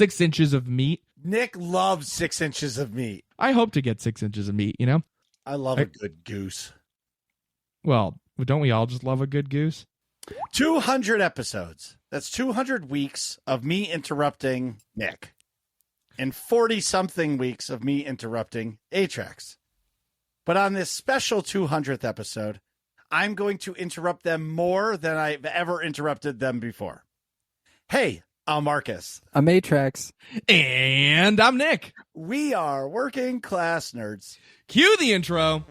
6 inches of meat. Nick loves 6 inches of meat. I hope to get 6 inches of meat, you know? I love a good goose. Well, don't we all just love a good goose? 200 episodes. That's 200 weeks of me interrupting Nick. And 40-something weeks of me interrupting Atrax. But on this special 200th episode, I'm going to interrupt them more than I've ever interrupted them before. Hey, I'm Marcus. I'm Atrax. And I'm Nick. We are working class nerds. Cue the intro.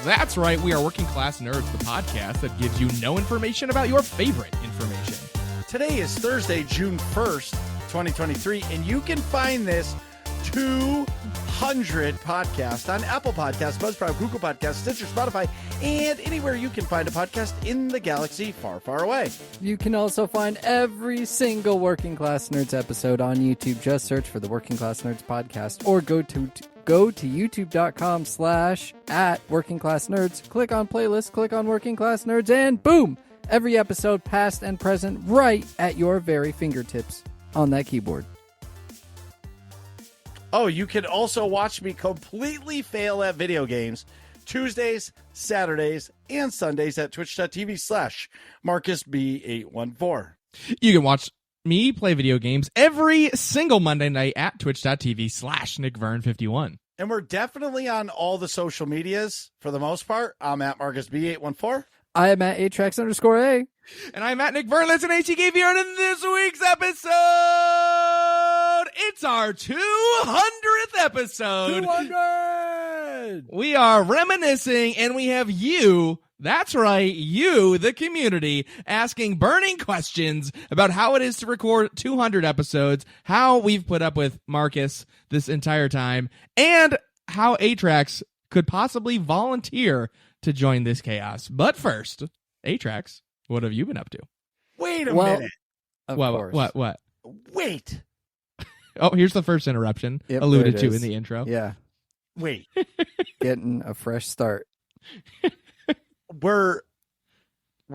That's right, we are Working Class Nerds, the podcast that gives you no information about your favorite information. Today is Thursday, June 1st, 2023, and you can find this 200 podcast on Apple Podcasts, Buzzsprout, Google Podcasts, Stitcher, Spotify, and anywhere you can find a podcast in the galaxy far, far away. You can also find every single Working Class Nerds episode on YouTube. Just search for the Working Class Nerds podcast or go to youtube.com/@workingclassnerds, click on playlist, click on Working Class Nerds, and boom! Every episode, past and present, right at your very fingertips on that keyboard. Oh, you can also watch me completely fail at video games Tuesdays, Saturdays, and Sundays at twitch.tv/MarcusB814. You can watch me play video games every single Monday night at twitch.tv/NickVern51. And we're definitely on all the social medias for the most part. I'm at MarcusB814. I am at Atrax_A. And I'm at Nick Vern. That's an HGV, and in this week's episode, it's our 200th episode. 200! We are reminiscing, and we have you, that's right, you, the community, asking burning questions about how it is to record 200 episodes, how we've put up with Marcus this entire time, and how Atrax could possibly volunteer to join this chaos. But first, Atrax, what have you been up to? Wait a minute. Of course. What? Wait. Oh, here's the first interruption Yep, alluded there it to is. in the intro. Yeah, Wait. getting a fresh start. We're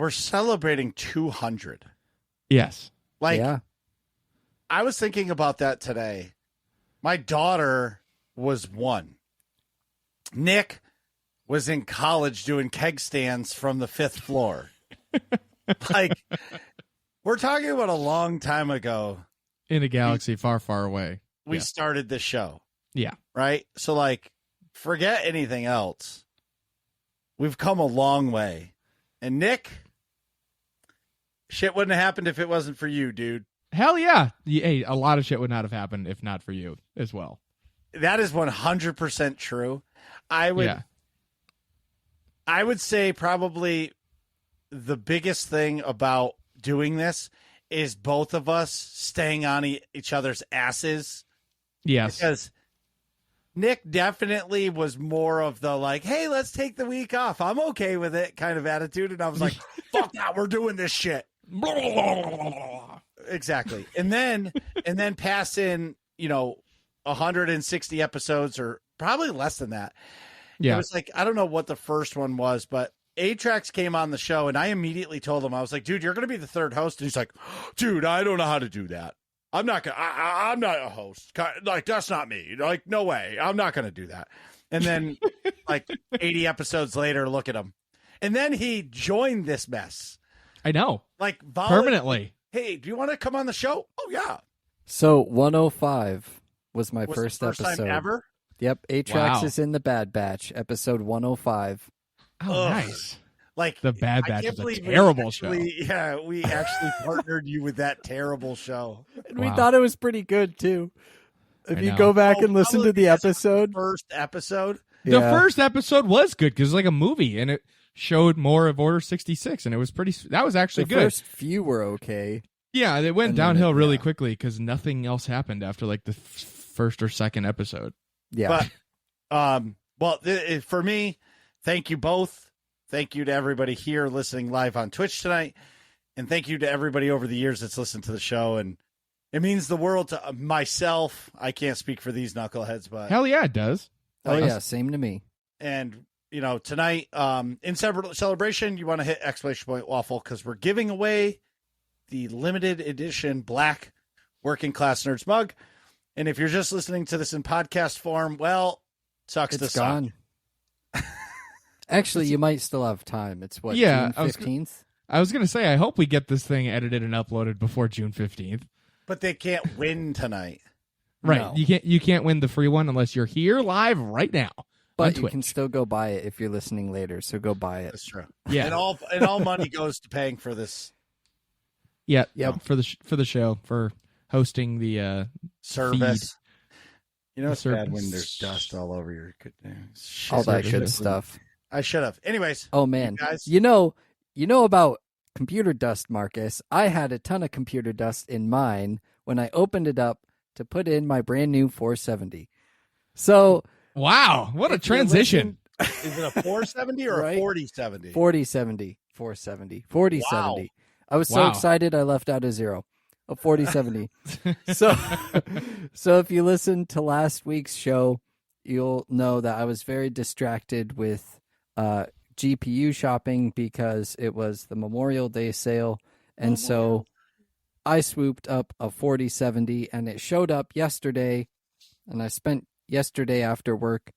celebrating 200. Yes. Like, Yeah. I was thinking about that today. My daughter was 1. Nick was in college doing keg stands from the 5th floor. Like, we're talking about a long time ago. In a galaxy far, far away. We Yeah. started the show. Yeah. Right? So, like, forget anything else. We've come a long way. And Nick, shit wouldn't have happened if it wasn't for you, dude. Hell yeah. Hey, a lot of shit would not have happened if not for you as well. That is 100% true. I would say probably the biggest thing about doing this is both of us staying on each other's asses. Yes. Because Nick definitely was more of the like, hey, let's take the week off, I'm okay with it kind of attitude. And I was like, fuck that, we're doing this shit. Exactly. And then pass in, 160 episodes or probably less than that. Yeah. It was like, I don't know what the first one was, but Atrax came on the show and I immediately told him, I was like, dude, you're going to be the third host. And he's like, dude, I don't know how to do that. I'm not a host. Like, that's not me. Like, no way. I'm not going to do that. And then like 80 episodes later, look at him. And then he joined this mess. I know. Like Permanently. Hey, do you want to come on the show? Oh yeah. So 105 was my first the first episode. time ever? Yep, Atrax Wow. is in the Bad Batch, episode 105. Oh, Ugh. nice. Like The Bad I Batch can't is a believe we terrible show. Yeah, we actually partnered you with that terrible show. And we Wow. thought it was pretty good, too. If I you know. go back Oh, and listen to probably the because it was episode. First episode. The Yeah. first episode was good because it was like a movie and it showed more of Order 66 and it was that was actually The good. first few were okay. Yeah, it went And then downhill it- really yeah. quickly because nothing else happened after like the first or second episode. Yeah. But Well, for me, thank you both. Thank you to everybody here listening live on Twitch tonight. And thank you to everybody over the years that's listened to the show. And it means the world to myself. I can't speak for these knuckleheads, but Hell yeah, it does. Oh, yeah, same to me. and tonight, in celebration, you want to hit exclamation point waffle because we're giving away the limited edition black working class nerds mug. And if you're just listening to this in podcast form, well, sucks It's to gone. Actually, you might still have time. It's what, Yeah, June 15th? I was going to say, I hope we get this thing edited and uploaded before June 15th. But they can't win tonight. Right. No. You can't win the free one unless you're here live right now. on But you Twitch. can still go buy it if you're listening later, so go buy it. That's true. Yeah. And all money goes to paying for this Yeah. Yep. For the show, for hosting the service. You know, it's The bad when service. there's dust all over your. All that Service. good stuff. I should have. Anyways, Oh, man. guys. You know about computer dust, Marcus. I had a ton of computer dust in mine when I opened it up to put in my brand new 470. So Wow, what a if you transition. Is it a 470 or Right? a 4070? 4070, 470, 4070. Wow. I was so Wow. excited I left out a zero. A 4070. So if you listened to last week's show, you'll know that I was very distracted with GPU shopping because it was the Memorial Day sale. And so I swooped up a 4070 and it showed up yesterday. And I spent yesterday after work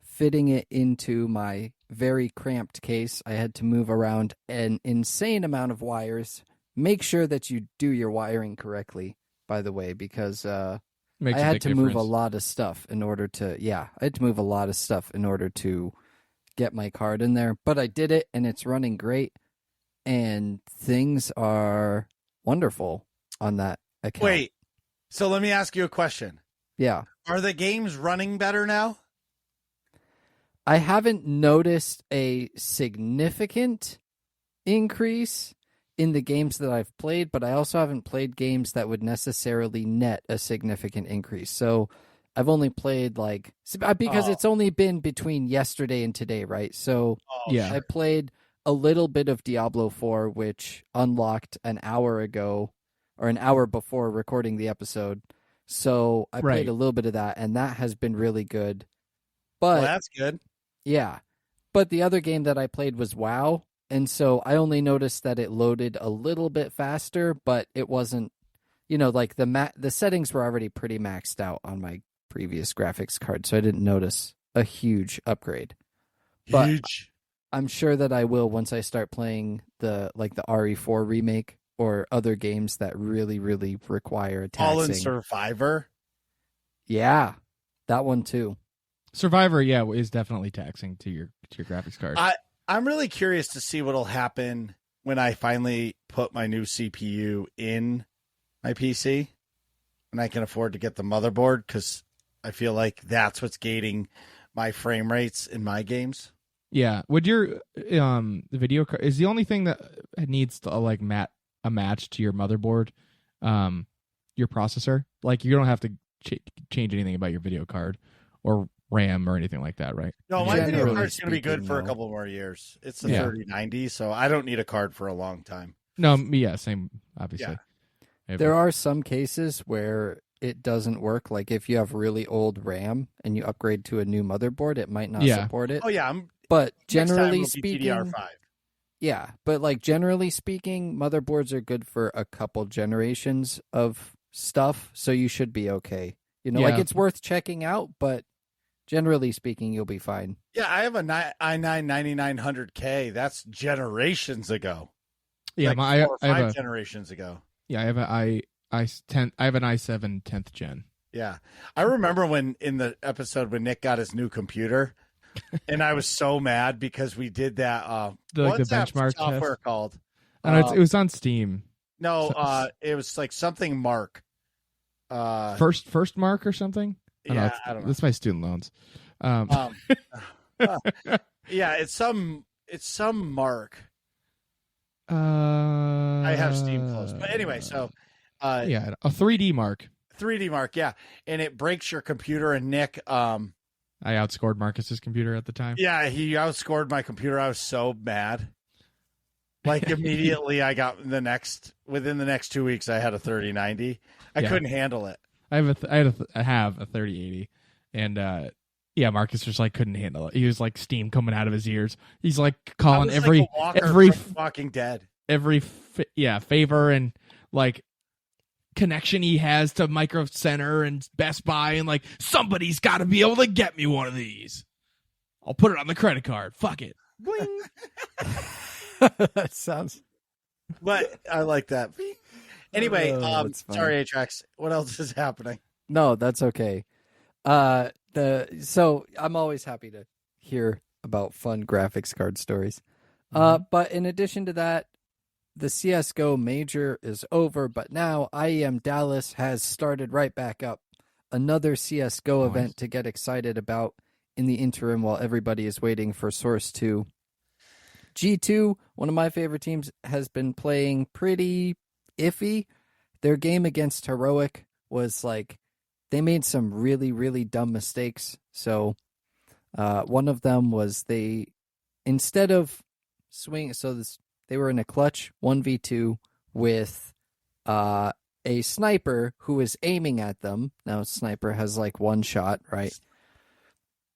fitting it into my very cramped case. I had to move around an insane amount of wires. Make sure that you do your wiring correctly, by the way, because Makes I a had big to move a difference. lot of stuff in order to, I had to move a lot of stuff in order to get my card in there. But I did it, and it's running great, and things are wonderful on that account. Wait. So let me ask you a question. Yeah. Are the games running better now? I haven't noticed a significant increase in the games that I've played, but I also haven't played games that would necessarily net a significant increase. So I've only played because it's only been between yesterday and today, right? So Yeah. I played a little bit of Diablo 4, which unlocked an hour ago or an hour before recording the episode. So I Right. played a little bit of that, and that has been really good. Well, But that's good. yeah. But the other game that I played was WoW. And so I only noticed that it loaded a little bit faster, but it wasn't, like the settings were already pretty maxed out on my previous graphics card. So I didn't notice a huge upgrade. But Huge. I'm sure that I will once I start playing the RE4 remake or other games that really, really require Fallen taxing. Survivor. Yeah. That one too. Survivor, is definitely taxing to your graphics card. I'm really curious to see what'll happen when I finally put my new CPU in my PC and I can afford to get the motherboard, because I feel like that's what's gating my frame rates in my games. Yeah. Would your video card is the only thing that needs to a match to your motherboard, your processor? Like, you don't have to change anything about your video card or RAM or anything like that, right? No, my video Generally card's going to be good speaking, for a no. couple more years. It's the Yeah. 3090, so I don't need a card for a long time. No, yeah, same, obviously. Yeah. There are some cases where it doesn't work. Like if you have really old RAM and you upgrade to a new motherboard, it might not support it. Oh yeah, But next time generally it'll be speaking, DDR5. yeah. But generally speaking, motherboards are good for a couple generations of stuff, so you should be okay. Yeah. It's worth checking out, but generally speaking, you'll be fine. Yeah, I have a i9 9900K. That's generations ago. Yeah, Like I 4 or have 5 a generations ago. I have an i7 10th gen. Yeah. I remember when in the episode when Nick got his new computer, and I was so mad because we did that what's that benchmark software test. called? It was on Steam. No, it was like something Mark. First mark or something. Yeah, I don't know. That's my student loans. Yeah, it's some Mark. I have Steam closed. But anyway, so a 3D mark. 3D Mark, yeah. And it breaks your computer, and Nick I I outscored Marcus's computer at the time. Yeah, he outscored my computer. I was so mad. Like immediately I got within the next 2 weeks, I had a 3090. I couldn't handle it. I have a 3080 and yeah, Marcus just like couldn't handle it. He was like steam coming out of his ears. He's like calling every Walking Dead. Every favor and like connection he has to Micro Center and Best Buy and like somebody's got to be able to get me one of these. I'll put it on the credit card. Fuck it. Bling. That sounds. But I like that. Anyway, sorry, Atrax. What else is happening? No, that's okay. So I'm always happy to hear about fun graphics card stories. But in addition to that, the CSGO major is over, but now IEM Dallas has started right back up. Another CSGO event to get excited about in the interim while everybody is waiting for Source 2. G2, one of my favorite teams, has been playing pretty iffy. Their game against Heroic was like, they made some really, really dumb mistakes. So one of them was they, instead of swing, they were in a clutch 1v2 with a sniper who was aiming at them. Now, sniper has like one shot, right?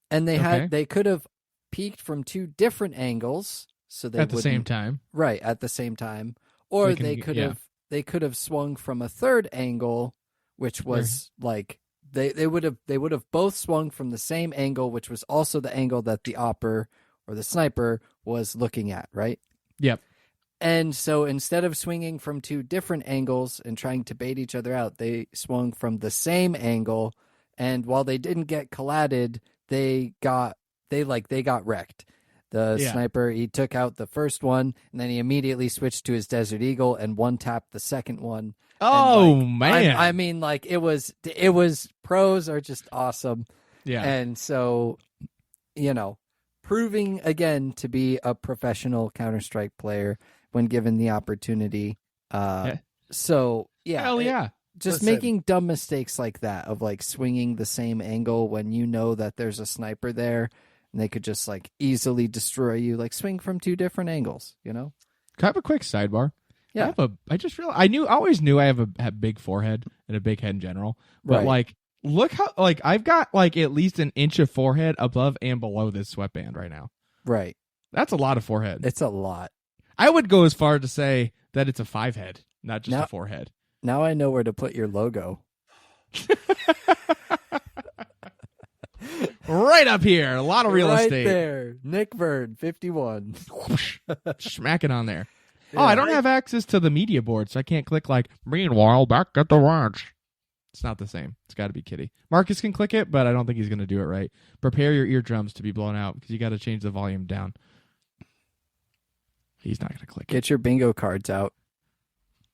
And they could have peeked from two different angles. So they at the same time, right? At the same time, or they could have swung from a third angle, which was like they would have both swung from the same angle, which was also the angle that the opper or the sniper was looking at, right? Yep. And so instead of swinging from two different angles and trying to bait each other out, they swung from the same angle, and while they didn't get collided, they got wrecked. The sniper, he took out the first one, and then he immediately switched to his Desert Eagle and one-tapped the second one. Oh, man. I mean, like, it was pros are just awesome. Yeah. And so, proving again to be a professional Counter-Strike player when given the opportunity. So, yeah. Hell yeah. Just making dumb mistakes like that of, like, swinging the same angle when you know that there's a sniper there. And they could just like easily destroy you, like swing from two different angles, Can I have a quick sidebar? Yeah. I just realized I always knew I have a big forehead and a big head in general. But Right. like, look how like I've got like at least an inch of forehead above and below this sweatband right now. Right. That's a lot of forehead. It's a lot. I would go as far to say that it's a 5 head, not just a forehead. Now I know where to put your logo. Right up here. A lot of real right estate. There. Nick Verne, 51. Smack it on there. Yeah. Oh, I don't have access to the media board, so I can't click like, meanwhile, back at the ranch. It's not the same. It's got to be Kitty. Marcus can click it, but I don't think he's going to do it right. Prepare your eardrums to be blown out because you got to change the volume down. He's not going to click it. Get your bingo cards out.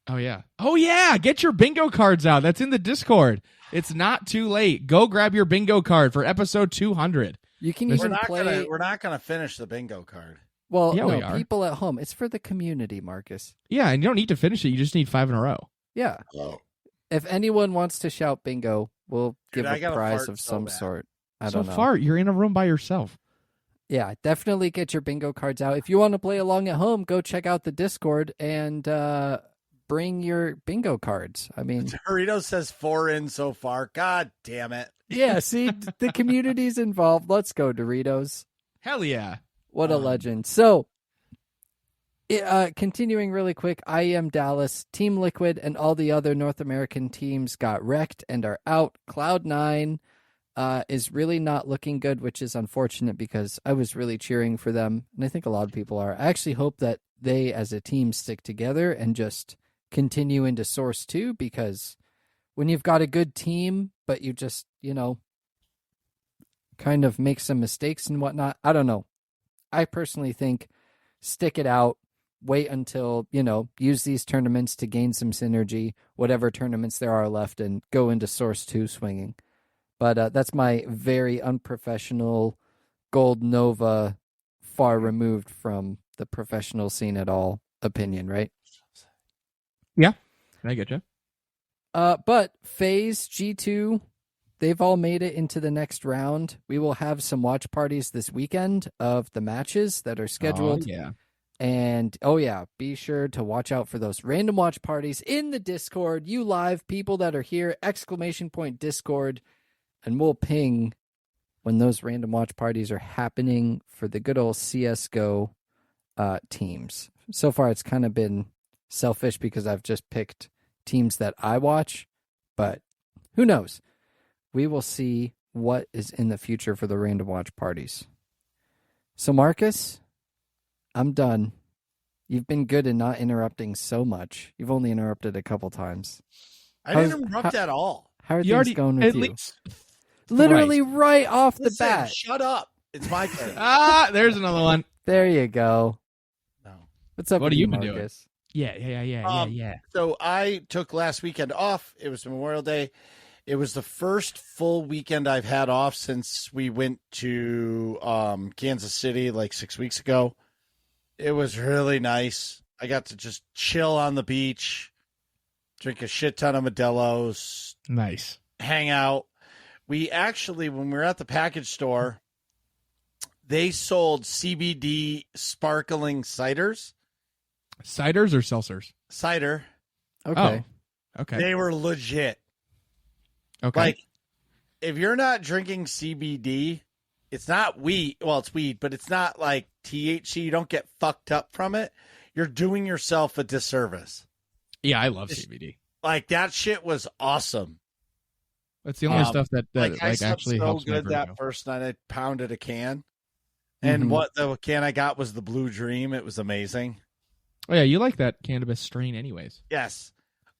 Oh, yeah. Oh, yeah. Get your bingo cards out. That's in the Discord. It's not too late. Go grab your bingo card for episode 200. You can We're even not play. We're not gonna finish the bingo card. Well, Yeah, we no, are. people at home. It's for the community, Marcus. Yeah, and you don't need to finish it. You just need 5 in a row. Yeah. Oh. If anyone wants to shout bingo, we'll Dude, give I a gotta prize fart of so some bad. sort. I So don't know. far, you're in a room by yourself. Yeah, definitely get your bingo cards out. If you want to play along at home, go check out the Discord and bring your bingo cards. I mean, Dorito says 4 in so far. God damn it. yeah, see, the community's involved. Let's go, Doritos. Hell yeah. What a legend. So, continuing really quick, IEM Dallas, Team Liquid, and all the other North American teams got wrecked and are out. Cloud9 is really not looking good, which is unfortunate because I was really cheering for them, and I think a lot of people are. I actually hope that they, as a team, stick together and just continue into Source 2, because when you've got a good team, but you just, kind of make some mistakes and whatnot, I don't know. I personally think stick it out, wait until, use these tournaments to gain some synergy, whatever tournaments there are left, and go into Source 2 swinging. But that's my very unprofessional Gold Nova, far removed from the professional scene at all opinion, right? Yeah, I get you. But FaZe G2 they've all made it into the next round. We will have some watch parties this weekend of the matches that are scheduled. Oh, yeah. And be sure to watch out for those random watch parties in the Discord. You live people that are here, ! Discord, and we'll ping when those random watch parties are happening for the good old CSGO teams. So far, it's kind of been selfish because I've just picked teams that I watch, but who knows? We will see what is in the future for the random watch parties. So, Marcus, I'm done. You've been good in not interrupting so much. You've only interrupted a couple times. I didn't interrupt at all. How are You things going with at you? least Literally right off the Listen, bat. shut up. It's my turn. There's another one. There you go. No. What's up What with have you, you been doing? Marcus? Yeah. So I took last weekend off. It was Memorial Day. It was the first full weekend I've had off since we went to Kansas City like 6 weeks ago. It was really nice. I got to just chill on the beach, drink a shit ton of Modelo's, Nice. hang out. We actually, when we were at the package store, they sold CBD sparkling ciders. Ciders or seltzers? Cider. Okay. Oh, okay. They were legit. Okay. Like, if you're not drinking CBD, it's not weed. Well, it's weed, but it's not like THC. You don't get fucked up from it. You're doing yourself a disservice. yeah, I love CBD. Like, that shit was awesome. That's the only stuff that I like slept actually so helps my good that vertigo. first night I pounded a can. And Mhm. what the can I got was the Blue Dream. It was amazing. Oh yeah, you like that cannabis strain, anyways. Yes.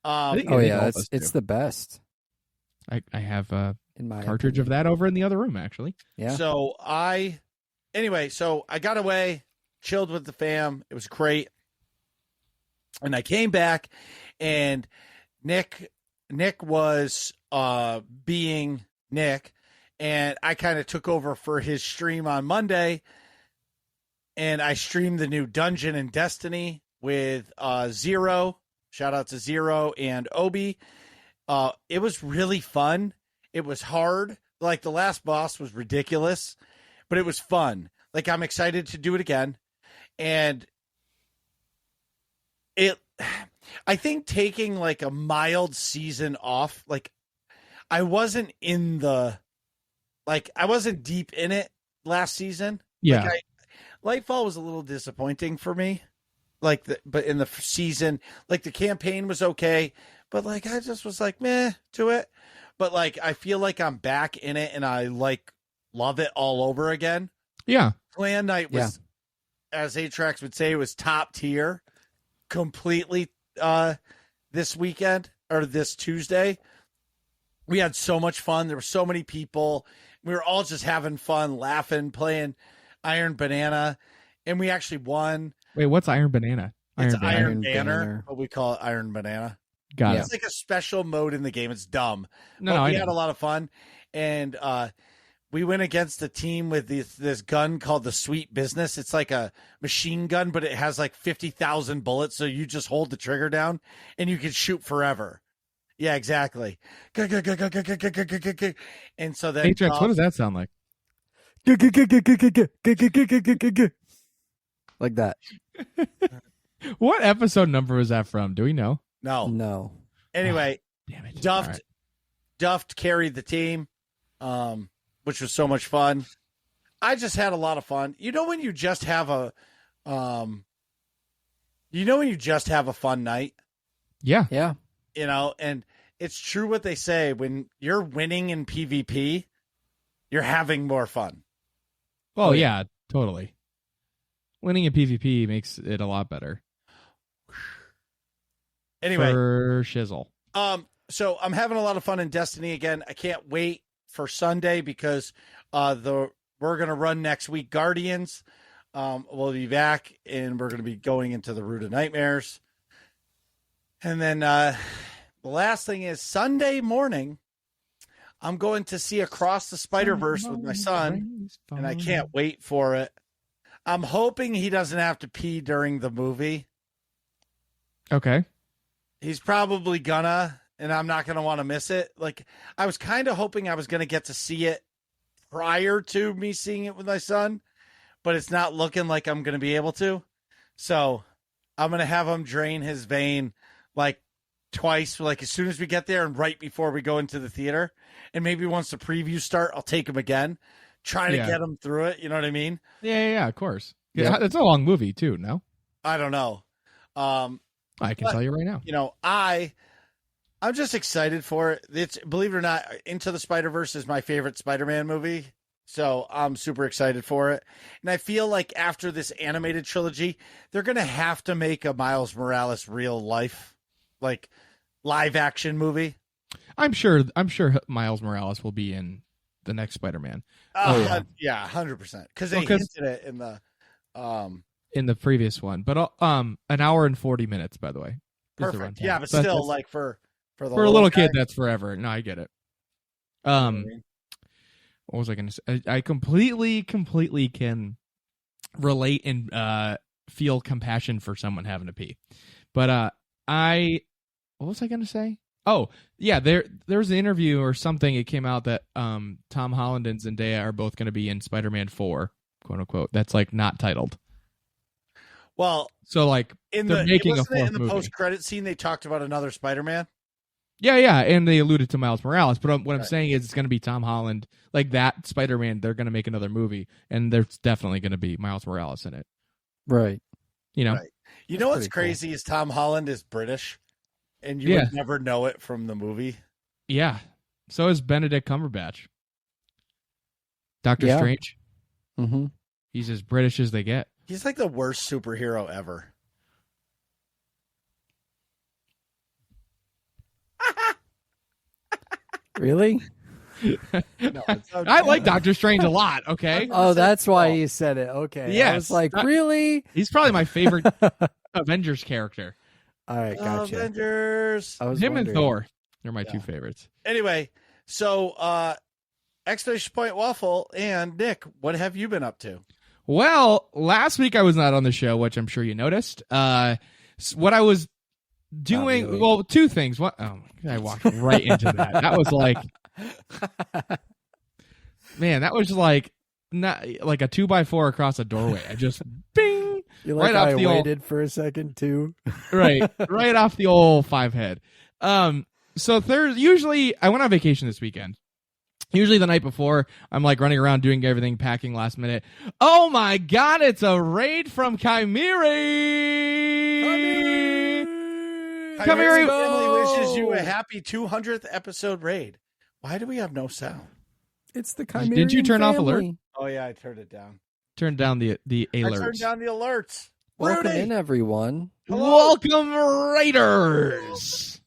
I think Oh, all yeah. of It's, us it's do. the best, I have a in my cartridge opinion. of that over in the other room, actually. Yeah. So I got away, chilled with the fam. It was great. And I came back, and Nick was being Nick, and I kind of took over for his stream on Monday, and I streamed the new Dungeon in Destiny with Zero. Shout out to Zero and Obi. It was really fun. It was hard. Like, the last boss was ridiculous, but it was fun. Like, I'm excited to do it again. And I think taking like a mild season off, like, I wasn't deep in it last season. Yeah. Like, Lightfall was a little disappointing for me. But in the season, like, the campaign was okay, but like, I just was like, meh to it. But like, I feel like I'm back in it, and I like love it all over again. Yeah. Clan Night was, as Atrax would say, was top tier completely this weekend or this Tuesday. We had so much fun. There were so many people. We were all just having fun, laughing, playing Iron Banana, and we actually won. Wait, what's Iron Banana? It's Banana. Iron Iron Banner, Banner. but we call it Iron Banana. Got Yeah. it. It's like a special mode in the game. It's dumb. No, But no, I we know. had a lot of fun, and we went against a team with this gun called the Sweet Business. It's like a machine gun, but it has like 50,000 bullets, so you just hold the trigger down, and you can shoot forever. Yeah, exactly. And so then Atrax, what does that sound like? Like that. What episode number was that from? Do we know? No. No. Anyway, Damn it. Duft All right. Duft carried the team, which was so much fun. I just had a lot of fun. You know when you just have a fun night, Yeah. Yeah. you know, and it's true what they say, when you're winning in PvP, you're having more fun. Well, yeah, totally. Winning in PvP makes it a lot better. Anyway, For shizzle. so I'm having a lot of fun in Destiny again. I can't wait for Sunday because we're going to run next week Guardians. We'll be back, and we're going to be going into the Root of Nightmares. And then the last thing is Sunday morning, I'm going to see Across the Spider-Verse with my son, and I can't wait for it. I'm hoping he doesn't have to pee during the movie. Okay. He's probably gonna, and I'm not going to want to miss it. Like, I was kind of hoping I was going to get to see it prior to me seeing it with my son, but it's not looking like I'm going to be able to. So I'm going to have him drain his vein like twice, like as soon as we get there and right before we go into the theater. And maybe once the previews start, I'll take him again, try to get him through it. You know what I mean? Yeah, of course. Yeah, it's a long movie too, no? I don't know. I can tell you right now. You know, I'm just excited for it. It's, believe it or not, Into the Spider-Verse is my favorite Spider-Man movie. So I'm super excited for it. And I feel like after this animated trilogy, they're going to have to make a Miles Morales real life, like live action movie. I'm sure Miles Morales will be in the next Spider-Man. Yeah, 100%. Because they hinted it in the previous one. But an hour and 40 minutes, by the way. Perfect. Yeah, but still, like for a little kid, that's forever. No, I get it. What was I going to say? I completely can relate and feel compassion for someone having to pee. But what was I going to say? Oh, yeah, there was an interview or something. It came out that Tom Holland and Zendaya are both going to be in Spider-Man 4, quote unquote. That's like not titled. Well, so like they're making a fourth in the movie. Post-credit scene, they talked about another Spider-Man. Yeah, and they alluded to Miles Morales. But what I'm saying is it's going to be Tom Holland. Like that Spider-Man, they're going to make another movie, and there's definitely going to be Miles Morales in it. Right. You know? Right. You know what's crazy is Tom Holland is British, and you would never know it from the movie. Yeah. So is Benedict Cumberbatch. Doctor Strange. Mm-hmm. He's as British as they get. He's like the worst superhero ever. Really? No, I like Doctor Strange a lot, okay? Oh, that's why you said it. Okay. Yes. I was like, really? He's probably my favorite Avengers character. All right, gotcha. Avengers. Him and Thor. They're my two favorites. Anyway, so exclamation point waffle and Nick, what have you been up to? Well, last week I was not on the show, which I'm sure you noticed. What I was doing, really. well, two things. What? Oh, I walked right into that. That was like, man, that was like not like a 2x4 across a doorway. I just bing. You like right I off the waited for a second too. right off the old 5 head. So usually I went on vacation this weekend. Usually the night before, I'm like running around doing everything, packing last minute. Oh my God, it's a raid from Chimera! Chimera family wishes you a happy 200th episode raid. Why do we have no sound? It's the Chimera. Did you turn off alert? Oh yeah, I turned it down. Turn down the alerts. I turned down the alerts. Welcome Rudy! in, everyone. Hello. Welcome, Raiders!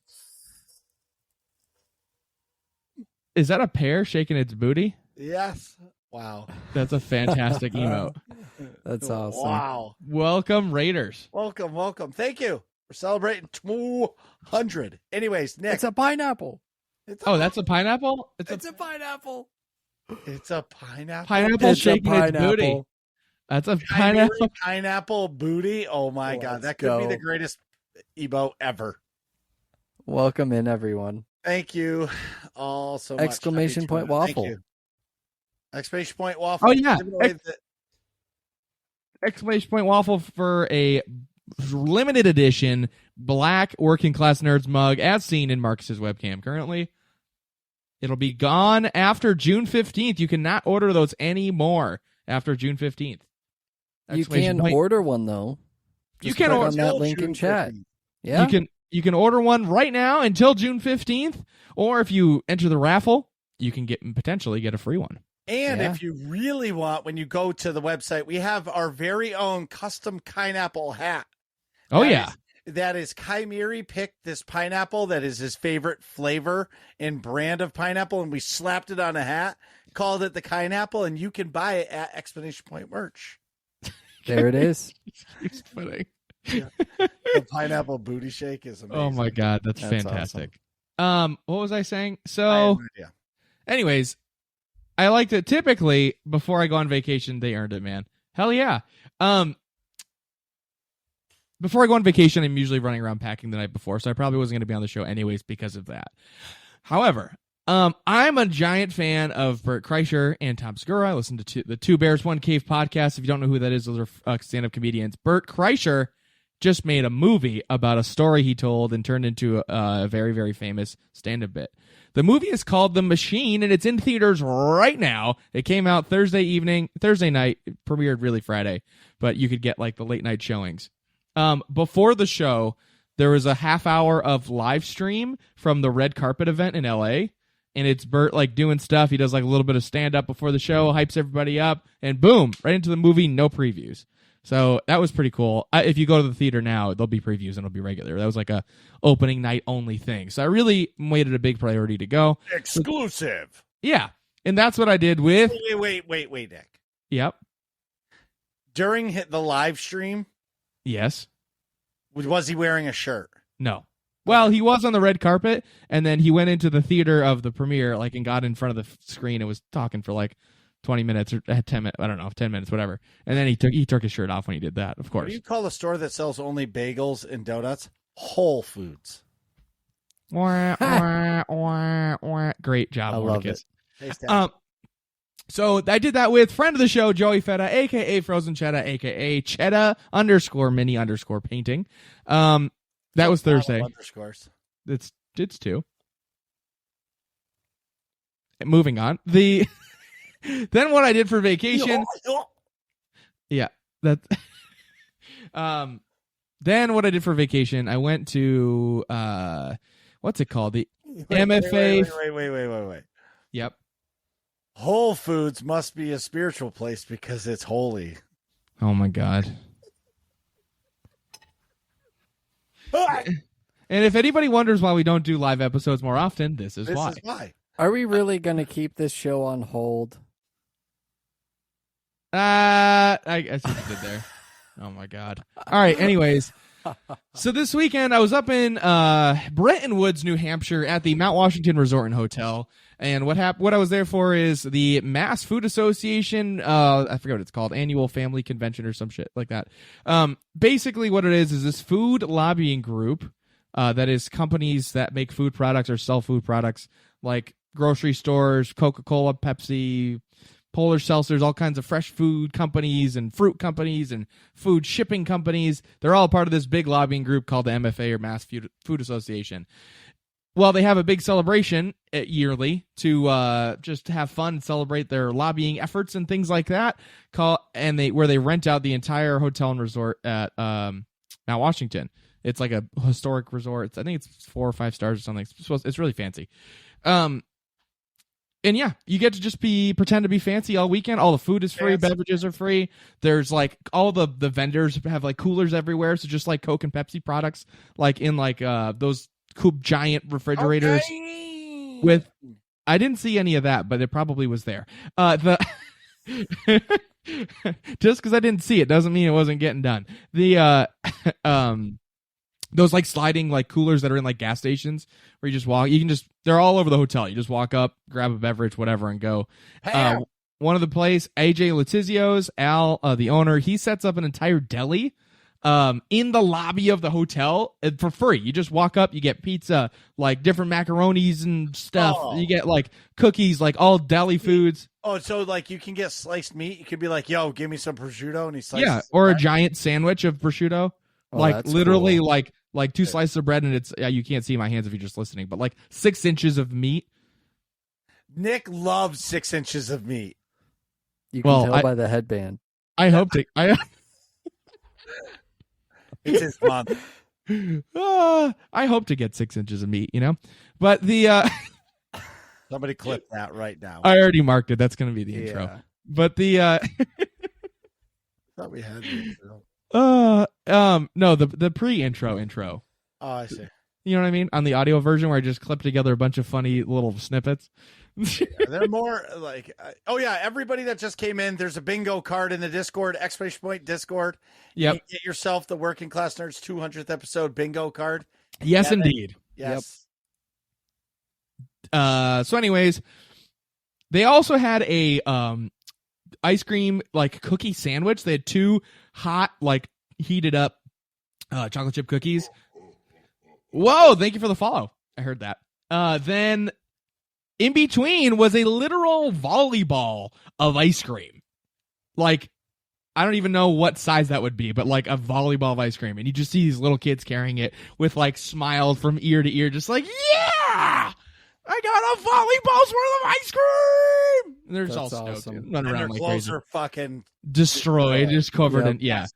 Is that a pear shaking its booty? Yes. Wow. That's a fantastic emote. That's awesome. Wow. Welcome, Raiders. Welcome. Thank you. We're celebrating 200. Anyways, Nick. It's a pineapple. That's a pineapple? It's a pineapple. It's a pineapple. Pineapple shaking its booty. That's a pineapple. Pineapple booty. Oh my God. That could be the greatest emote ever. Welcome in, everyone. Thank you all so much. Exclamation point waffle. Thank you. Exclamation point waffle. Oh, yeah. Exclamation point waffle for a limited edition black working class nerds mug as seen in Marcus's webcam currently. It'll be gone after June 15th. You cannot order those anymore after June 15th. You can order one, though. You can order order on that link in chat. 15th. Yeah. You can order one right now until June 15th, or if you enter the raffle, you can potentially get a free one. And if you really want, when you go to the website, we have our very own custom pineapple hat. That is Chimera picked this pineapple that is his favorite flavor and brand of pineapple, and we slapped it on a hat, called it the Pineapple, and you can buy it at Explanation Point merch. There it is. It's funny. Yeah. The pineapple booty shake is amazing. Oh my God, that's fantastic. Awesome. What was I saying? So, anyways, I like to typically before I go on vacation, they earned it, man. Hell yeah. before I go on vacation, I'm usually running around packing the night before, so I probably wasn't going to be on the show anyways because of that. However, I'm a giant fan of Bert Kreischer and Tom Segura. I listen to the Two Bears, One Cave podcast. If you don't know who that is, those are stand-up comedians. Bert Kreischer just made a movie about a story he told and turned into a very, very famous stand-up bit. The movie is called The Machine, and it's in theaters right now. It came out Thursday night. It premiered really Friday, but you could get like the late night showings. Before the show, there was a half hour of live stream from the red carpet event in LA. And it's Bert like doing stuff. He does like a little bit of stand up before the show, hypes everybody up, and boom, right into the movie, no previews. So that was pretty cool. If you go to the theater now, there'll be previews and it'll be regular. That was like a opening night only thing. So I really made it a big priority to go. Exclusive. Yeah. And that's what I did with. Wait, Nick. Yep. During the live stream, yes. Was he wearing a shirt? No. Well, he was on the red carpet, and then he went into the theater of the premiere, like, and got in front of the screen and was talking for like 20 minutes or 10 minutes. I don't know, 10 minutes, whatever. And then he took his shirt off when he did that. Of course. What do you call the store that sells only bagels and donuts? Whole Foods. Wah, wah, wah, wah. Great job, I love it. So I did that with friend of the show, Joey Feta, aka Frozen Cheddar, aka Cheddar_mini_painting. That was Thursday. Underscores. It's 2. Moving on. Then what I did for vacation. Yeah, that. Then what I did for vacation, I went to what's it called? The MFA. Wait. Yep. Whole Foods must be a spiritual place because it's holy. Oh my God. And if anybody wonders why we don't do live episodes more often, this is why. Are we really going to keep this show on hold? I see what you did there. Oh my God. All right. Anyways, so this weekend I was up in Bretton Woods, New Hampshire, at the Mount Washington Resort and Hotel. And what I was there for is the Mass Food Association. I forget what it's called, annual family convention or some shit like that. Basically, what it is this food lobbying group that is companies that make food products or sell food products, like grocery stores, Coca-Cola, Pepsi, Polar Seltzers, all kinds of fresh food companies and fruit companies and food shipping companies. They're all part of this big lobbying group called the MFA, or Mass Food Association. Well, they have a big celebration yearly to just have fun and celebrate their lobbying efforts and things like that. Where they rent out the entire hotel and resort at Mount Washington. It's like a historic resort. I think it's 4 or 5 stars or something. It's really fancy. And yeah, you get to just pretend to be fancy all weekend. All the food is free, beverages are free. There's like all the vendors have like coolers everywhere, so just like Coke and Pepsi products, like in like those giant refrigerators. Okay. I didn't see any of that, but it probably was there. Just because I didn't see it doesn't mean it wasn't getting done. Those like sliding like coolers that are in like gas stations where you just walk. They're all over the hotel. You just walk up, grab a beverage, whatever, and go. One of the place, AJ Letizio's, Al, the owner, he sets up an entire deli in the lobby of the hotel for free. You just walk up, you get pizza, like different macaronis and stuff. You get like cookies, like all deli foods. Oh, so like you can get sliced meat. You could be like, "Yo, give me some prosciutto," and he slices. Or a giant sandwich of prosciutto. Oh, like literally cool. like 2 slices of bread, and it's you can't see my hands if you're just listening, but like 6 inches of meat. Nick loves 6 inches of meat. You can tell by the headband. I hope to. It's his month. I hope to get 6 inches of meat, But somebody clip that right now. I already marked it. That's going to be the intro. But I thought we had the intro. No, the intro. Oh, I see. You know what I mean? On the audio version where I just clip together a bunch of funny little snippets. They're more like, everybody that just came in, there's a bingo card in the Discord, exclamation point Discord. Yep. You get yourself the Working Class Nerds 200th episode bingo card. Yes, indeed. Yes. Yep. So anyways, they also had a ice cream like cookie sandwich. They had 2 hot, like heated up chocolate chip cookies. Whoa, thank you for the follow. I heard that. Then in between was a literal volleyball of ice cream. Like, I don't even know what size that would be, but like a volleyball of ice cream. And you just see these little kids carrying it with like smiles from ear to ear, just like, yeah, I got a volleyball's worth of ice cream. And they're just all stoked. Awesome. Running And their around like clothes crazy. are fucking Destroyed, just covered in, yeah.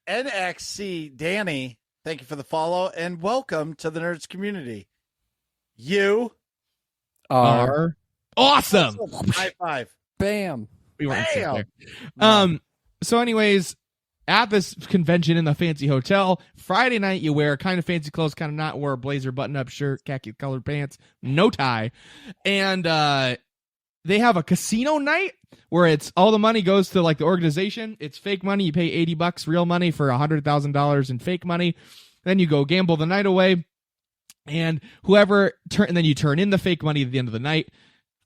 NXC Danny, thank you for the follow and welcome to the Nerds community. You Are awesome. high five. Bam. We weren't Bam! there. So anyways, at this convention in the fancy hotel, Friday night you wear kind of fancy clothes, kind of not, wear a blazer, button-up shirt, khaki colored pants, no tie. And they have a casino night where it's all the money goes to like the organization. It's fake money. You pay $80 real money for $100,000 in fake money. Then you go gamble the night away. And and then you turn in the fake money at the end of the night.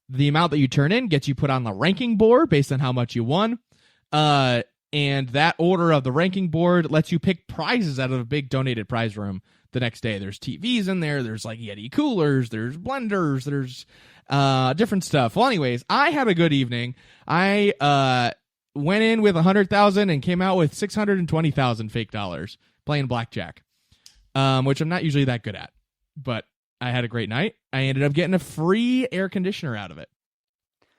The amount that you turn in gets you put on the ranking board based on how much you won. And that order of the ranking board lets you pick prizes out of a big donated prize room the next day. There's TVs in there. There's like Yeti coolers. There's blenders. There's different stuff. Well, anyways, I had a good evening. I went in with 100,000 and came out with 620,000 fake dollars playing blackjack, which I'm not usually that good at. But I had a great night. I ended up getting a free air conditioner out of it,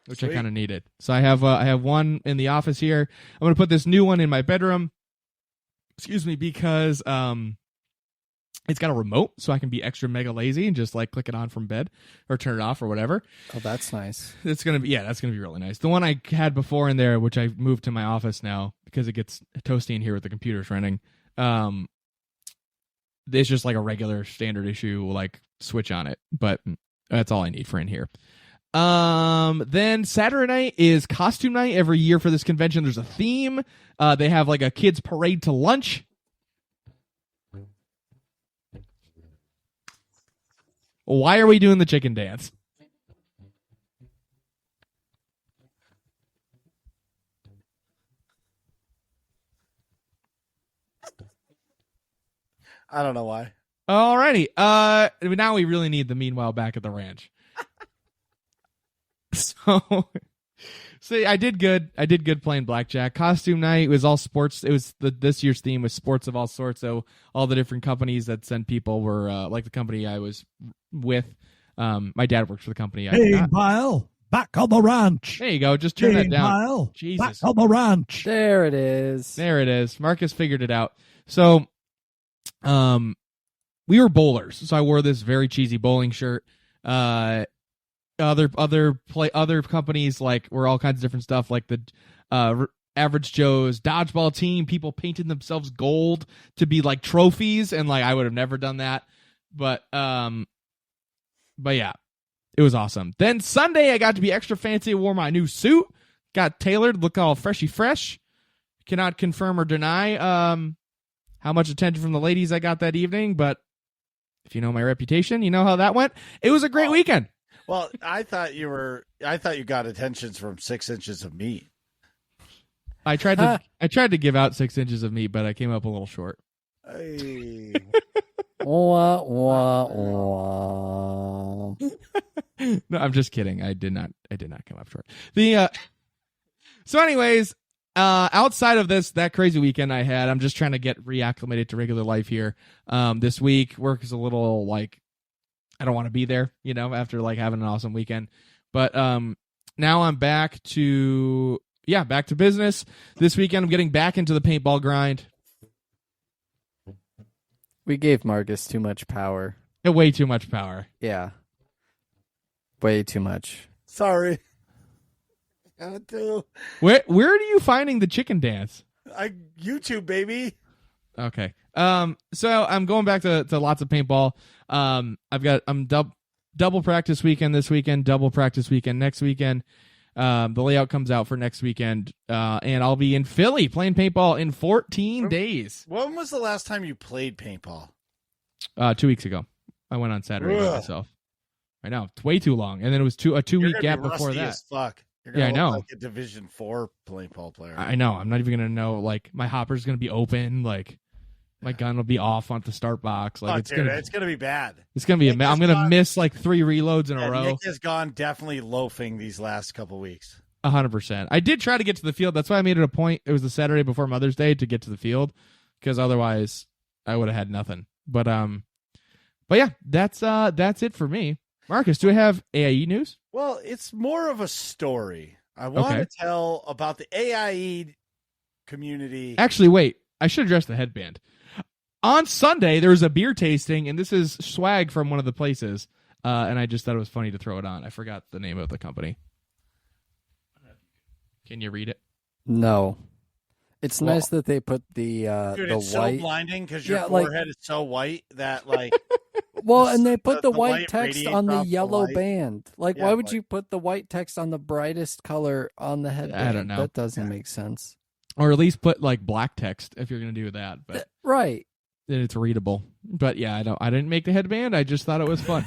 which I kind of needed. So I have one in the office here. I'm going to put this new one in my bedroom. Excuse me, because it's got a remote, so I can be extra mega lazy and just like click it on from bed or turn it off or whatever. Oh, that's nice. That's gonna be really nice. The one I had before in there, which I moved to my office now because it gets toasty in here with the computers running. It's just like a regular standard issue like switch on it, but that's all I need for in here. Then Saturday night is costume night. Every year for this convention, there's a theme. They have like a kids parade to lunch. Why are we doing the chicken dance? I don't know why. Alrighty. Now we really need the meanwhile back at the ranch. So, I did good. I did good playing blackjack. Costume night was all sports. It was this year's theme was sports of all sorts. So all the different companies that sent people were like the company I was with. My dad works for the company. Pile, back on the ranch. There you go. Just turn that down. Pile, Jesus. back on the ranch. There it is. There it is. Marcus figured it out. So, we were bowlers. So I wore this very cheesy bowling shirt. Other companies like were all kinds of different stuff, like the Average Joe's dodgeball team. People painted themselves gold to be like trophies, and like I would have never done that. But yeah, it was awesome. Then Sunday I got to be extra fancy. I wore my new suit, got tailored, look all freshy fresh. Cannot confirm or deny how much attention from the ladies I got that evening, but if you know my reputation, you know how that went. It was a great weekend. Well, I thought you got attentions from 6 inches of meat. I tried to give out 6 inches of meat, but I came up a little short. Hey. Wah, wah, wah. No, I'm just kidding. I did not come up short. So anyways, outside of that crazy weekend I had, I'm just trying to get reacclimated to regular life here. This week work is a little like I don't want to be there, after like having an awesome weekend. But now I'm back to business. This weekend I'm getting back into the paintball grind. We gave Marcus too much power. Way too much power. Yeah. Way too much. Sorry. Got to. Where are you finding the chicken dance? YouTube, baby. Okay. So I'm going back to lots of paintball. I'm double practice weekend this weekend, double practice weekend next weekend. The layout comes out for next weekend, and I'll be in Philly playing paintball in 14 days. When was the last time you played paintball? 2 weeks ago. I went on Saturday by myself. I know, it's way too long, and then it was a 2 week gap before that. As fuck. You're I know. Like a Division 4 paintball player. I know. I'm not even gonna know. Like my hopper's gonna be open. Like My gun will be off on the start box. Like it's dude, gonna it's gonna be bad. it's gonna be Nick I'm has gonna gone- miss like 3 reloads in a row. Nick has gone definitely loafing these last couple weeks. 100%. I did try to get to the field. That's why I made it a point. It was the Saturday before Mother's Day to get to the field, because otherwise I would have had nothing. But yeah, that's it for me. Marcus, do I have AIE news? Well, it's more of a story. I want Okay. to tell about the AIE community. Actually, wait. I should address the headband. On Sunday, there was a beer tasting, and this is swag from one of the places. And I just thought it was funny to throw it on. I forgot the name of the company. Can you read it? No. It's Well- nice that they put the Dude, the it's white. so blinding because your Yeah, like- forehead is so white that like Well, and they put the the white light text radiates on the off the yellow light. band. Like, Yeah, why would like- you put the white text on the brightest color on the headband? don't know. That doesn't make sense. Or at least put like black text if you're going to do that. But Right. then it's readable. But yeah, I didn't make the headband. I just thought it was fun.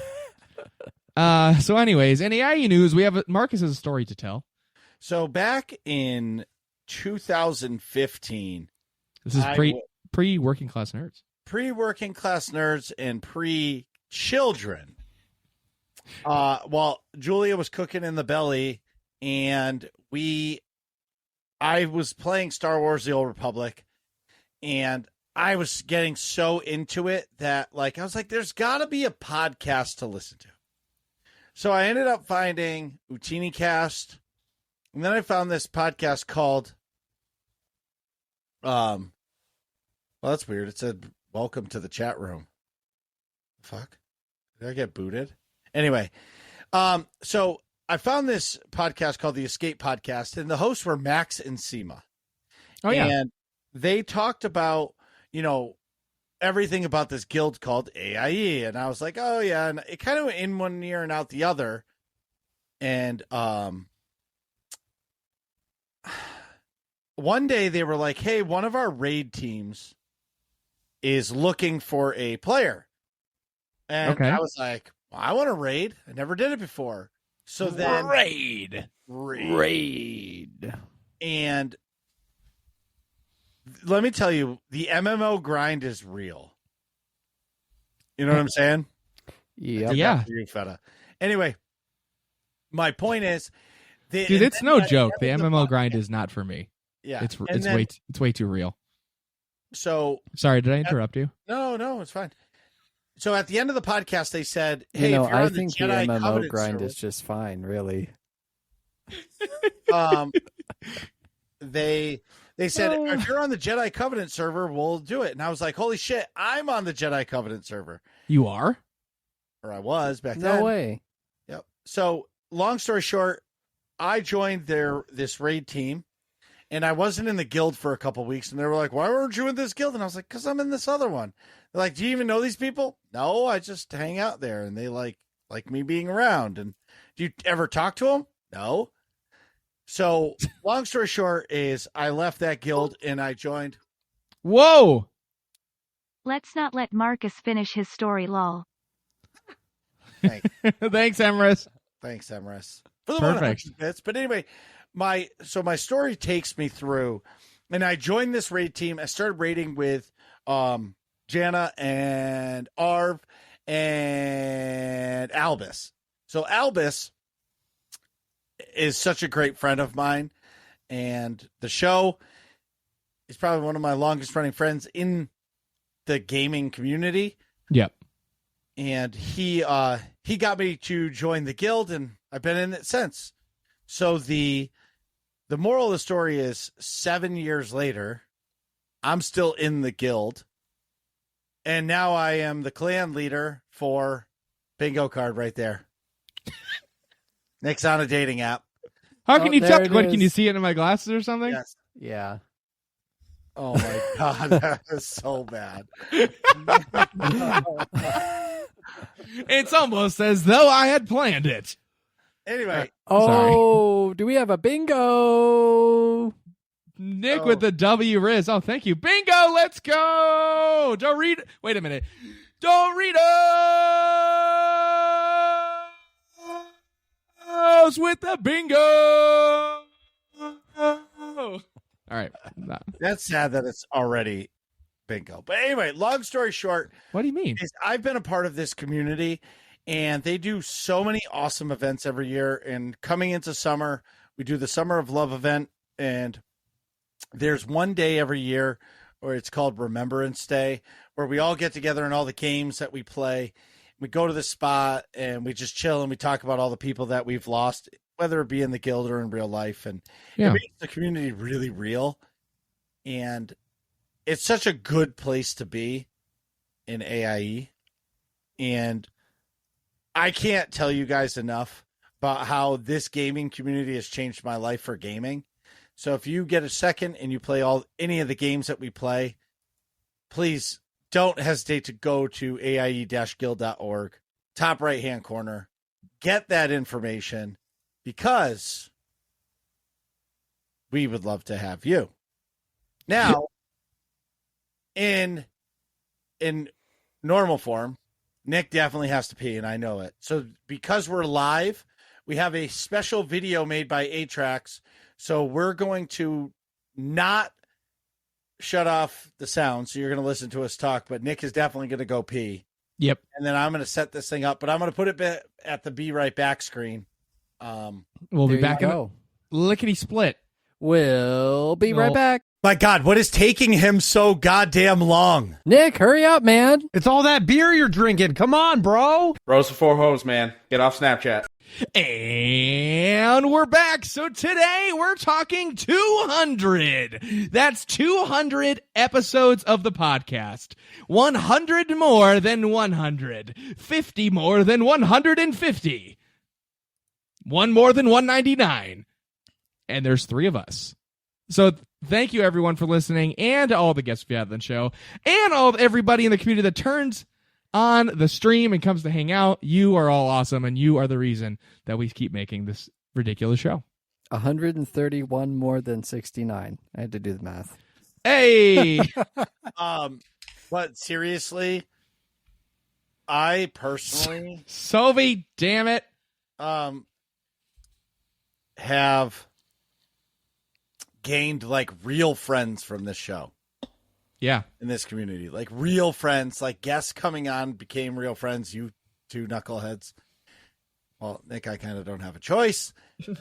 So anyways, in AIE news, we have Marcus has a story to tell. So back in 2015, This is I pre working class nerds. pre-working class nerds and pre-children. Well, Julia was cooking in the belly, and I was playing Star Wars: The Old Republic, and I was getting so into it that like I was like, "There's got to be a podcast to listen to." So I ended up finding Utini Cast, and then I found this podcast called, well, that's weird. It said, "Welcome to the chat room." Fuck. Did I get booted? Anyway, so I found this podcast called the Escape Podcast, and the hosts were Max and Seema. Oh yeah. And they talked about, everything about this guild called AIE. And I was like, oh yeah. And it kind of went in one ear and out the other. And one day they were like, hey, one of our raid teams is looking for a player. And Okay. I was like, well, I want to raid. I never did it before. So then raid. and let me tell you, the MMO grind is real. You know what I'm saying? Yep. Yeah. That's for you, Feta. Anyway, my point is, Dude, it's no joke. The MMO grind is not for me. yeah. It's And then- way too real. so Sorry, did I interrupt you? no, it's fine. So at the end of the podcast, they said, "Hey, if you're I on think the the Jedi MMO Covenant grind server, is just fine, really. they said if you're on the Jedi Covenant server, we'll do it." And I was like, "Holy shit, I'm on the Jedi Covenant server," You are? or I was back then. No way. Yep. So long story short, I joined this raid team, and I wasn't in the guild for a couple weeks, and they were like, "Why weren't you in this guild?" And I was like, "Because I'm in this other one." They're like, "Do you even know these people?" "No, I just hang out there, and they like me being around." "And do you ever talk to them?" "No." So long story short is I left that guild and I joined. Whoa. Let's not let Marcus finish his story, lol. Thanks, Thanks, Emrys. thanks, Emrys, for the Perfect. 100 bits. But anyway, my story takes me through, and I joined this raid team. I started raiding with Jana and Arv and Albus. So Albus is such a great friend of mine, and the show is probably one of my longest running friends in the gaming community. Yep. And he got me to join the guild, and I've been in it since. So the moral of the story is 7 years later, I'm still in the guild, and now I am the clan leader for bingo card right there. Nick's on a dating app. How can Oh, you there tell? it What, can you is. see it in my glasses or something? Yes. Yeah. Oh my god, that is so bad. It's almost as though I had planned it. Anyway, Oh, do we have a bingo? Nick Oh. with the W Riz. Oh, thank you. Bingo, let's go. Dorito. Wait a minute. Doritos with the bingo. All right. that's sad that it's already bingo. But anyway, long story short, What do you mean? is I've been a part of this community, and they do so many awesome events every year. And coming into summer, we do the Summer of Love event, and there's one day every year where it's called Remembrance Day, where we all get together and all the games that we play. We go to the spot and we just chill and we talk about all the people that we've lost, whether it be in the guild or in real life. And Yeah. it makes the community really real. And it's such a good place to be in AIE. And I can't tell you guys enough about how this gaming community has changed my life for gaming. So if you get a second and you play any of the games that we play, please don't hesitate to go to aie-guild.org, top right-hand corner. Get that information because we would love to have you. Now, in normal form, Nick definitely has to pee, and I know it. So because we're live, we have a special video made by Atrax. So we're going to not shut off the sound, so you're going to listen to us talk, but Nick is definitely going to go pee. Yep. And then I'm going to set this thing up, but I'm going to put it at the Be Right Back screen. We'll be There back you in go. lickety split. We'll be No. right back. My God, what is taking him so goddamn long? Nick, hurry up, man. It's all that beer you're drinking. Come on, bro. Bros before hoes, man. Get off Snapchat. And we're back. So today we're talking 200. That's 200 episodes of the podcast. 100 more than 100. 50 more than 150. One more than 199. And there's 3 of us. So thank you everyone for listening, and to all the guests we had on the show, and everybody in the community that turns on the stream and comes to hang out. You are all awesome, and you are the reason that we keep making this ridiculous show. 131 more than 69. I had to do the math. Hey! But seriously, I personally Sophie, damn it. have gained like real friends from this show. Yeah. In this community, like real friends, like guests coming on became real friends. You two knuckleheads. Well, Nick, I kind of don't have a choice.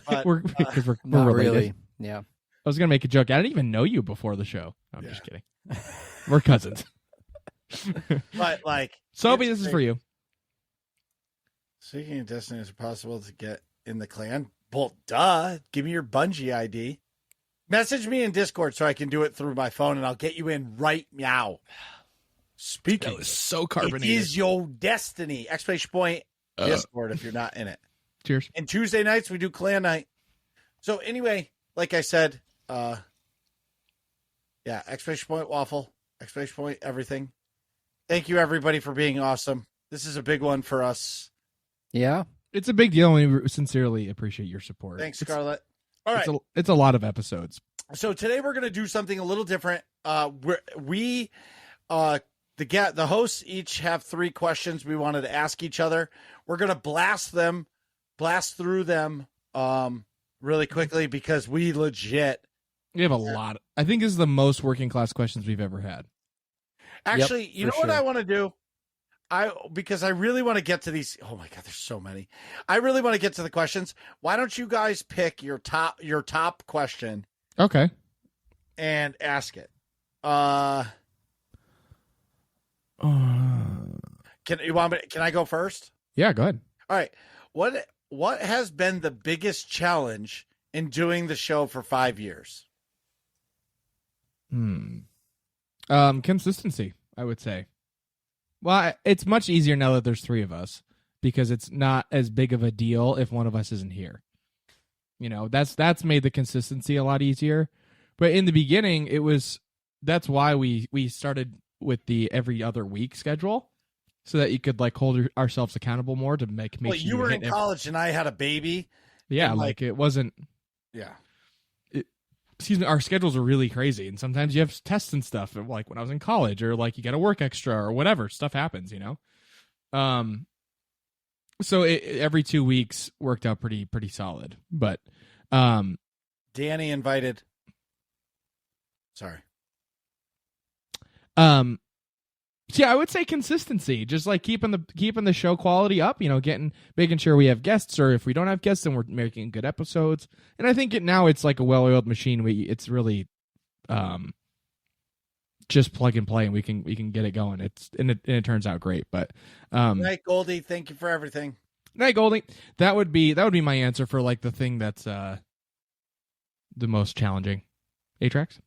But, we're related. Not really. Yeah. I was going to make a joke. I didn't even know you before the show. No, I'm just kidding. We're cousins. but like, Sophie, this is for you. Speaking of Destiny, is it possible to get in the clan? Well, duh. Give me your Bungie ID. Message me in Discord so I can do it through my phone, and I'll get you in right now. Speaking, That was so it carbonated. is your destiny! Exclamation point Discord if you're not in it. Cheers. And Tuesday nights we do clan night. So anyway, like I said, exclamation point waffle, exclamation point everything. Thank you everybody for being awesome. This is a big one for us. Yeah. It's a big deal, and we sincerely appreciat your support. Thanks, It's- Scarlett. All right. It's a lot of episodes. So today we're going to do something a little different. The hosts each have 3 questions we wanted to ask each other. We're going to blast through them really quickly because we legit. We have a lot. I think this is the most working class questions we've ever had. Actually, Yep, you know for what sure. I want to do? Because I really want to get to these. Oh my God, there's so many. I really want to get to the questions. Why don't you guys pick your top question Okay. and ask it? Can I go first? Yeah, go ahead. All right. What has been the biggest challenge in doing the show for 5 years? Consistency, I would say. Well, it's much easier now that there's 3 of us because it's not as big of a deal if one of us isn't here. You know, that's made the consistency a lot easier. But in the beginning, that's why we started with the every other week schedule, so that you could like hold ourselves accountable more to make Well, sure you were in hit college and I had a baby. Yeah, and, like it wasn't. Yeah. Excuse me, our schedules are really crazy, and sometimes you have tests and stuff, like when I was in college, or like you got to work extra or whatever. Stuff happens, you know. So every 2 weeks worked out pretty solid, but Danny invited. Sorry. So yeah, I would say consistency, just like keeping the show quality up, making sure we have guests, or if we don't have guests, then we're making good episodes. And I think now it's like a well-oiled machine. It's really just plug and play, and we can get it going. It turns out great. But Night, Goldie, thank you for everything. Night, Goldie. That would be my answer for like the thing that's the most challenging. Atrax?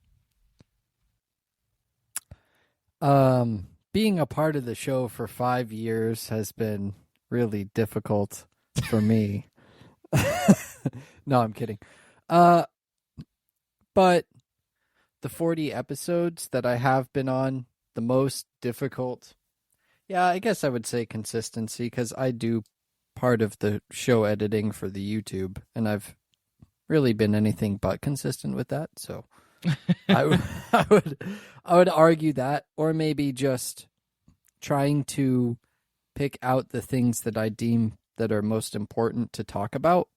Being a part of the show for 5 years has been really difficult for me. No, I'm kidding. But the 40 episodes that I have been on, the most difficult, yeah, I guess I would say consistency, because I do part of the show editing for the YouTube, and I've really been anything but consistent with that. So I would argue that, or maybe just trying to pick out the things that I deem that are most important to talk about,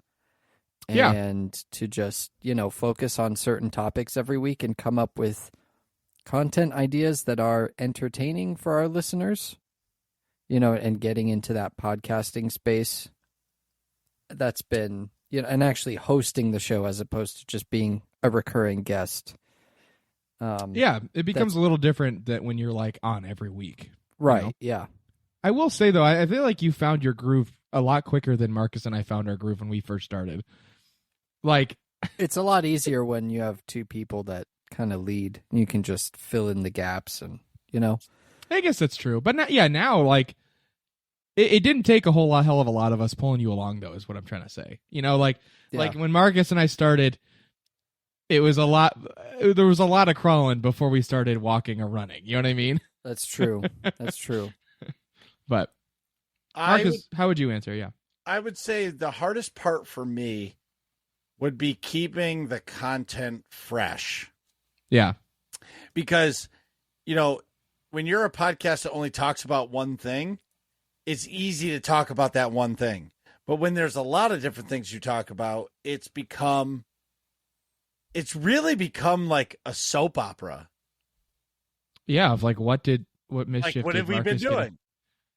and to just, focus on certain topics every week and come up with content ideas that are entertaining for our listeners, and getting into that podcasting space. That's been, and actually hosting the show as opposed to just being a recurring guest. It becomes a little different that when you're like on every week. Right, yeah. I will say, though, I feel like you found your groove a lot quicker than Marcus and I found our groove when we first started. Like, it's a lot easier when you have two people that kind of lead. You can just fill in the gaps, and I guess that's true. But now like it didn't take a hell of a lot of us pulling you along, though, is what I'm trying to say. Like when Marcus and I started, it was a lot. There was a lot of crawling before we started walking or running. You know what I mean? That's true. That's true. But Marcus, how would you answer? Yeah, I would say the hardest part for me would be keeping the content fresh. Yeah. Because, when you're a podcast that only talks about one thing, it's easy to talk about that one thing. But when there's a lot of different things you talk about, it's really become like a soap opera. Yeah, of like what mischief what have we been Marcus do? doing?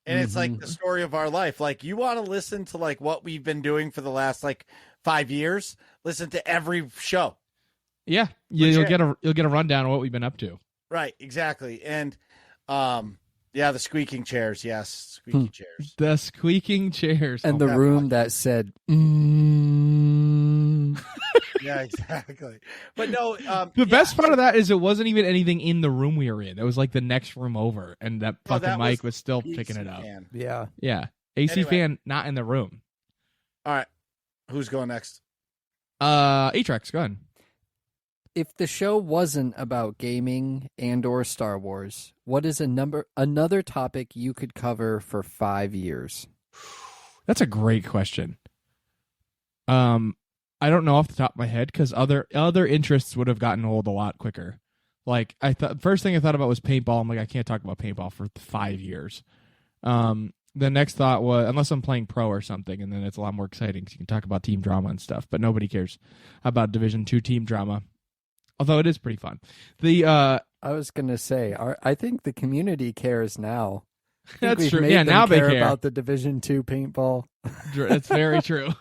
And it's like the story of our life. Like, you want to listen to like what we've been doing for the last like 5 years? Listen to every show. Yeah, you'll get a rundown of what we've been up to. Right, exactly. And the squeaking chairs. Yes, squeaky chairs. The squeaking chairs. And the room that said, Yeah, exactly. But no, the best part of that is it wasn't even anything in the room we were in. It was like the next room over, and that fucking mic was still picking it up. Fan. Yeah. AC fan not in the room. All right, who's going next? Atrax, go ahead. If the show wasn't about gaming and or Star Wars, what is another topic you could cover for 5 years? That's a great question. I don't know off the top of my head, because other interests would have gotten old a lot quicker. Like, first thing I thought about was paintball. I'm like, I can't talk about paintball for 5 years. The next thought was, unless I'm playing pro or something, and then it's a lot more exciting because you can talk about team drama and stuff. But nobody cares about Division II team drama, although it is pretty fun. I was gonna say, I think the community cares now. That's true. Yeah, now they care about the Division II paintball. That's very true.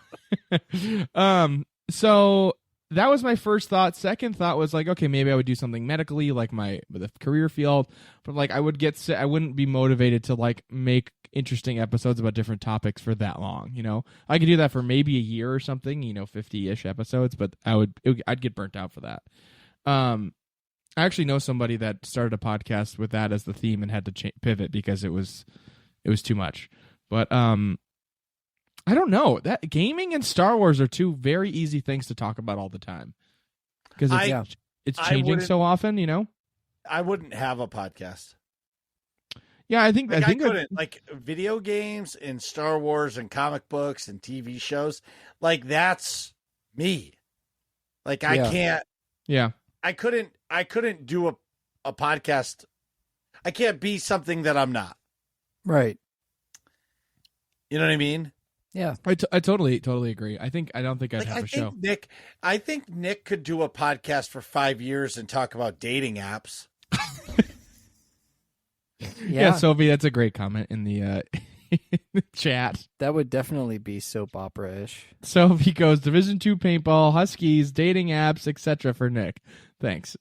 So that was my first thought. Second thought was like, okay, maybe I would do something medically, like the career field, but like I wouldn't be motivated to like make interesting episodes about different topics for that long. I could do that for maybe a year or something, 50-ish episodes, but I'd get burnt out for that. I actually know somebody that started a podcast with that as the theme and had to pivot because it was too much. But I don't know. That gaming and Star Wars are two very easy things to talk about all the time because it's changing so often. I wouldn't have a podcast. Yeah, I think I couldn't like video games and Star Wars and comic books and TV shows. Like, that's me. Like, I can't. Yeah. I couldn't do a podcast. I can't be something that I'm not. Right. You know what I mean? Yeah. I totally agree. I don't think I'd have a show. I think Nick could do a podcast for 5 years and talk about dating apps. Yeah, Sophie, that's a great comment in the chat. That would definitely be soap opera-ish. Sophie goes, Division 2 paintball, Huskies, dating apps, etc. for Nick. Thanks.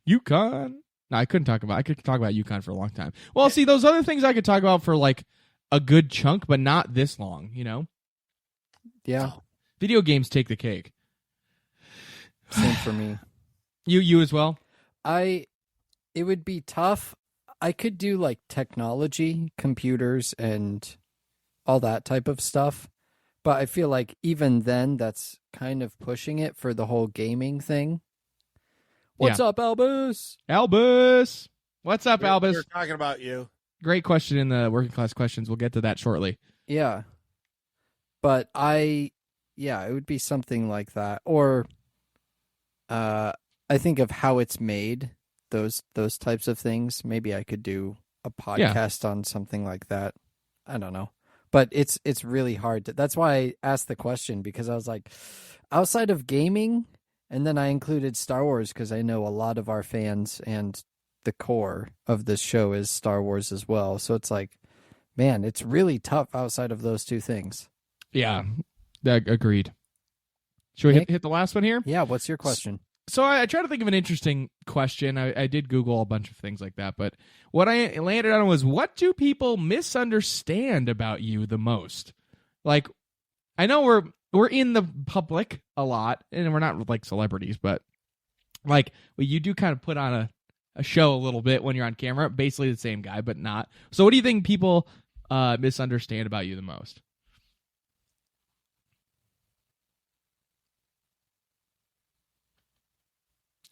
Yukon. No, I could talk about Yukon for a long time. Well, see, those other things I could talk about for like a good chunk, but not this long, you know? Yeah. Video games take the cake. Same for me. You as well? It would be tough. I could do like technology, computers, and all that type of stuff. But I feel like even then, that's kind of pushing it for the whole gaming thing. What's up, Albus? Albus! What's up, Albus? We're talking about you. Great question in the working class questions. We'll get to that shortly. Yeah. But it would be something like that. Or I think of how it's made, those types of things. Maybe I could do a podcast on something like that. I don't know. But it's really hard. That's why I asked the question, because I was like, outside of gaming, and then I included Star Wars because I know a lot of our fans and the core of this show is Star Wars as well. So it's like, man, it's really tough outside of those two things. Yeah, agreed. Should we hit the last one here? Yeah, what's your question? So I tried to think of an interesting question. I did Google a bunch of things like that, but what I landed on was, what do people misunderstand about you the most? Like, I know we're in the public a lot, and we're not like celebrities, but like you do kind of put on a show a little bit when you're on camera. Basically the same guy, but not. So what do you think people misunderstand about you the most?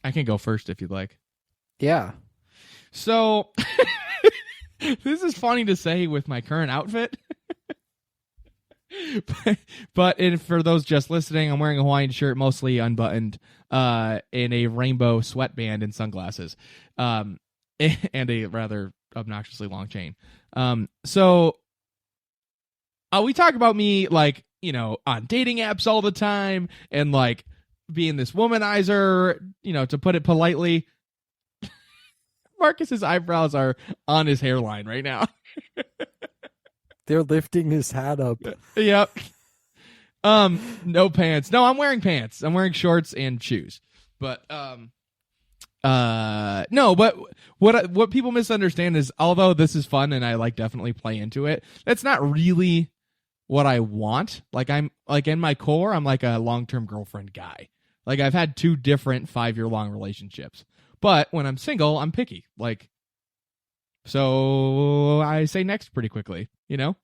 I can go first if you'd like. Yeah. So this is funny to say with my current outfit. But for those just listening, I'm wearing a Hawaiian shirt, mostly unbuttoned, in a rainbow sweatband and sunglasses, and a rather obnoxiously long chain. So we talk about me, like, you know, on dating apps all the time, and like being this womanizer, you know, to put it politely. Marcus's eyebrows are on his hairline right now. They're lifting his hat up. Yep. No pants. No, I'm wearing pants. I'm wearing shorts and shoes. But no, but what people misunderstand is, although this is fun and I like definitely play into it, that's not really what I want. Like, I'm like, in my core, I'm like a long-term girlfriend guy. Like, I've had 2 different 5-year-long relationships. But when I'm single, I'm picky. Like, so I say next pretty quickly, you know?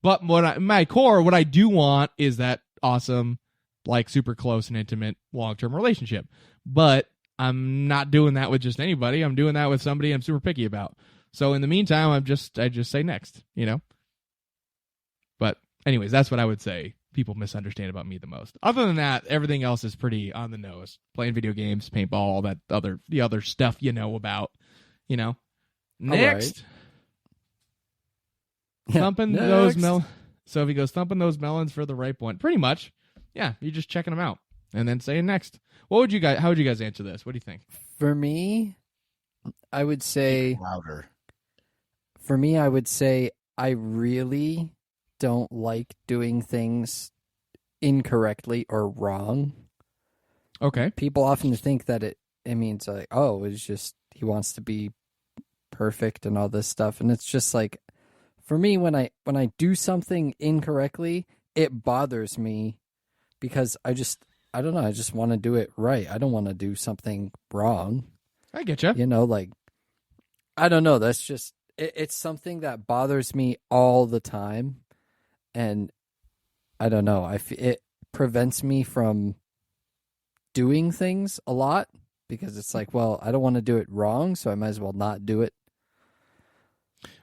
But my core, what I do want is that awesome, like, super close and intimate long-term relationship. But I'm not doing that with just anybody. I'm doing that with somebody I'm super picky about. So in the meantime, I just say next, you know? But anyways, that's what I would say people misunderstand about me the most. Other than that, everything else is pretty on the nose. Playing video games, paintball, all that the other stuff you know about, you know? Next. Right. Thumping those So if he goes thumping those melons for the ripe one. Pretty much. Yeah, you're just checking them out and then saying next. How would you guys answer this? What do you think? For me, I would say Louder. For me, I would say I really don't like doing things incorrectly or wrong. Okay. People often think that it means like, oh, it's just he wants to be perfect and all this stuff, and it's just like, for me, when I do something incorrectly, it bothers me because I don't know, I just want to do it right. I don't want to do something wrong. I get you. You know, like, I don't know. That's just, it's something that bothers me all the time. And I don't know. It prevents me from doing things a lot because it's like, well, I don't want to do it wrong, so I might as well not do it.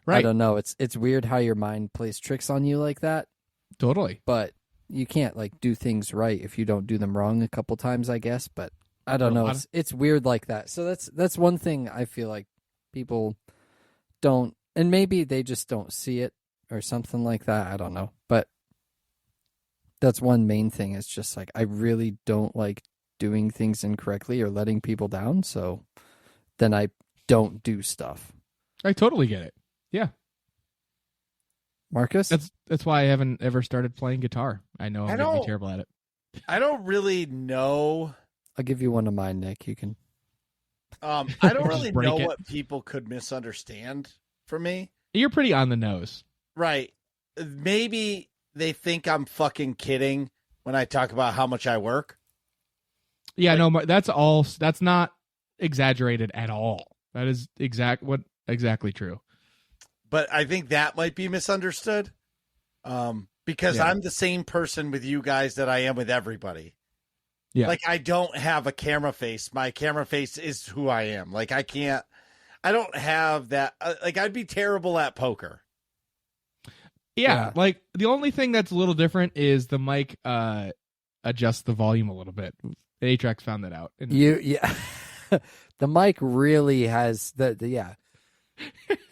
Right. I don't know. It's weird how your mind plays tricks on you like that. Totally. But you can't like do things right if you don't do them wrong a couple times, I guess. But I don't know. It's weird like that. So that's one thing I feel like people don't, and maybe they just don't see it or something like that. I don't know. But that's one main thing. It's just like, I really don't like doing things incorrectly or letting people down. So then I don't do stuff. I totally get it. Yeah. Marcus? That's why I haven't ever started playing guitar. I know I'm going to be terrible at it. I don't really know. I'll give you one of mine, Nick. You can. I don't really break know it. what people could misunderstand for me. You're pretty on the nose. Right. Maybe they think I'm fucking kidding when I talk about how much I work. Yeah, no, that's not exaggerated at all. That is exactly true. But I think that might be misunderstood. Because I'm the same person with you guys that I am with everybody. Yeah. Like, I don't have a camera face. My camera face is who I am. Like, I don't have that. Like, I'd be terrible at poker. Yeah, like the only thing that's a little different is the mic adjusts the volume a little bit. A-Trax found that out. Yeah. The mic really has yeah.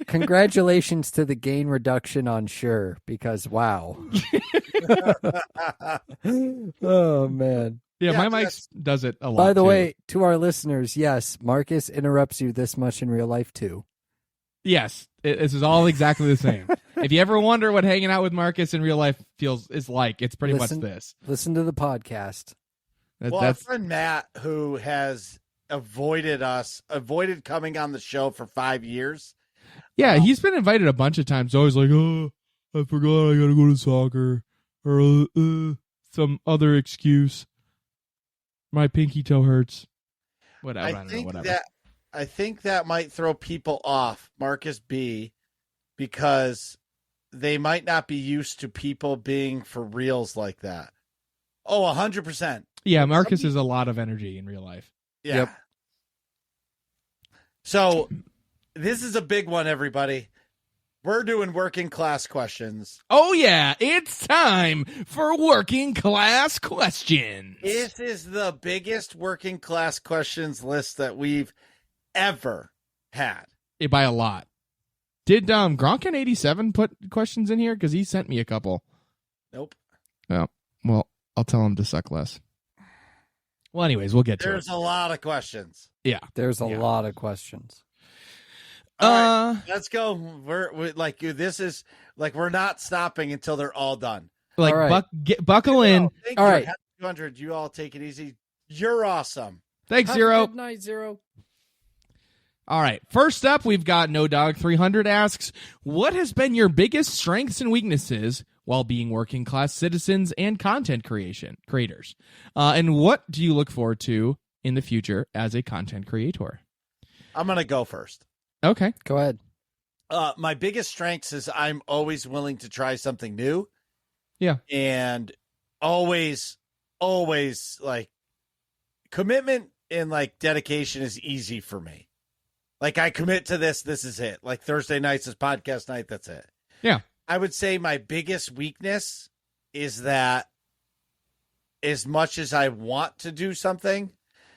Congratulations to the gain reduction on Shure, because wow. Oh man. Yeah, Yeah, my mic does it a lot. By the too. way, to our listeners, yes, Marcus interrupts you this much in real life too. Yes, this is all exactly the same. If you ever wonder what hanging out with Marcus in real life is like, it's pretty much this. Listen to the podcast. Our friend Matt, who has avoided coming on the show for 5 years. Yeah, he's been invited a bunch of times. Always like, oh, I forgot I got to go to soccer, or some other excuse. My pinky toe hurts. Whatever. I don't know, whatever. I think that might throw people off, Marcus B, because they might not be used to people being for reals like that. Oh, 100%. Yeah, Marcus is a lot of energy in real life. Yeah. Yep. So this is a big one, everybody. We're doing working class questions. Oh, yeah, it's time for working class questions. This is the biggest working class questions list that we've ever had. By a lot. Did Gronkin 87 put questions in here? Because he sent me a couple. Nope. Oh, well, I'll tell him to suck less. Well, anyways, we'll get to it. There's a lot of questions. Yeah. There's a lot of questions. All right, let's go. We're like, this is like, we're not stopping until they're all done. Like, all right. buckle in. Thank all you. right. Happy 200. You all take it easy. You're awesome. Thanks, Have Zero. a good night, Zero. All right. First up, we've got No Dog 300 asks, what has been your biggest strengths and weaknesses while being working class citizens and content creators? And what do you look forward to in the future as a content creator? I'm going to go first. Okay. Go ahead. My biggest strengths is I'm always willing to try something new. Yeah. And always like commitment and like dedication is easy for me. Like, I commit to this is it. Like, Thursday nights is podcast night, that's it. Yeah. I would say my biggest weakness is that as much as I want to do something,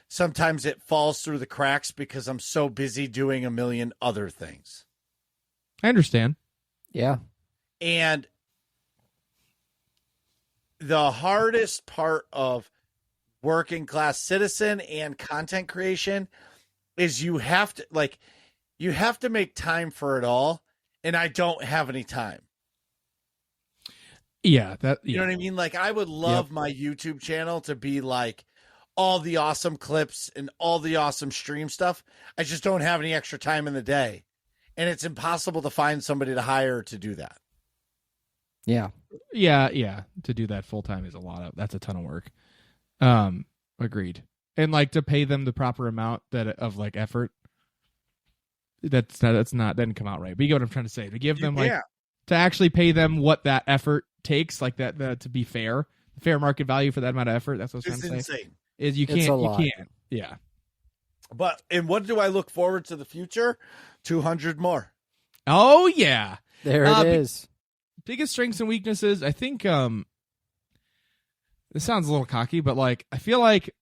sometimes it falls through the cracks because I'm so busy doing a million other things. I understand. Yeah. And the hardest part of working class citizen and content creation is you have to make time for it all. And I don't have any time. Yeah. You know what I mean? Like, I would love my YouTube channel to be like all the awesome clips and all the awesome stream stuff. I just don't have any extra time in the day. And it's impossible to find somebody to hire to do that. Yeah. Yeah. To do that full time is that's a ton of work. Agreed. And like to pay them the proper amount of like effort. That doesn't come out right. But you get what I'm trying to say. To give them to actually pay them what that effort takes, like that to be fair market value for that amount of effort. That's what I was trying to say. Insane. Is you can't. Yeah. And what do I look forward to the future? 200 more. Oh yeah. There it is. Biggest strengths and weaknesses. I think this sounds a little cocky, but like I feel like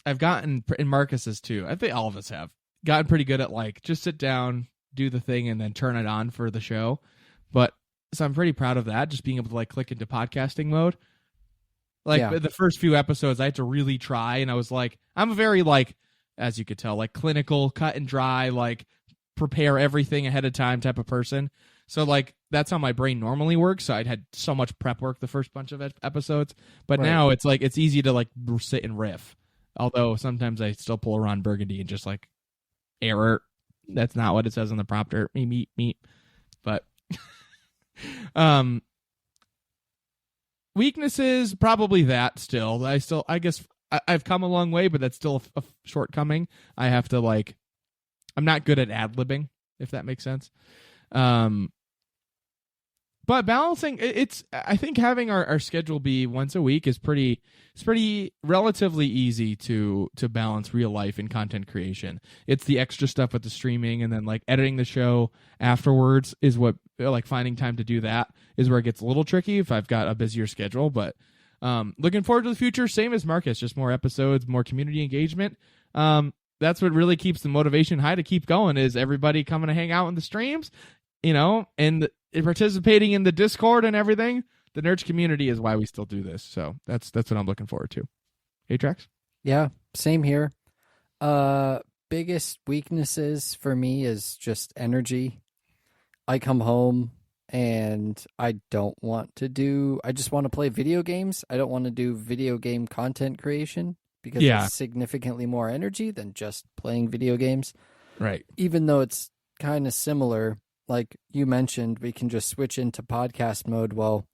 I've gotten, in Marcus's too, I think all of us have gotten pretty good at like just sit down, do the thing, and then turn it on for the show. But so I'm pretty proud of that, just being able to like click into podcasting mode. Like the first few episodes, I had to really try, and I was like, I'm a very like as you could tell, like clinical, cut and dry, like prepare everything ahead of time type of person. So like that's how my brain normally works. So I'd had so much prep work the first bunch of episodes, but Right. now it's like it's easy to like sit and riff. Although sometimes I still pull a Ron Burgundy and just like error. That's not what it says on the prompter. Meep. But weaknesses, probably that still. I guess I've come a long way, but that's still a shortcoming. I have to like, I'm not good at ad-libbing, if that makes sense. But balancing, I think having our schedule be once a week is pretty relatively easy to balance real life and content creation. It's the extra stuff with the streaming, and then like editing the show afterwards is what, like finding time to do that is where it gets a little tricky if I've got a busier schedule. But looking forward to the future, same as Marcus, just more episodes, more community engagement. That's what really keeps the motivation high to keep going, is everybody coming to hang out in the streams, and participating in the Discord and everything. The Nerds community is why we still do this. So that's what I'm looking forward to. Hey, Trax? Yeah, same here. Biggest weaknesses for me is just energy. I come home and I just want to play video games. I don't want to do video game content creation because it's significantly more energy than just playing video games. Right. Even though it's kind of similar, like you mentioned, we can just switch into podcast mode. Well,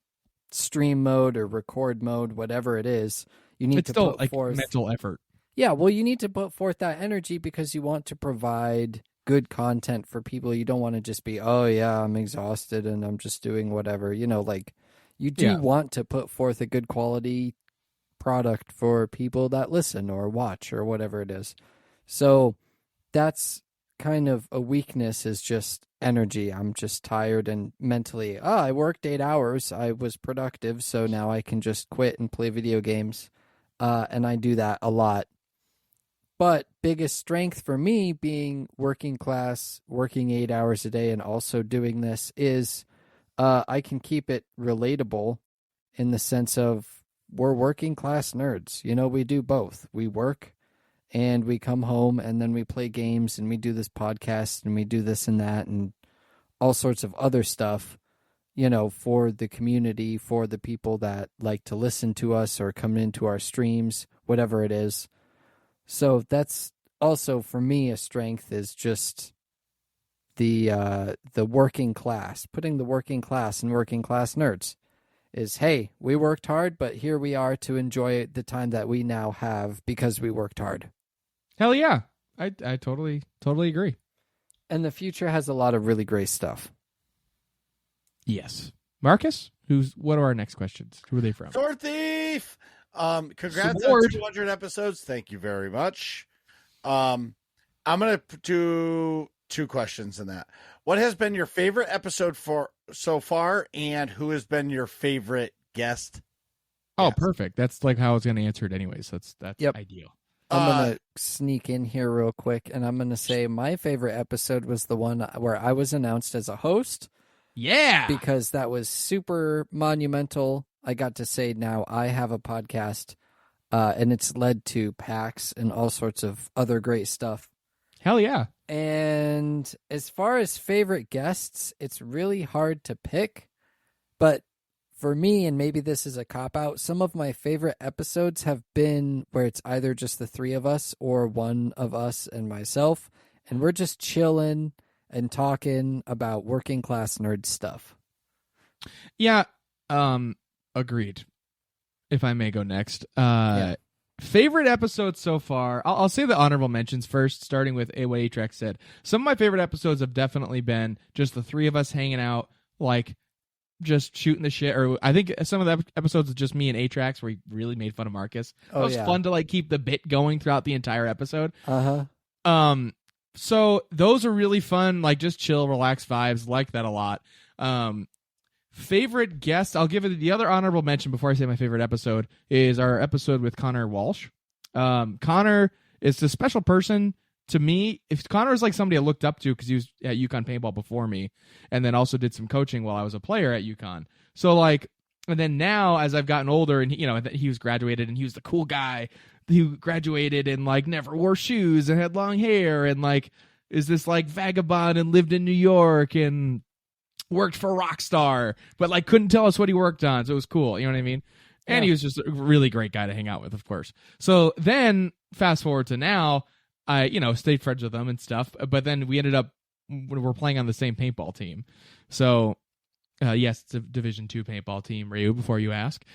stream mode or record mode, whatever it is, you need it's to still put like forth mental effort. Yeah, well, you need to put forth that energy because you want to provide good content for people. You don't want to just be, oh yeah, I'm exhausted and I'm just doing whatever. Like you do want to put forth a good quality product for people that listen or watch or whatever it is. So that's kind of a weakness, is just energy. I'm just tired and mentally, I worked 8 hours. I was productive. So now I can just quit and play video games. And I do that a lot. But biggest strength for me, being working class, working 8 hours a day and also doing this, is I can keep it relatable in the sense of we're working class nerds. We do both. We work and we come home and then we play games and we do this podcast and we do this and that and all sorts of other stuff, for the community, for the people that like to listen to us or come into our streams, whatever it is. So that's also for me a strength, is just the working class, putting the working class and working class nerds is, hey, we worked hard, but here we are to enjoy the time that we now have because we worked hard. Hell yeah. I totally agree. And the future has a lot of really great stuff. Yes. Marcus, what are our next questions? Who are they from? Sword Thief! Congrats Sword. on 200 episodes. Thank you very much. I'm going to do 2 questions in that. What has been your favorite episode for so far, and who has been your favorite guest? Oh, Yes. perfect. That's like how I was going to answer it anyways. That's Yep. ideal. I'm going to sneak in here real quick, and I'm going to say my favorite episode was the one where I was announced as a host. Yeah. Because that was super monumental. I got to say now I have a podcast, and it's led to PAX and all sorts of other great stuff. Hell yeah. And as far as favorite guests, it's really hard to pick. But for me, and maybe this is a cop-out, some of my favorite episodes have been where it's either just the 3 of us or one of us and myself, and we're just chilling and talking about working class nerd stuff. Yeah. Agreed. If I may go next. Yeah. Favorite episodes so far. I'll say the honorable mentions first, starting with what A-Track said. Some of my favorite episodes have definitely been just the 3 of us hanging out, like just shooting the shit. Or I think some of the episodes of just me and A-Trax where he really made fun of Marcus. It was fun to like keep the bit going throughout the entire episode. So those are really fun, like just chill, relaxed vibes. Like that a lot. Favorite guest, I'll give it the other honorable mention before I say my favorite episode, is our episode with Connor Walsh. Connor is a special person to me. If Connor is like somebody I looked up to because he was at UConn paintball before me, and then also did some coaching while I was a player at UConn. So like, and then now as I've gotten older and he was graduated and he was the cool guy who graduated and like never wore shoes and had long hair and like is this like vagabond and lived in New York and worked for Rockstar, but like couldn't tell us what he worked on. So it was cool. You know what I mean? And he was just a really great guy to hang out with, of course. So then fast forward to now, I, you know, stayed friends with him and stuff. But then we ended up, we're playing on the same paintball team. So yes, it's a Division II paintball team, Ryu, before you ask.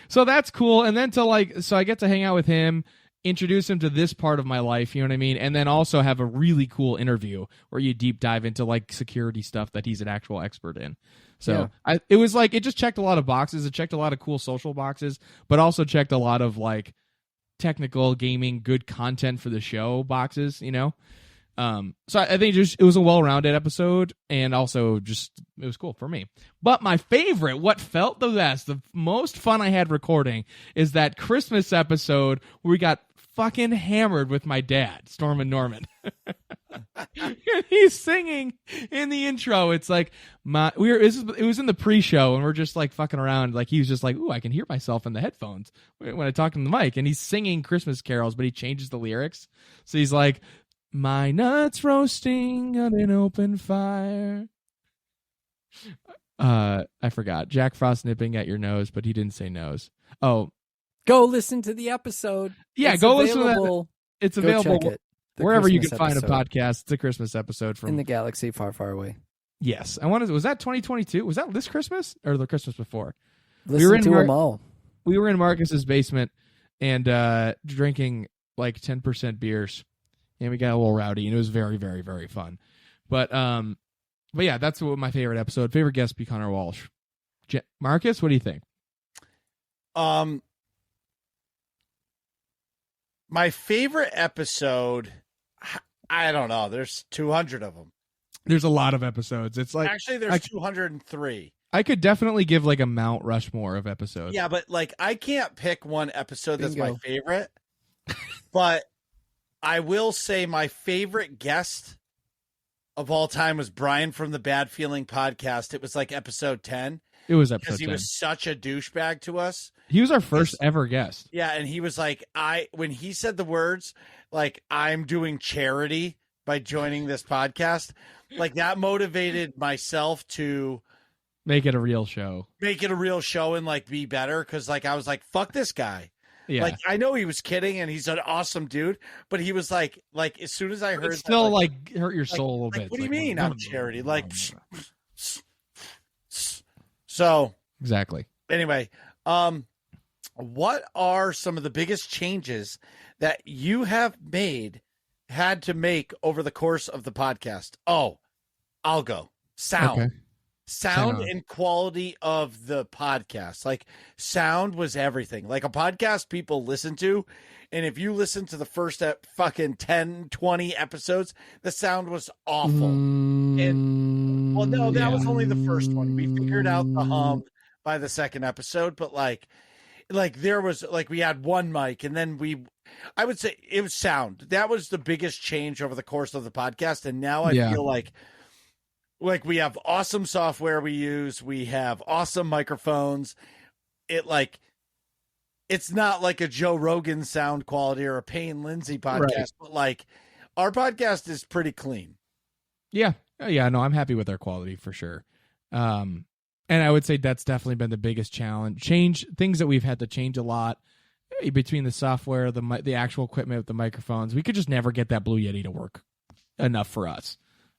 So that's cool. And then so I get to hang out with him, introduce him to this part of my life, you know what I mean? And then also have a really cool interview where you deep dive into like security stuff that he's an actual expert in. So it was like, it just checked a lot of boxes. It checked a lot of cool social boxes, but also checked a lot of like technical gaming, good content for the show boxes, you know? So I think it was a well-rounded episode, and also just it was cool for me. But my favorite, what felt the best, the most fun I had recording, is that Christmas episode where we got fucking hammered with my dad, Storm and Norman. And he's singing in the intro. It's like it was in the pre-show, and we're just like fucking around. Like he was just like, "Ooh, I can hear myself in the headphones when I talk in the mic," and he's singing Christmas carols, but he changes the lyrics. So he's like, "My nuts roasting on an open fire." I forgot. Jack Frost nipping at your nose, but he didn't say nose. Oh, go listen to the episode. Yeah, it's go listen to that. It's available check it. wherever Christmas you can find a episode. podcast. It's a Christmas episode from In the galaxy far, far away. Yes, was that 2022? Was that this Christmas or the Christmas before? Listen to them all. We were in Marcus's basement and drinking like 10% beers. And we got a little rowdy, and it was very, very, very fun. But yeah, that's what my favorite episode. Favorite guest be Connor Walsh. Marcus, what do you think? My favorite episode, I don't know. There's 200 of them. There's a lot of episodes. It's like actually there's 203. I could definitely give like a Mount Rushmore of episodes. Yeah, but like I can't pick one episode that's Bingo. my favorite. But I will say my favorite guest of all time was Brian from the Bad Feeling podcast. It was like episode 10. It was episode because 10. he was such a douchebag to us. He was our first ever guest. Yeah, and he was like, when he said the words, like, I'm doing charity by joining this podcast, like that motivated myself to make it a real show. And like be better, because like I was like, fuck this guy. Yeah. Like I know he was kidding and he's an awesome dude, but he was like as soon as I heard it still that, like hurt your soul a little bit. What do you mean I'm charity? Like so exactly. Anyway, what are some of the biggest changes that you have had to make over the course of the podcast? Oh, I'll go. Sound. Okay. Sound and quality of the podcast. Like sound was everything. Like a podcast people listen to, and if you listen to the first fucking 10, 20 episodes, the sound was awful. And well, no, that was only the first one. We figured out the hum by the second episode, but like there was like we had one mic, and then I would say it was sound. That was the biggest change over the course of the podcast, and now I feel like we have awesome software we use. We have awesome microphones. It's not like a Joe Rogan sound quality or a Payne Lindsay podcast, but like our podcast is pretty clean. Yeah. Yeah. No, I'm happy with our quality for sure. And I would say that's definitely been the biggest challenge. Things that we've had to change a lot between the software, the actual equipment with the microphones. We could just never get that Blue Yeti to work enough for us.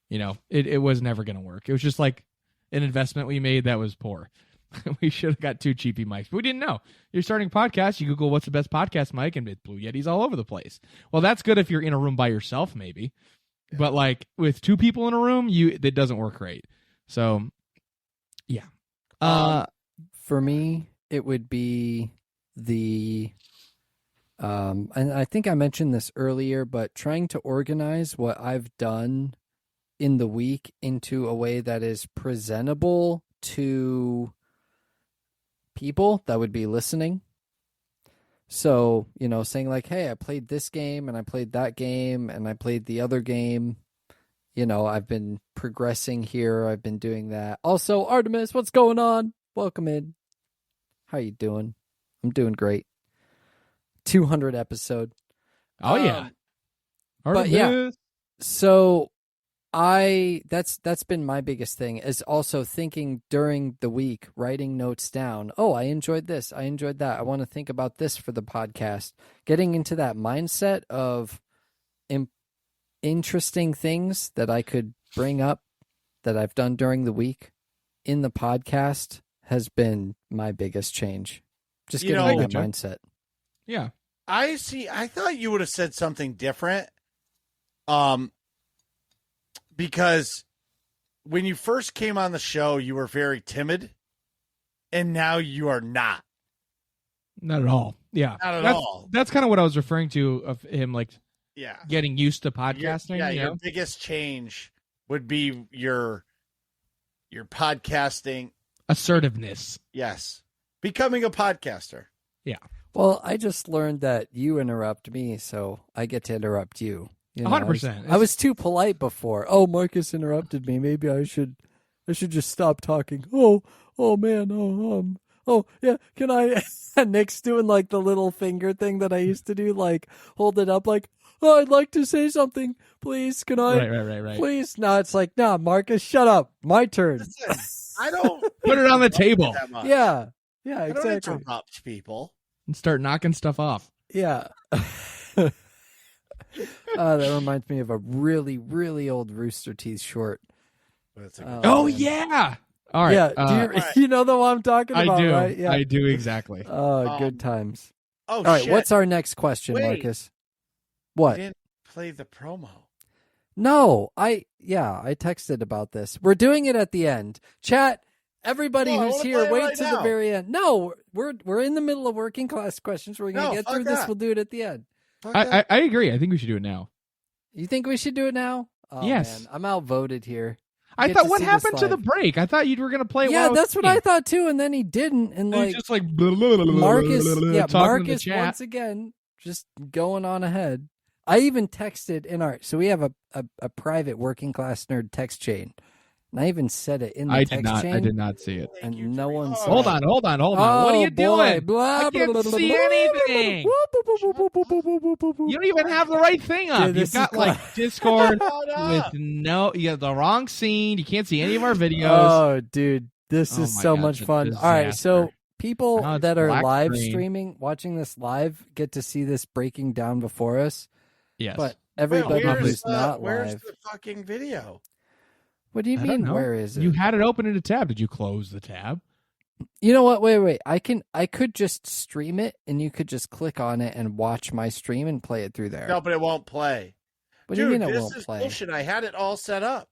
You know, it was never going to work. It was just like an investment we made that was poor. We should have got 2 cheapy mics, but we didn't know. You're starting a podcast, you Google what's the best podcast mic, and it's Blue Yeti's all over the place. Well, that's good if you're in a room by yourself, maybe. Yeah. But like with 2 people in a room, it doesn't work great. So, yeah. For me, it would be and I think I mentioned this earlier, but trying to organize what I've done in the week into a way that is presentable to people that would be listening. So, you know, saying like, hey, I played this game and I played that game and I played the other game. You know, I've been progressing here. I've been doing that. Also, Artemis, what's going on? Welcome in. How you doing? I'm doing great. 200 episode. Oh yeah. Heard but of yeah. this? So that's been my biggest thing, is also thinking during the week, writing notes down. Oh, I enjoyed this. I enjoyed that. I want to think about this for the podcast. Getting into that mindset of interesting things that I could bring up that I've done during the week in the podcast has been my biggest change. Just getting in that mindset. Yeah. I see. I thought you would have said something different. Because when you first came on the show, you were very timid, and now you are not. Not at all. Yeah. Not at all. That's kind of what I was referring to of him, like, Yeah. getting used to podcasting. Your biggest change would be your podcasting assertiveness. Yes. Becoming a podcaster. Yeah. Well, I just learned that you interrupt me, so I get to interrupt you. 100%. I was too polite before. Oh, Marcus interrupted me. Maybe I should just stop talking. Oh man. Oh yeah. Can I? Nick's doing like the little finger thing that I used to do, like hold it up, like, oh, I'd like to say something, please. Can I? Right. Please. No, it's like, nah, Marcus, shut up. My turn. Listen, I don't put it on the table. Yeah, I exactly. don't interrupt people And start knocking stuff off. Yeah. That reminds me of a really, really old Rooster Teeth short. Oh, man. yeah. All right. Yeah. You know the one I'm talking about, I do. right? Yeah. I do exactly. Good times. Oh, all right. shit. What's our next question, Wait. Marcus? What? You didn't play the promo. No, I texted about this. We're doing it at the end. Chat, everybody No, I who's wanna here, play it wait right to the now. very end. No, we're in the middle of working class questions. We're gonna get fuck through this. that. We'll do it at the end. Fuck that. I agree. I think we should do it now. You think we should do it now? Oh, Yes. man, I'm outvoted here. I Get thought, to what see this happened to the live. break? I thought you were going to play. Yeah, while I was that's what speaking. I thought too, and then he didn't. And And like he's just like blah, blah, blah, blah, Marcus, blah, blah, yeah, talking to the Marcus chat. once again just going on ahead. I even texted in our, so we have a private working class nerd text chain, and I even said it in the text chain. I did not see it. And no one said Hold it. on. What are Oh, you boy. doing? Blah, I can't blah, blah, see blah, anything. You don't even have the right thing up. Dude, You've this got is like Discord Hold with up. you have the wrong scene. You can't see any of our videos. Oh, dude, this Oh is my so God, much it's a fun. All right, so disaster. people Now it's that are black live screen. streaming, watching this live, get to see this breaking down before us. Yes. But Wait, everybody where's who's not where's live, the fucking video? what do you I don't mean? know. Where is it? You had it open in a tab. Did you close the tab? You know what? Wait. I could just stream it, and you could just click on it and watch my stream and play it through there. No, but it won't play. What Dude, do you mean it this won't is play? bullshit. I had it all set up.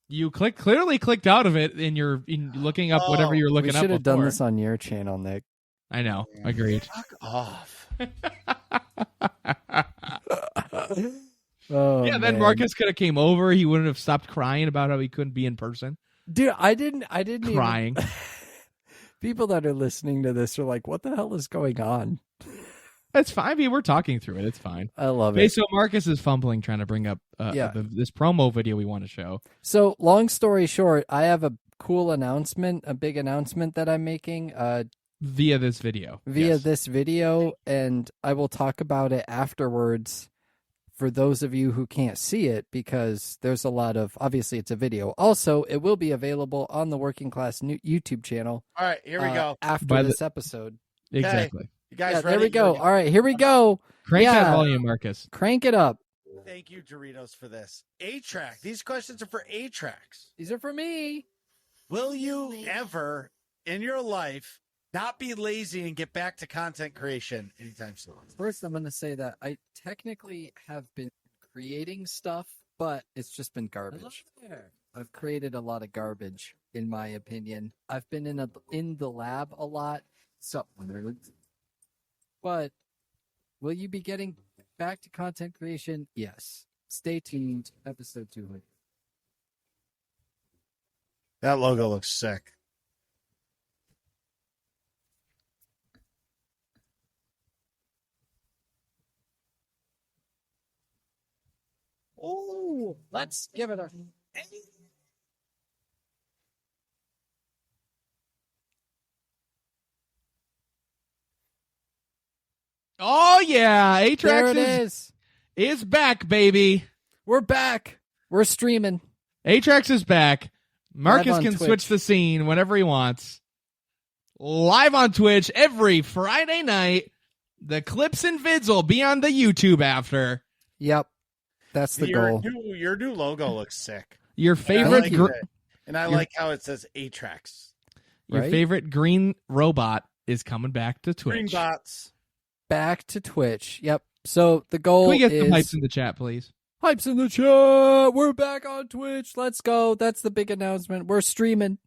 You clearly clicked out of it in looking up whatever you're We looking up. should have done before. this on your channel, Nick. I know. Agreed. Fuck off. Oh, Yeah, then man. Marcus could have came over. He wouldn't have stopped crying about how he couldn't be in person. Dude, I didn't even- Crying. People that are listening to this are like, "What the hell is going on?" It's fine. I mean, we're talking through it. It's fine. I love Okay, it. so Marcus is fumbling trying to bring up Yeah. this promo video we want to show. So, long story short, I have a cool announcement, a big announcement that I'm making Via this video. via Yes. this video, and I will talk about it afterwards for those of you who can't see it, because there's a lot of, obviously it's a video. Also, it will be available on the Working Class YouTube channel. All right, here we go. After By the- this episode. Exactly. You guys Yeah, ready? there we go. Here All right, here we go. Crank Yeah. that volume, Marcus. Crank it up. Thank you, Doritos, for this. A-Track. These questions are for A-Tracks. These are for me. Will you ever, in your life, not be lazy and get back to content creation anytime soon? First, I'm going to say that I technically have been creating stuff, but it's just been garbage. I've created a lot of garbage, in my opinion. I've been in the lab a lot, but will you be getting back to content creation? Yes. Stay tuned. Episode 200. That logo looks sick. Oh, let's give it a. Oh yeah, There Atrax it is back, baby. We're back. We're streaming. Atrax is back. Marcus on can Twitch. switch the scene whenever he wants. Live on Twitch every Friday night. The clips and vids will be on the YouTube after. Yep. That's the goal. Your new logo looks sick. Your favorite And I like how it says Atrax. your Right? favorite green robot is coming back to Twitch. Green bots. Back to Twitch. Yep. So the goal Can we get is some hypes in the chat, please? hypes in the chat. We're back on Twitch. Let's go. That's the big announcement. We're streaming.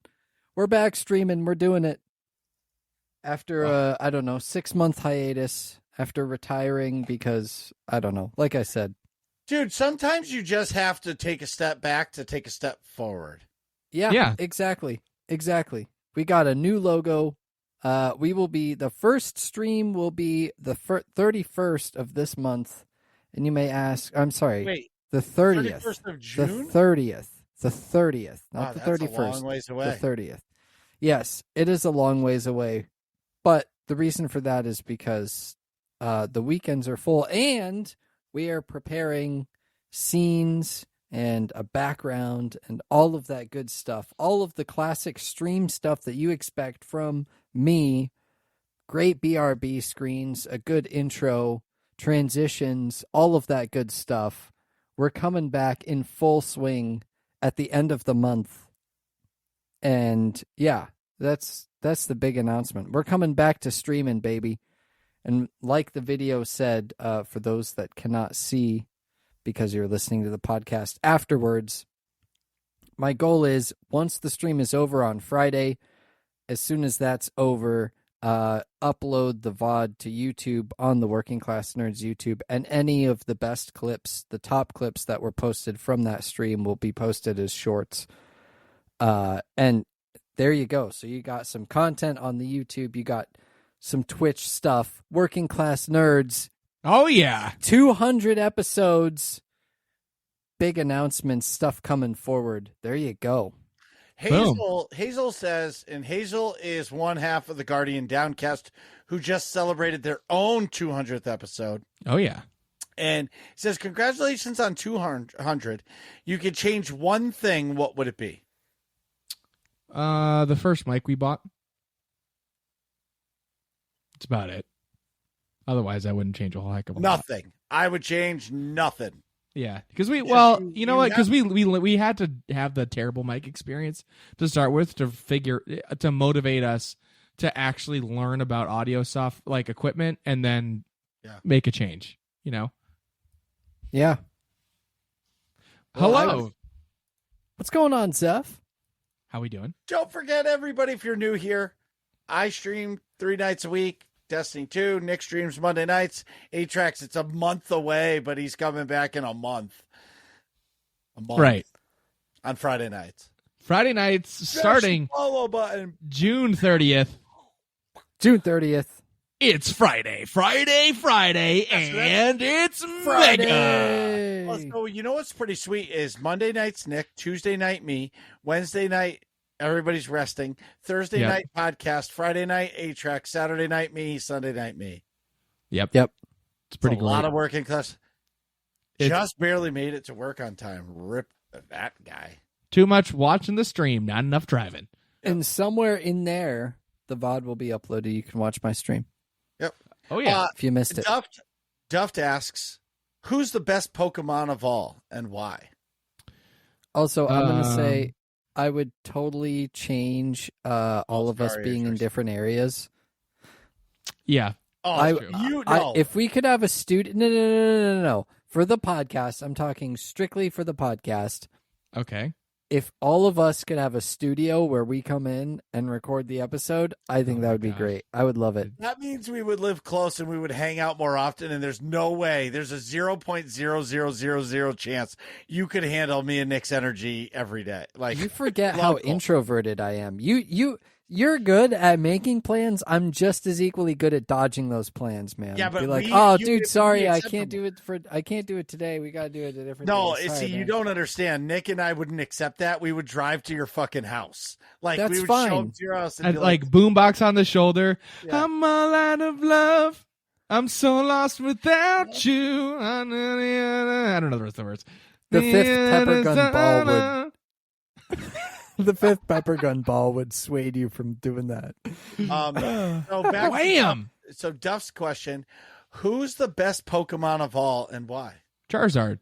We're back streaming. We're doing it. After I don't know, 6-month hiatus after retiring because I don't know. Like I said. Dude, sometimes you just have to take a step back to take a step forward. Yeah. Exactly. We got a new logo. We will be the first stream will be the 31st of this month. And you may ask, I'm sorry. Wait, The 30th. 31st of The June? 30th. The 30th. Not Wow, the that's 31st. a long ways away. The 30th. Yes, it is a long ways away. But the reason for that is because the weekends are full and we are preparing scenes and a background and all of that good stuff. All of the classic stream stuff that you expect from me. Great BRB screens, a good intro, transitions, all of that good stuff. We're coming back in full swing at the end of the month. And yeah, that's the big announcement. We're coming back to streaming, baby. And like the video said, for those that cannot see because you're listening to the podcast afterwards, my goal is once the stream is over on Friday, as soon as that's over, upload the VOD to YouTube on the Working Class Nerds YouTube, and any of the best clips, the top clips that were posted from that stream will be posted as shorts. And there you go. So you got some content on the YouTube. You got some Twitch stuff. Working Class Nerds. Oh yeah. 200 episodes. Big announcements, stuff coming forward. There you go. Hazel says, and Hazel is one half of the Guardian Downcast who just celebrated their own 200th episode. Oh yeah. And says, congratulations on 200. You could change one thing. What would it be? The first mic we bought. That's about it. Otherwise, I wouldn't change a whole heck of a lot. Nothing. I would change nothing. Yeah, because we Yes, you know what? Because we had to have the terrible mic experience to start with to motivate us to actually learn about audio stuff like equipment and then make a change. You know. Yeah. Hello. What's going on, Zeph? How we doing? Don't forget, everybody, if you're new here, I stream 3 nights a week. Destiny 2. Nick streams Monday nights. Atrax, it's a month away, but he's coming back in a month. Right. On Friday nights. Friday nights starting follow button. June 30th. June 30th. It's Friday, and it's Mega. So you know what's pretty sweet is Monday night's Nick, Tuesday night me, Wednesday night everybody's resting, Thursday night podcast, Friday night Atrax, Saturday night me, Sunday night me. Yep. It's pretty A great. lot of working class. Just barely made it to work on time. Rip that guy. Too much watching the stream, not enough driving. And somewhere in there, the VOD will be uploaded. You can watch my stream. Yep. Oh yeah. If you missed it. Duft asks, who's the best Pokemon of all and why? Also, I'm going to say I would totally change all of us being in different areas. Yeah. If we could have a student, no. For the podcast, I'm talking strictly for the podcast. Okay. If all of us could have a studio where we come in and record the episode, I think that would be great. I would love it. That means we would live close and we would hang out more often. And there's no way, there's a 0.0000 chance you could handle me and Nick's energy every day. Like, you forget how introverted I am. You're good at making plans. I'm just as equally good at dodging those plans, man. Yeah, but be like, dude, sorry, I can't do it today. We got to do it a different day. No, Sorry, see, man. you don't understand. Nick and I wouldn't accept that. We would drive to your fucking house. Like, That's we would fine. show up to your house and And be like boombox on the shoulder. Yeah. I'm all out of love. I'm so lost without you. I don't know the rest of the words. The fifth pepper gun ball the fifth pepper gun ball would sway you from doing that. So back Wham! So Duff's question: who's the best Pokemon of all, and why? Charizard.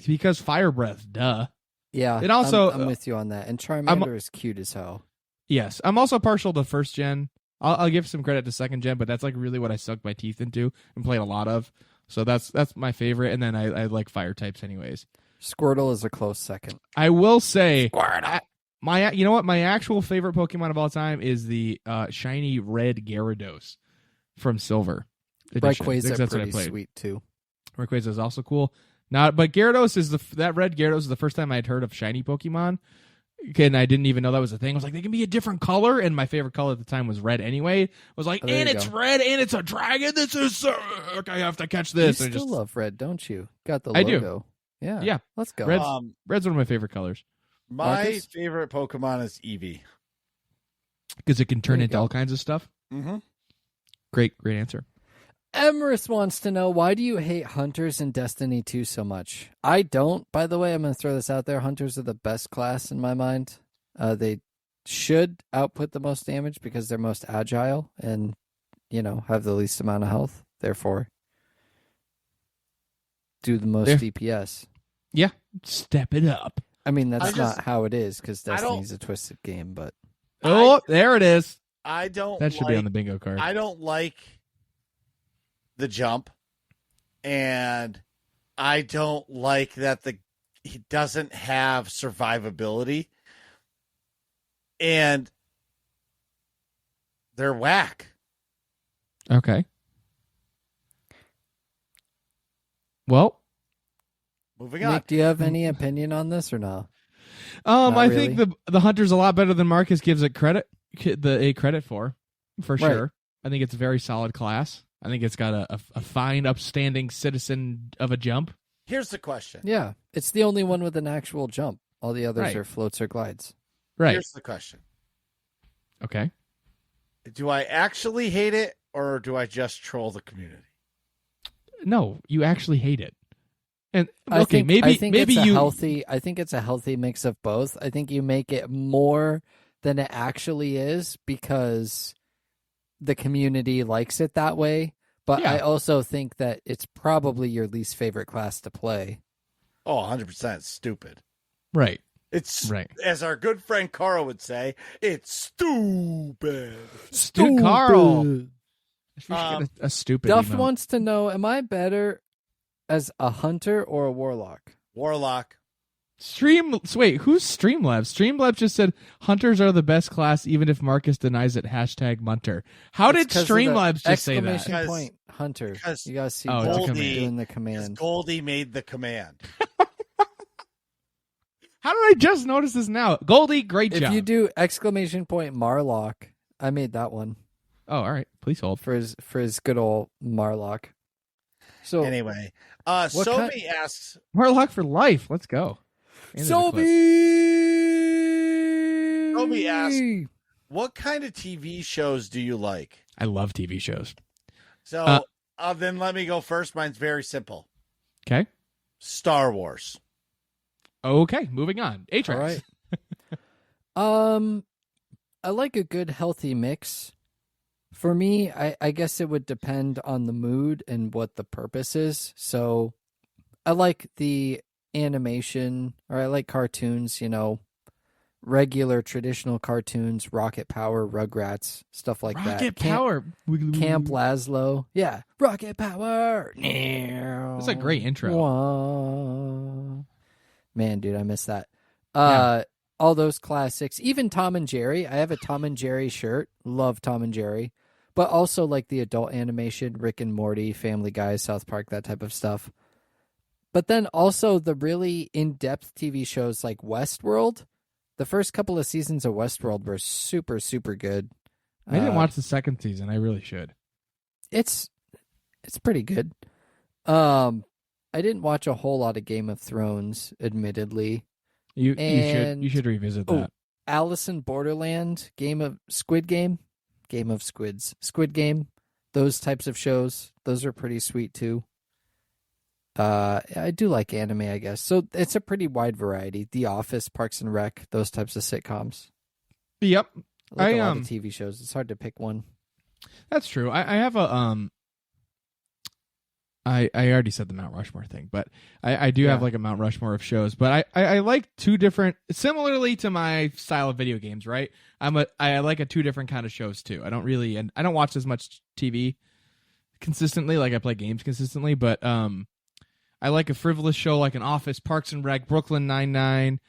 Because fire breath, duh. Yeah, And also, I'm with you on that. And Charmander is cute as hell. Yes, I'm also partial to first gen. I'll give some credit to second gen, but that's like really what I sucked my teeth into and played a lot of. So that's my favorite. And then I like fire types anyways. Squirtle is a close second. I will say, you know what? My actual favorite Pokemon of all time is the shiny red Gyarados from Silver Edition. Rayquaza That's are what I pretty played. sweet too. Rayquaza is also cool. But Gyarados is that red Gyarados is the first time I'd heard of shiny Pokemon. And I didn't even know that was a thing. I was like, they can be a different color, and my favorite color at the time was red anyway. I was like, there and you it's go. red, and it's a dragon. This is sick. I have to catch this. You And still love red, don't you? Got the I do. logo. Yeah. Yeah. Let's go. Red's one of my favorite colors My Marcus? favorite Pokemon is Eevee. because it can turn There you into go. all kinds of stuff. Mm-hmm. Great answer. Emrys wants to know, why do you hate Hunters in Destiny 2 so much? I don't, by the way. I'm going to throw this out there. Hunters are the best class in my mind. They should output the most damage because they're most agile and, have the least amount of health. Therefore, do the most DPS. Yeah, step it up. I mean, that's I just- not how it is because I don't- Destiny's a twisted game, but Oh, there it is. I don't. That should be on the bingo card. I don't like the jump, and I don't like that he doesn't have survivability, and they're whack. Okay. Well, Moving on. Nick, do you have any opinion on this or no? I Not think the Hunter's a lot better than Marcus gives it credit for Right. sure. I think it's a very solid class. I think it's got a fine, upstanding citizen of a jump. Here's the question. Yeah, it's the only one with an actual jump. All the others Right. are floats or glides. Right. Here's the question. Okay. Do I actually hate it, or do I just troll the community? No, you actually hate it. And I okay, think maybe it's a you healthy. I think it's a healthy mix of both. I think you make it more than it actually is because the community likes it that way. But Yeah. I also think that it's probably your least favorite class to play. Oh, 100% stupid. right. It's Right. as our good friend Carl would say, it's stupid. Stupid Carl. We should get a stupid Duff emote. wants to know: am I better as a hunter or a warlock? Warlock. Wait, who's Streamlabs? Streamlabs just said Hunters are the best class, even if Marcus denies it. #Munter. How It's did 'cause of the Streamlabs just say that? exclamation Because- point hunter? because You guys see Oh, it's a Duff command. doing the Because command. Goldie made the command. How did I just notice this now? Goldie, great If job. you do exclamation point Marlock, I made that one Oh, all right. Please hold. for his good old Marlock. So Anyway, What Sophie asks, Warlock for life. Let's go. And there's a clip. Toby asked, what kind of TV shows do you like? I love TV shows. So then let me go first. Mine's very simple. Okay. Star Wars. Okay. Moving on. All A-Tracks. right. I like a good healthy mix. For me, I guess it would depend on the mood and what the purpose is. So I like the animation, or I like cartoons, regular traditional cartoons, Rocket Power, Rugrats, stuff like that. Rocket Power. Camp Laszlo. Yeah. Rocket Power. That's a great intro. Wah. Man, dude, I miss that. Yeah. All those classics. Even Tom and Jerry. I have a Tom and Jerry shirt. Love Tom and Jerry. But also like the adult animation, Rick and Morty, Family Guy, South Park, that type of stuff. But then also the really in-depth TV shows like Westworld. The first couple of seasons of Westworld were super, super good. I didn't watch the second season. I really should. It's pretty good. I didn't watch a whole lot of Game of Thrones, admittedly. You And- should revisit Oh, that. Alice in Borderland, Squid Game. those types of shows. Those are pretty sweet too. I do like anime, I guess. So it's a pretty wide variety. The Office, Parks and Rec, those types of sitcoms. Yep. I like a lot of TV shows. It's hard to pick one. That's true. I have a I already said the Mount Rushmore thing, but I do have like a Mount Rushmore of shows. But I like two different, similarly to my style of video games, right? I like a two different kind of shows too. I don't watch as much TV consistently, like I play games consistently, but I like a frivolous show like an Office, Parks and Rec, Brooklyn Nine-Nine,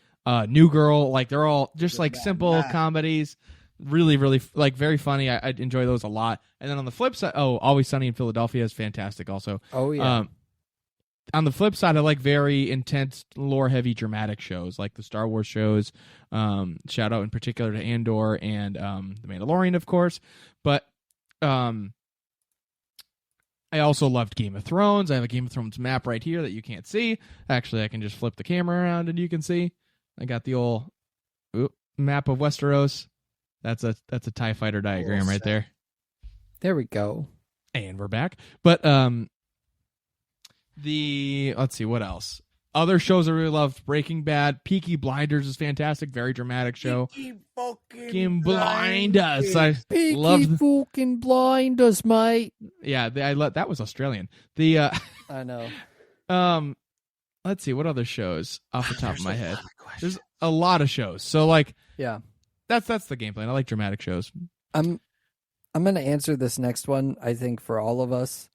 New Girl. Like they're all just like simple comedies. Really, really like very funny. I enjoy those a lot. And then on the flip side, Always Sunny in Philadelphia is fantastic also. Oh, yeah. On the flip side, I like very intense, lore-heavy, dramatic shows like the Star Wars shows. Shout out in particular to Andor and The Mandalorian, of course. But I also loved Game of Thrones. I have a Game of Thrones map right here that you can't see. Actually, I can just flip the camera around and you can see. I got the old map of Westeros. That's a TIE fighter diagram right there. There we go. And we're back. But let's see what else. Other shows I really loved: Breaking Bad, Peaky Blinders is fantastic, very dramatic show. Peaky fucking Blinders. I Peaky loved. fucking blinders, mate. Yeah, that was Australian. The I know. Let's see what other shows off the top of my head. There's a lot of shows. So like, Yeah. that's the game plan. I like dramatic shows. I'm going to answer this next one, I think, for all of us.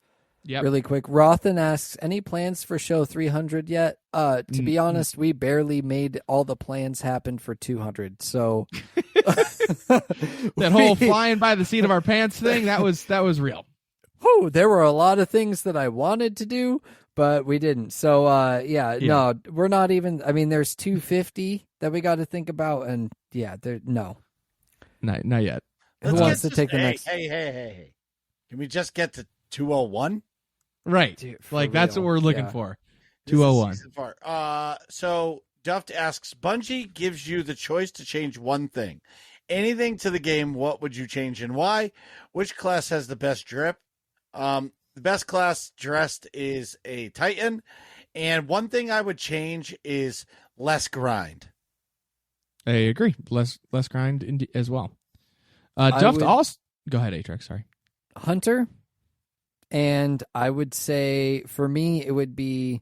Yep. Really quick. Rothan asks, any plans for show 300 yet? To be honest, we barely made all the plans happen for 200. So that whole flying by the seat of our pants thing, that was real. Whew, there were a lot of things that I wanted to do, but we didn't. So no, we're not even, I mean, there's 250 that we got to think about, and no. Not yet. Who wants to take the next? Hey. Can we just get to 201? Right. Dude, like, for that's real. what we're looking Yeah. for. This is 201. season 4. So Duft asks, Bungie gives you the choice to change one thing. Anything to the game, what would you change and why? Which class has the best drip? The best class dressed is a Titan. And one thing I would change is less grind. I agree. Less grind as well. I Duft would- also... Go ahead, Atrax, sorry. Hunter, and I would say for me it would be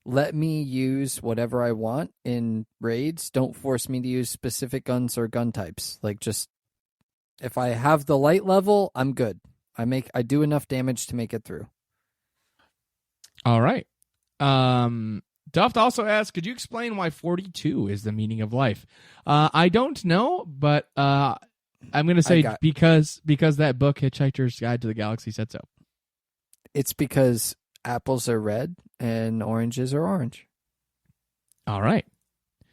let me use whatever I want in raids. Don't force me to use specific guns or gun types. Like, just if I have the light level, I'm good. I do enough damage to make it through. All right. Duft also asked, could you explain why 42 is the meaning of life? I don't know, but I'm going to say because that book, Hitchhiker's Guide to the Galaxy, said so. It's because apples are red and oranges are orange. All right.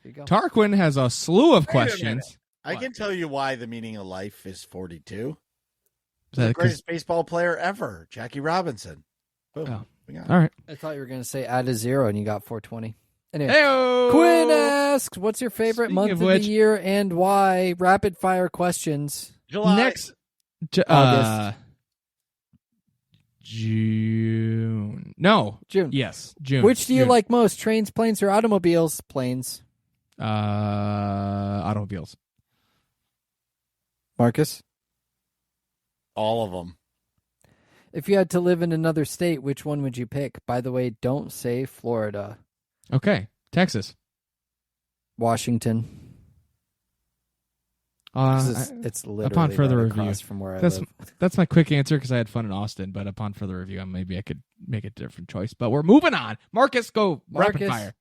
There you go. Tarquin has a slew of Wait a questions. I What? can tell you why the meaning of life is 42. Is that The 'cause- greatest baseball player ever, Jackie Robinson. Boom. Oh. We got it. All right. I thought you were going to say add a 0 and you got 420. Anyway. Hey-o! Quinn asks, what's your favorite Speaking month of of which- the year and why? Rapid fire questions. July. Next. August. June. No. June. Yes. June. Which do you June. like most, trains, planes, or automobiles? Planes. Automobiles. Marcus? All of them. If you had to live in another state, which one would you pick? By the way, don't say Florida. Okay. Texas. Washington. It's literally upon further right review, across from where I that's live. that's my quick answer because I had fun in Austin. But upon further review, maybe I could make a different choice. But we're moving on. Marcus, go rapid Marcus, fire.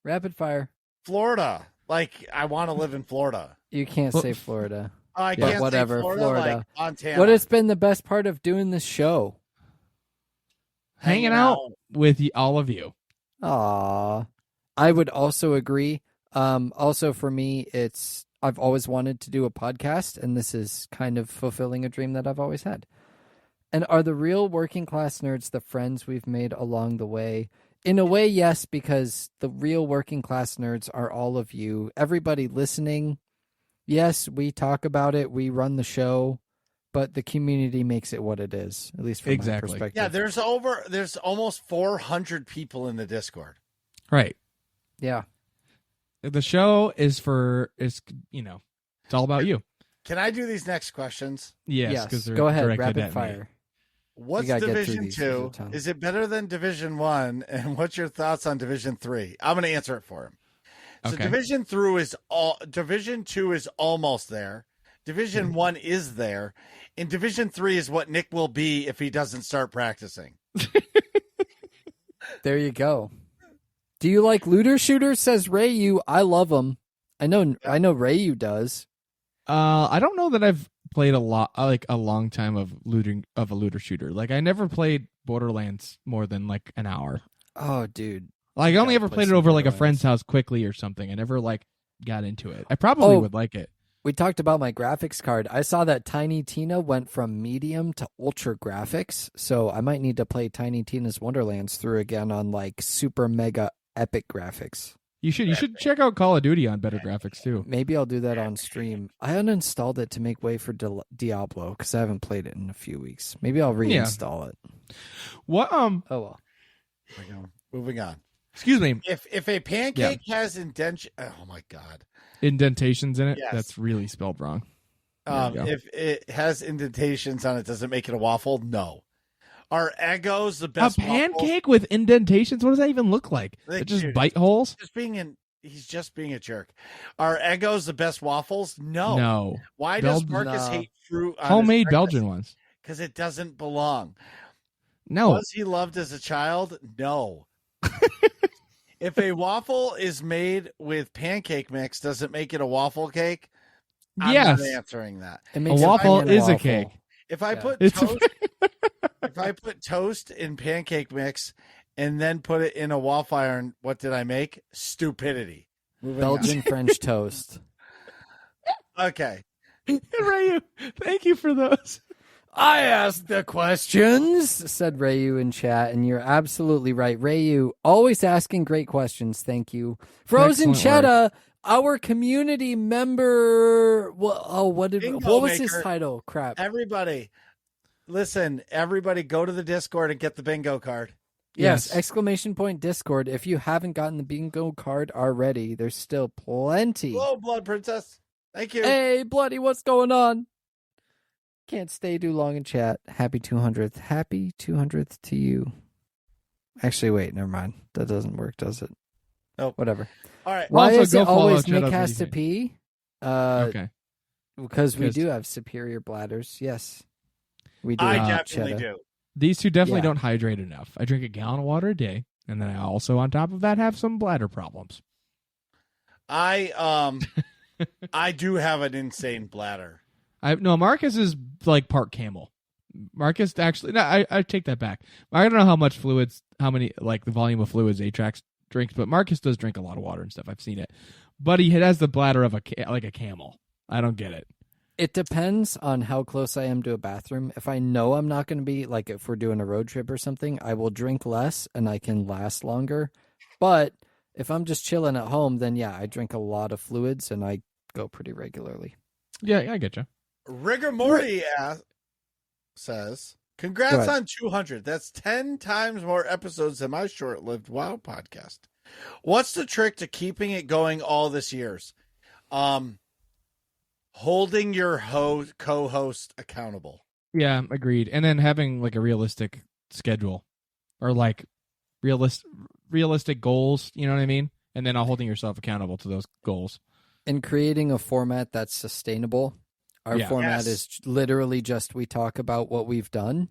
Rapid fire. Florida. Like, I want to live in Florida. You can't Well, say Florida. I But can't whatever, say Florida. Florida. Like Montana. What has been the best part of doing this show? Hanging out with all of you. Aw. I would also agree. Also for me, I've always wanted to do a podcast, and this is kind of fulfilling a dream that I've always had. And are the real working class nerds the friends we've made along the way? In a way, yes, because the real working class nerds are all of you. Everybody listening. Yes, we talk about it. We run the show. but the community makes it what it is, at least from Exactly. my perspective. Yeah, there's almost 400 people in the Discord. Right. Yeah. The show is it's all about you. Can I do these next questions? Yes, because Go ahead, directed rapid at me. fire. What's gotta get through Division these. There's a 2? ton. Is it better than Division 1? And what's your thoughts on Division 3? I'm going to answer it for him. So Okay. Division 2 is almost there. Division 1 is there. And Division 3 is what Nick will be if he doesn't start practicing. There you go. Do you like looter shooters? Says Rayu. I love them. I know Rayu does. I don't know that I've played a long time of a looter shooter. Like I never played Borderlands more than like an hour. Oh, dude. Like I only gotta ever play played it some over like a Borderlands. friend's house quickly or something. I never like got into it. I probably would like it. We talked about my graphics card. I saw that Tiny Tina went from medium to ultra graphics, so I might need to play Tiny Tina's Wonderlands through again on like super mega epic graphics. You should check out Call of Duty on better graphics too. Maybe I'll do that on stream. I uninstalled it to make way for Diablo because I haven't played it in a few weeks. Maybe I'll reinstall it. What Oh well. There we go. Moving on. excuse me, If a pancake has indentation, oh my God. indentations in it? Yes. That's really spelled wrong. There you go. If it has indentations on it, does it make it a waffle? No. Are Eggos the best A pancake with indentations? What does that even look like? Like, It just dude, bite holes? He's just being a jerk. Are Eggos the best waffles? No. No. Why does Belgian- Marcus No. hate fruit? Homemade Belgian ones. Because it doesn't belong. No. Was he loved as a child? No. If a waffle is made with pancake mix, does it make it a waffle cake? I'm Yes. not answering that. It A makes waffle onion is a waffle. cake. If I Yeah. put It's toast, if I put toast in pancake mix and then put it in a waffle iron, what did I make? Stupidity. Moving Belgian French toast. on. Okay. Rayu, thank you for those. I asked the questions, said Rayu in chat, and you're absolutely right. Rayu, always asking great questions. Thank you. Frozen Excellent Cheddar, our community member. What Bingo was his maker. title? Crap. Everybody, listen, everybody go to the Discord and get the bingo card. Yes, Yes. exclamation point Discord. If you haven't gotten the bingo card already, there's still plenty. Hello, Blood Princess. Thank you. Hey, Bloody, what's going on? Can't stay too long in chat. Happy 200th. Happy 200th to you. Actually, wait, never mind. That doesn't work, does it? Nope. Whatever. All right. Why Also, is go it follow always Shadow Nick has to Breathing. pee? Okay. Because we Because- do have superior bladders. Yes. We do. I have definitely Cheddar. do. These two definitely Yeah. don't hydrate enough. I drink a gallon of water a day, and then I also, on top of that, have some bladder problems. I do have an insane bladder. No, Marcus is like part camel. Marcus actually, no, I take that back. I don't know how much fluids, how many, like the volume of fluids Atrax drinks, but Marcus does drink a lot of water and stuff. I've seen it. But he has the bladder of like a camel. I don't get it. It depends on how close I am to a bathroom. If I know I'm not going to be, like if we're doing a road trip or something, I will drink less and I can last longer. But if I'm just chilling at home, then yeah, I drink a lot of fluids and I go pretty regularly. Yeah, I get you. Rigor Morty says, congrats Go ahead. on 200. That's 10 times more episodes than my short-lived WoW podcast. What's the trick to keeping it going all this years? Holding your co-host accountable. Yeah, agreed. And then having like a realistic schedule or like realistic goals, you know what I mean? And then holding yourself accountable to those goals. And creating a format that's sustainable. Our Yeah. format Yes. is literally just we talk about what we've done.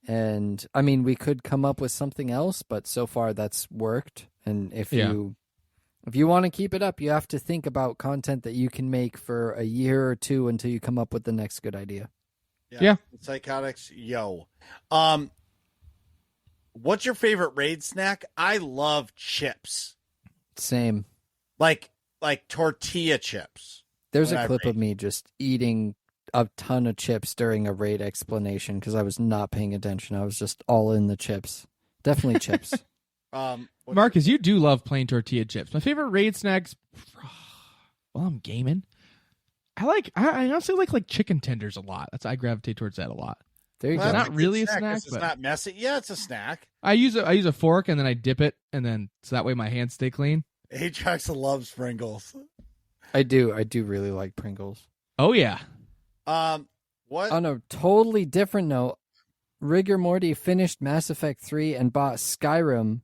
And I mean, we could come up with something else, but so far that's worked. And if you want to keep it up, you have to think about content that you can make for a year or two until you come up with the next good idea. Yeah. Psychotics, yo. What's your favorite raid snack? I love chips. Same. Like tortilla chips. There's When a I clip raid. of me just eating a ton of chips during a raid explanation because I was not paying attention. I was just all in the chips. Definitely chips. Marcus, you do love plain tortilla chips. My favorite raid snacks, while I'm gaming, I honestly like chicken tenders a lot. I gravitate towards that a lot. There you Well, go. Not that's really a good snack, 'cause it's but- not messy. Yeah, it's a snack. I use a fork and then I dip it, and then so that way my hands stay clean. Atrax loves Pringles. I do really like Pringles. Oh yeah. What? On a totally different note, Rigor Morty finished Mass Effect 3 and bought Skyrim,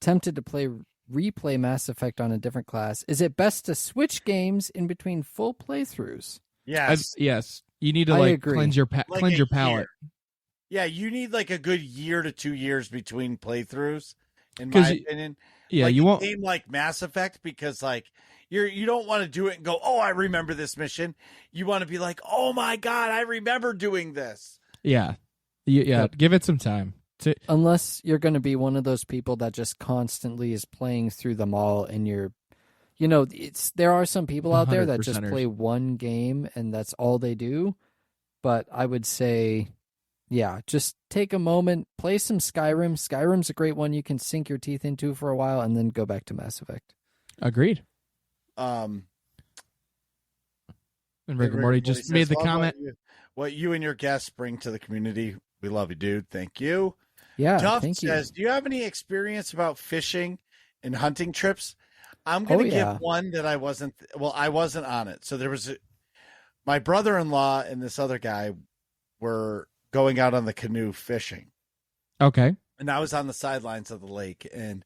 tempted to replay Mass Effect on a different class. Is it best to switch games in between full playthroughs? Yes. Yes. You need to I like agree. cleanse your Like cleanse a your palate. Yeah, you need like a good year to 2 years between playthroughs, in 'Cause my you- opinion. Yeah, Like you a won't. game like Mass Effect, because like you don't want to do it and go, oh, I remember this mission. You want to be like, oh my god, I remember doing this. Yeah. Yep. Give it some time. Unless you're going to be one of those people that just constantly is playing through them all, and there are some people out there that just 100%ers. play one game and that's all they do. But I would say, yeah, just take a moment, play some Skyrim. Skyrim's a great one you can sink your teeth into for a while, and then go back to Mass Effect. Agreed. Um, And Rick and Morty just says, made the "Love comment. what you and your guests bring to the community. We love you, dude. Thank you. Yeah, Duff thank you. says, do you have any experience about fishing and hunting trips? I'm going to yeah. give one that I wasn't on it. So there was my brother-in-law and this other guy were going out on the canoe fishing. Okay. And I was on the sidelines of the lake. And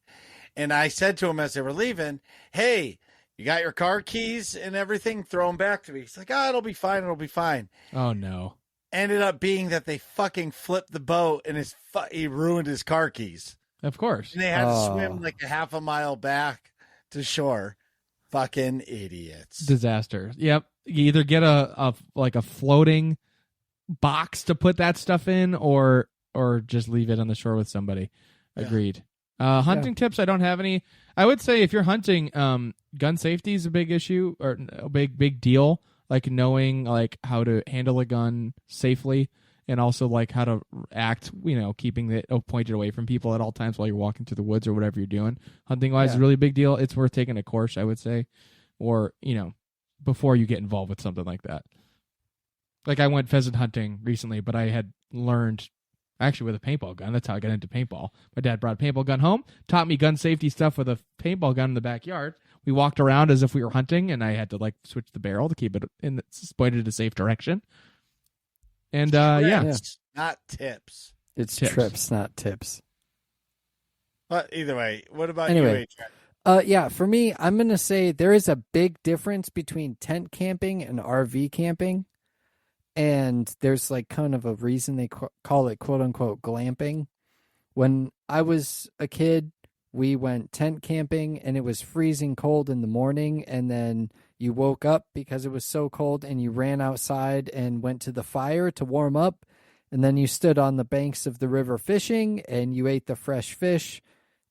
I said to him as they were leaving, hey, you got your car keys and everything? Throw them back to me. He's like, it'll be fine. It'll be fine. Oh no. Ended up being that they fucking flipped the boat and he ruined his car keys. Of course. And they had to Oh. swim like a half a mile back to shore. Fucking idiots. Disaster. Yep. You either get a floating box to put that stuff in, or just leave it on the shore with somebody. Yeah. Agreed. Hunting tips, I don't have any. I would say if you're hunting, gun safety is a big issue, or a big deal. Like knowing like how to handle a gun safely, and also like how to act, keeping it pointed away from people at all times while you're walking through the woods or whatever you're doing. Hunting wise is a really big deal. It's worth taking a course, I would say, or before you get involved with something like that. Like I went pheasant hunting recently, but I had learned actually with a paintball gun. That's how I got into paintball. My dad brought a paintball gun home, taught me gun safety stuff with a paintball gun in the backyard. We walked around as if we were hunting, and I had to like switch the barrel to keep it pointed in a safe direction. And Trips, not tips. It's Tips. trips, not tips. But either way, what about Anyway. you, Adrian? Yeah, for me, I'm going to say there is a big difference between tent camping and RV camping. And there's like kind of a reason they call it quote unquote glamping. When I was a kid, we went tent camping and it was freezing cold in the morning. And then you woke up because it was so cold and you ran outside and went to the fire to warm up. And then you stood on the banks of the river fishing and you ate the fresh fish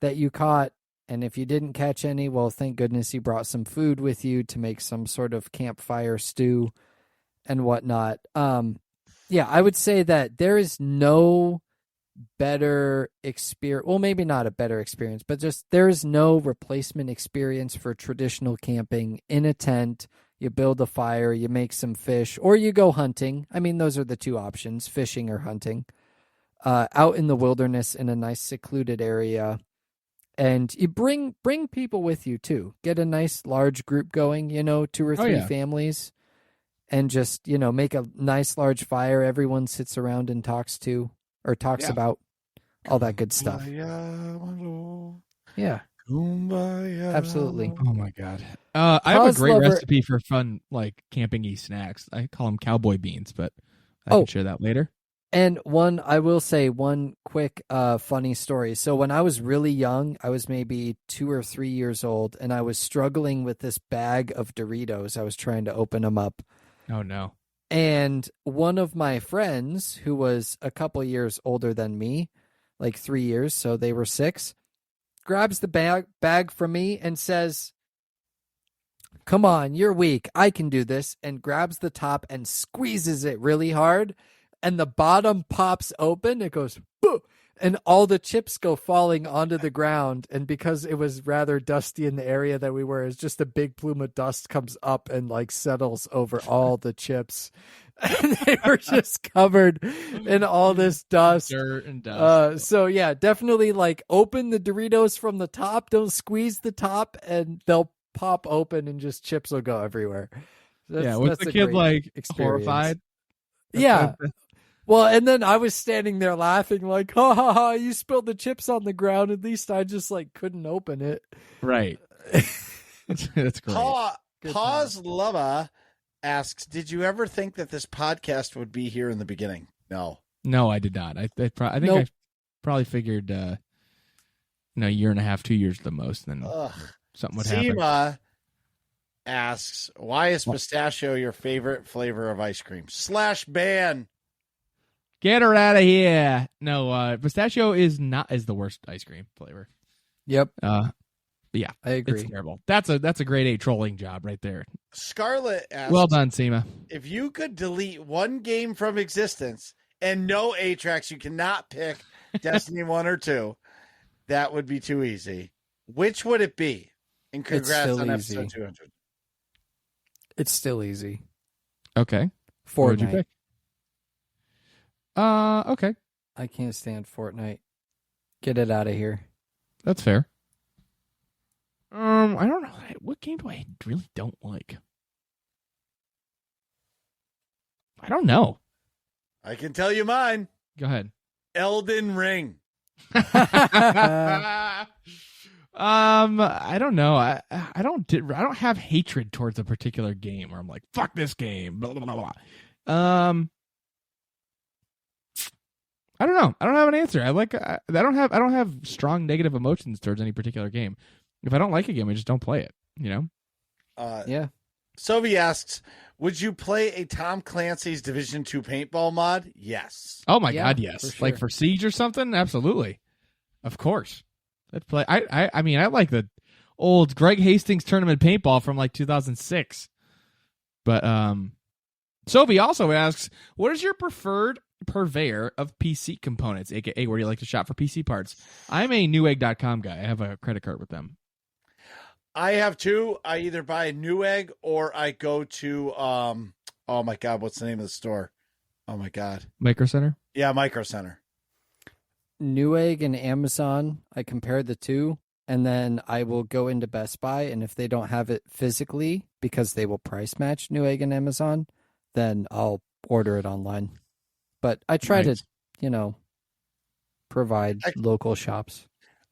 that you caught. And if you didn't catch any, well, thank goodness you brought some food with you to make some sort of campfire stew and whatnot. Yeah, I would say that there is no better experience. Well, maybe not a better experience, but just there is no replacement experience for traditional camping in a tent. You build a fire, you make some fish, or you go hunting. I mean, those are the two options, fishing or hunting. Out in the wilderness in a nice secluded area. And you bring people with you too. Get a nice large group going, 2 or 3 families. And just, make a nice large fire everyone sits around and talks about all that good stuff. Yeah. Kumbaya. Absolutely. oh my god, I have a Cause great lover- recipe for fun like camping-y snacks. I call them cowboy beans, but I can share that later. And I will say one quick funny story. So when I was really young, I was maybe 2 or 3 years old, and I was struggling with this bag of Doritos. I was trying to open them up. Oh no. And one of my friends, who was a couple years older than me, like 3 years, so they were 6, grabs the bag from me and says, "Come on, you're weak. I can do this," and grabs the top and squeezes it really hard. And the bottom pops open. It goes, boo! and all the chips go falling onto the ground. And because it was rather dusty in the area that we were, it's just a big plume of dust comes up and like settles over all the chips. And they were just covered in all this dust. Dirt and dust. So yeah, definitely like open the Doritos from the top. Don't squeeze the top, and they'll pop open and just chips will go everywhere. Was the kid like horrified? Yeah. Well, and then I was standing there laughing like, ha ha ha, you spilled the chips on the ground. At least I just like couldn't open it. Right. That's great. Pause Lava asks, did you ever think that this podcast would be here in the beginning? No, I did not. I think Nope. I probably figured, a year and a half, 2 years the most, then something would happen. Seema asks, why is pistachio your favorite flavor of ice cream? /ban. Get her out of here. No, pistachio is the worst ice cream flavor. Yep. Yeah, I agree. It's terrible. That's a grade A trolling job right there. Scarlett asks, Well done, Seema. if you could delete one game from existence and no A-Tracks, you cannot pick Destiny 1 or 2, that would be too easy. Which would it be? And congrats on episode 200. It's still easy. Okay. What would you Fortnite. pick? Okay. I can't stand Fortnite. Get it out of here. That's fair. I don't know. What game do I really don't like? I don't know. I can tell you mine. Go ahead. Elden Ring. I don't know. I don't have hatred towards a particular game where I'm like, fuck this game. Blah, blah, blah, blah. I don't know. I don't have an answer. I don't have strong negative emotions towards any particular game. If I don't like a game, I just don't play it. Yeah. Sovi asks, would you play a Tom Clancy's Division 2 paintball mod? Yes. Oh my Yeah, god, yes. for sure. Like for Siege or something? Absolutely. Of course. Let's play. I mean, I like the old Greg Hastings tournament paintball from like 2006. But Sovi also asks, what is your preferred purveyor of PC components, aka where you like to shop for PC parts? I'm a Newegg.com guy. I have a credit card with them. I have two. I either buy Newegg or I go to oh my god, what's the name of the store? Oh my god. Micro Center? Yeah, Micro Center. Newegg and Amazon, I compare the two, and then I will go into Best Buy, and if they don't have it physically, because they will price match Newegg and Amazon, then I'll order it online. But I try Nice. to, provide local shops.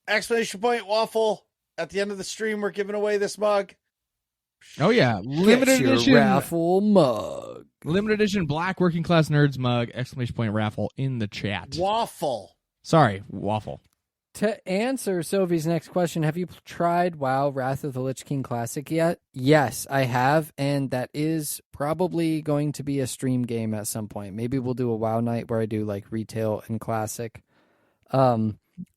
Exclamation point waffle. At the end of the stream, we're giving away this mug. Oh yeah, limited Get your edition raffle mug. limited edition black working class nerds mug, exclamation point raffle in the chat. Waffle. Sorry, waffle. To answer Sovi's next question, have you tried WoW Wrath of the Lich King Classic yet? Yes, I have, and that is probably going to be a stream game at some point. Maybe we'll do a WoW night where I do like retail and classic. I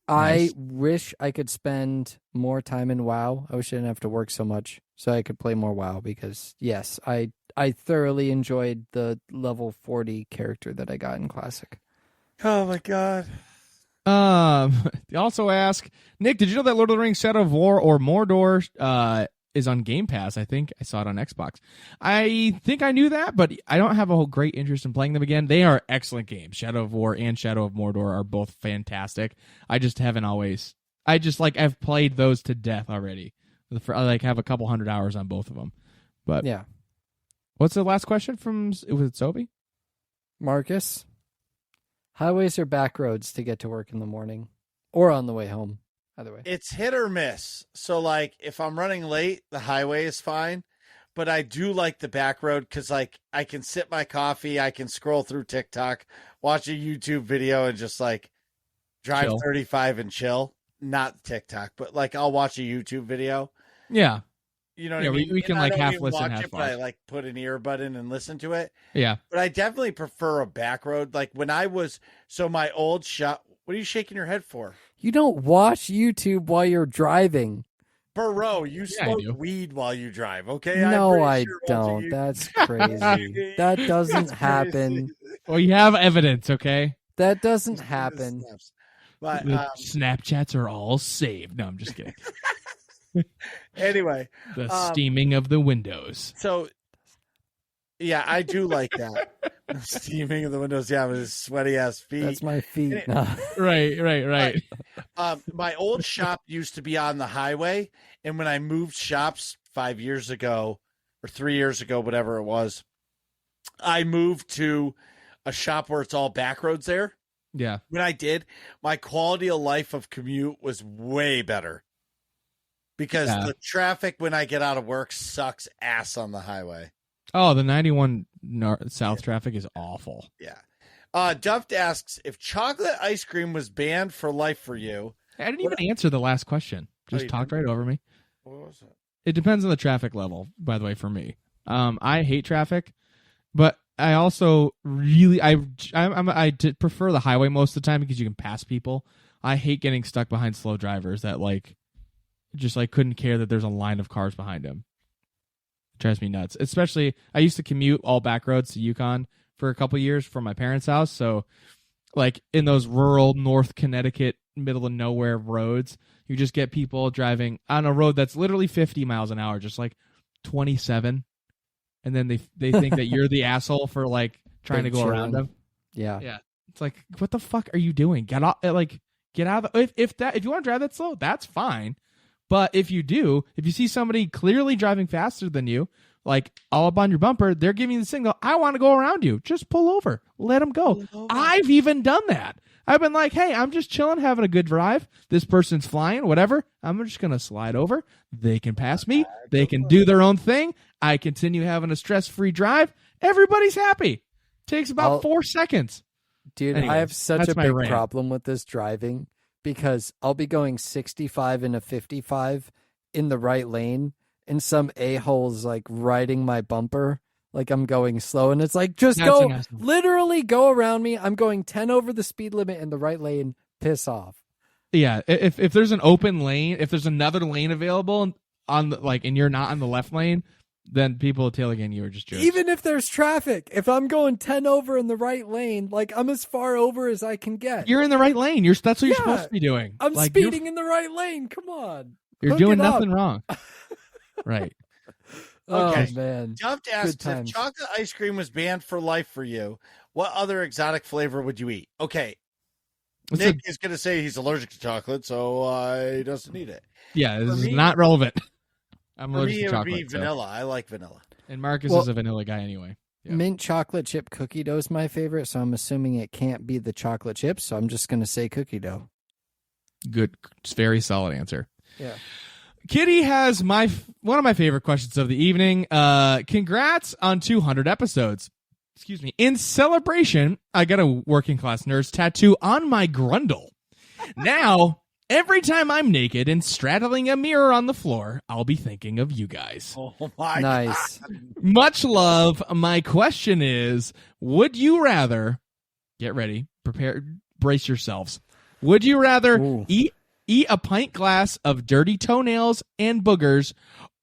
Nice. wish I could spend more time in WoW. I wish I didn't have to work so much so I could play more WoW because, yes, I thoroughly enjoyed the level 40 character that I got in Classic. Oh my god. They also ask, Nick, did you know that Lord of the Rings Shadow of War or Mordor is on Game Pass? I think I saw it on Xbox. I think I knew that, but I don't have a whole great interest in playing them again. They are excellent games. Shadow of War and Shadow of Mordor are both fantastic. I just haven't always. I've played those to death already. I have a couple hundred hours on both of them. But Yeah. What's the last question from? Was it Sobi? Marcus, highways or back roads to get to work in the morning or on the way home? Either way. It's hit or miss. So, like, if I'm running late, the highway is fine. But I do like the back road because, like, I can sip my coffee, I can scroll through TikTok, watch a YouTube video, and just, like, drive Chill. 35 and chill. Not TikTok, but, like, I'll watch a YouTube video. Yeah. You know what Yeah, I we- mean? we can, And I like, don't half even listen, watch half it, but I, watch. like, put an earbud in and listen to it. Yeah. But I definitely prefer a back road. Like, when I was, so my old shop, what are you shaking your head for? You don't watch YouTube while you're driving. Bro, you Yeah, I smoke do. weed while you drive, okay? I'm No, pretty I sure don't. watching That's crazy. That doesn't That's happen. crazy. Well, you have evidence, okay? That doesn't Just happen. snaps. But The Snapchats are all saved. No, I'm just kidding. anyway, The steaming of the windows. so yeah, I do like that. Steaming of the windows, yeah, with his sweaty ass feet. That's my feet. Right. My old shop used to be on the highway, and when I moved shops 5 years ago or 3 years ago, whatever it was, I moved to a shop where it's all back roads there. Yeah. When I did, my quality of life of commute was way better because the traffic when I get out of work sucks ass on the highway. Oh, the 91 South traffic is awful. Yeah. Duft asks if chocolate ice cream was banned for life for you. I didn't even answer the last question. Just talked right over me. What was it? It depends on the traffic level, by the way, for me. I hate traffic, but I also really I prefer the highway most of the time because you can pass people. I hate getting stuck behind slow drivers that just couldn't care that there's a line of cars behind them. It drives me nuts. Especially I used to commute all back roads to Yukon for a couple years from my parents' house, so in those rural North Connecticut, middle of nowhere roads, you just get people driving on a road that's literally 50 miles an hour, just 27. And then they think that you're the asshole for trying to go around them. Yeah. It's what the fuck are you doing? Get out! Get out of the, if you want to drive that slow, that's fine. But if you see somebody clearly driving faster than you, all up on your bumper, they're giving you the signal, I want to go around you. Just pull over. Let them go. I've even done that. I've been hey, I'm just chilling, having a good drive. This person's flying, whatever. I'm just going to slide over. They can pass me. They can do their own thing. I continue having a stress-free drive. Everybody's happy. Takes about 4 seconds. Dude, Anyways, I have such a my big rant. problem with this driving because I'll be going 65 in a 55 in the right lane, and some a-hole's riding my bumper I'm going slow, and it's just That's go, an asshole. literally go around me. I'm going 10 over the speed limit in the right lane. Piss off. Yeah, if there's an open lane, if there's another lane available on the, and you're not on the left lane, then people will tail again. You are just jerks. Even if there's traffic, if I'm going 10 over in the right lane, I'm as far over as I can get. You're in the right lane. That's what you're supposed to be doing. I'm speeding in the right lane. Come on. You're Hook doing it up. nothing wrong. Right. Okay. Oh, man. Duft asks if chocolate ice cream was banned for life for you, what other exotic flavor would you eat? Okay. Nick is going to say he's allergic to chocolate, so he doesn't eat it. Yeah, this is not relevant. I'm For allergic me, to it would be chocolate. vanilla. I like vanilla. And Marcus is a vanilla guy anyway. Yeah. Mint chocolate chip cookie dough is my favorite, so I'm assuming it can't be the chocolate chips, so I'm just going to say cookie dough. Good. It's very solid answer. Yeah. Kitty has one of my favorite questions of the evening. Congrats on 200 episodes. Excuse me. In celebration, I got a working class nurse tattoo on my grundle. Now, every time I'm naked and straddling a mirror on the floor, I'll be thinking of you guys. Oh my Nice. God. Much love. My question is, would you rather, get ready, prepare, brace yourselves. Would you rather eat a pint glass of dirty toenails and boogers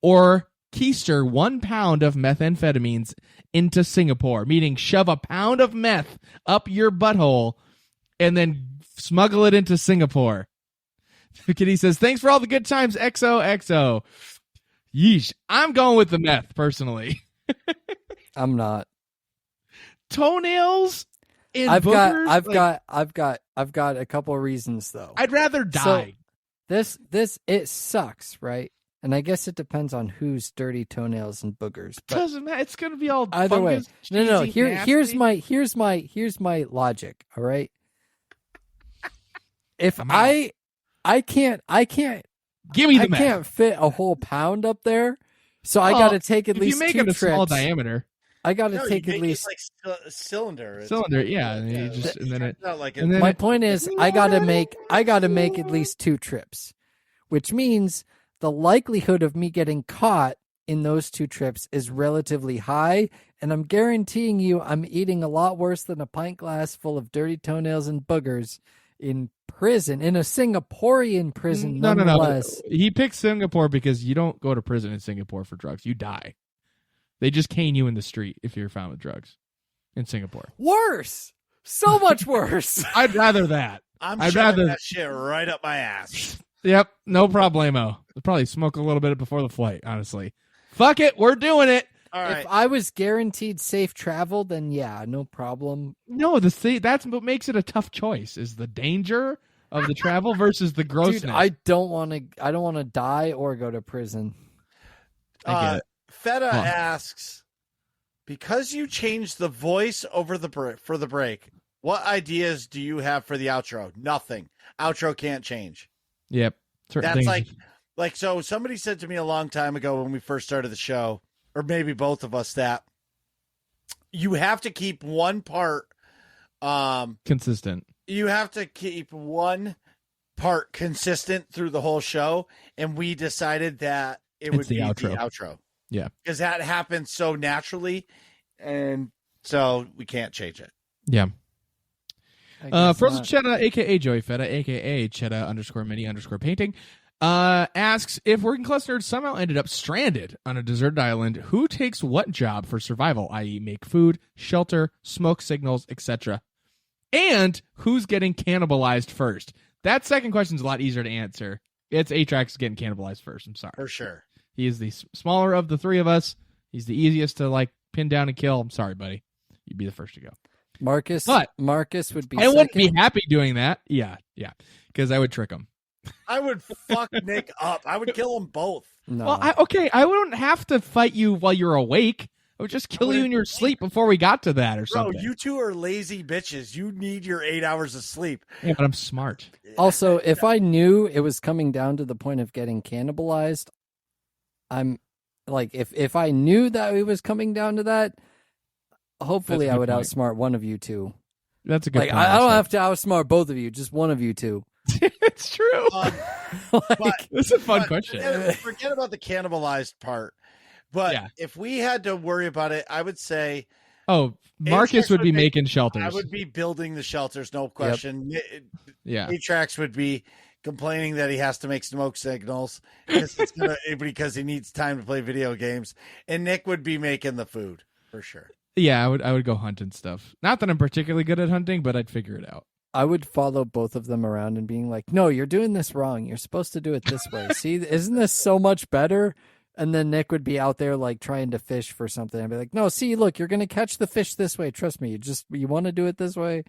or keister 1 pound of methamphetamines into Singapore, meaning shove a pound of meth up your butthole and then smuggle it into Singapore? Kitty says, thanks for all the good times, XOXO. Yeesh. I'm going with the meth, personally. I'm not. Toenails and I've boogers? got a couple of reasons though. I'd rather die. So it sucks, right? And I guess it depends on whose dirty toenails and boogers. But Doesn't matter. It's going to be all either way, fungus, no. cheesy, Here's nasty. here's my logic. All right. If I'm out. I can't Give me the I meth. can't fit a whole pound up there, so I got to take at if least you make 2 it a trips. small diameter I got to No, take you at make least. it like a cylinder. cylinder, yeah, and you just and then it. It's not like and then My it- point is, I gotta make at least 2 trips, which means the likelihood of me getting caught in those 2 trips is relatively high, and I'm guaranteeing you, I'm eating a lot worse than a pint glass full of dirty toenails and boogers in prison, in a Singaporean prison, No. nonetheless. He picked Singapore because you don't go to prison in Singapore for drugs. You die. They just cane you in the street if you're found with drugs in Singapore. Worse, so much worse. I'd rather that. I'm I'd shoving rather- that shit right up my ass. Yep, no problemo. I'll probably smoke a little bit before the flight, honestly. Fuck it, we're doing it. All right. If I was guaranteed safe travel, then yeah, no problem. No, that's what makes it a tough choice is the danger of the travel versus the grossness. Dude, I don't want to die or go to prison. I get it. Feta Huh. asks, because you changed the voice over for the break, what ideas do you have for the outro? Nothing. Outro can't change. Yep. Certain That's things- like so somebody said to me a long time ago when we first started the show, or maybe both of us, that you have to keep one part consistent. you have to keep one part consistent through the whole show, and we decided that it would the be outro. the outro. Yeah. Because that happens so naturally, and so we can't change it. Yeah. I guess Frozen not. Cheddar, aka Joey Feta, aka Cheddar_mini_painting, asks if working class nerds somehow ended up stranded on a deserted island, who takes what job for survival, i.e., make food, shelter, smoke signals, etc., and who's getting cannibalized first? That second question is a lot easier to answer. It's Atrax getting cannibalized first. I'm sorry. For sure. He is the smaller of the three of us. He's the easiest to pin down and kill. I'm sorry, buddy. You'd be the first to go. Marcus would be I wouldn't be second. happy doing that. Yeah, because I would trick him. I would fuck Nick up. I would kill them both. No. Well, I wouldn't have to fight you while you're awake. I would just kill you in your sleep before we got to that or Bro, something. you two are lazy bitches. You need your 8 hours of sleep. Yeah, but I'm smart. Also, if I knew it was coming down to the point of getting cannibalized, I'm like, if I knew that it was coming down to that, hopefully That's a I would good point. outsmart one of you two. That's a good Like, point. I don't also. have to outsmart both of you, just one of you two. It's true. Like, This is a fun but question. forget about the cannibalized part. But Yeah. if we had to worry about it, I would say Oh, Marcus Atrax would be would make- making shelters. I would be building the shelters, no question. Yeah. Atrax would be complaining that he has to make smoke signals because he needs time to play video games. And Nick would be making the food for sure. Yeah, I would go hunt and stuff. Not that I'm particularly good at hunting, but I'd figure it out. I would follow both of them around and being like, no, you're doing this wrong. You're supposed to do it this way. See, isn't this so much better? And then Nick would be out there like trying to fish for something. I'd be like, no, see, look, you're going to catch the fish this way. Trust me. You want to do it this way.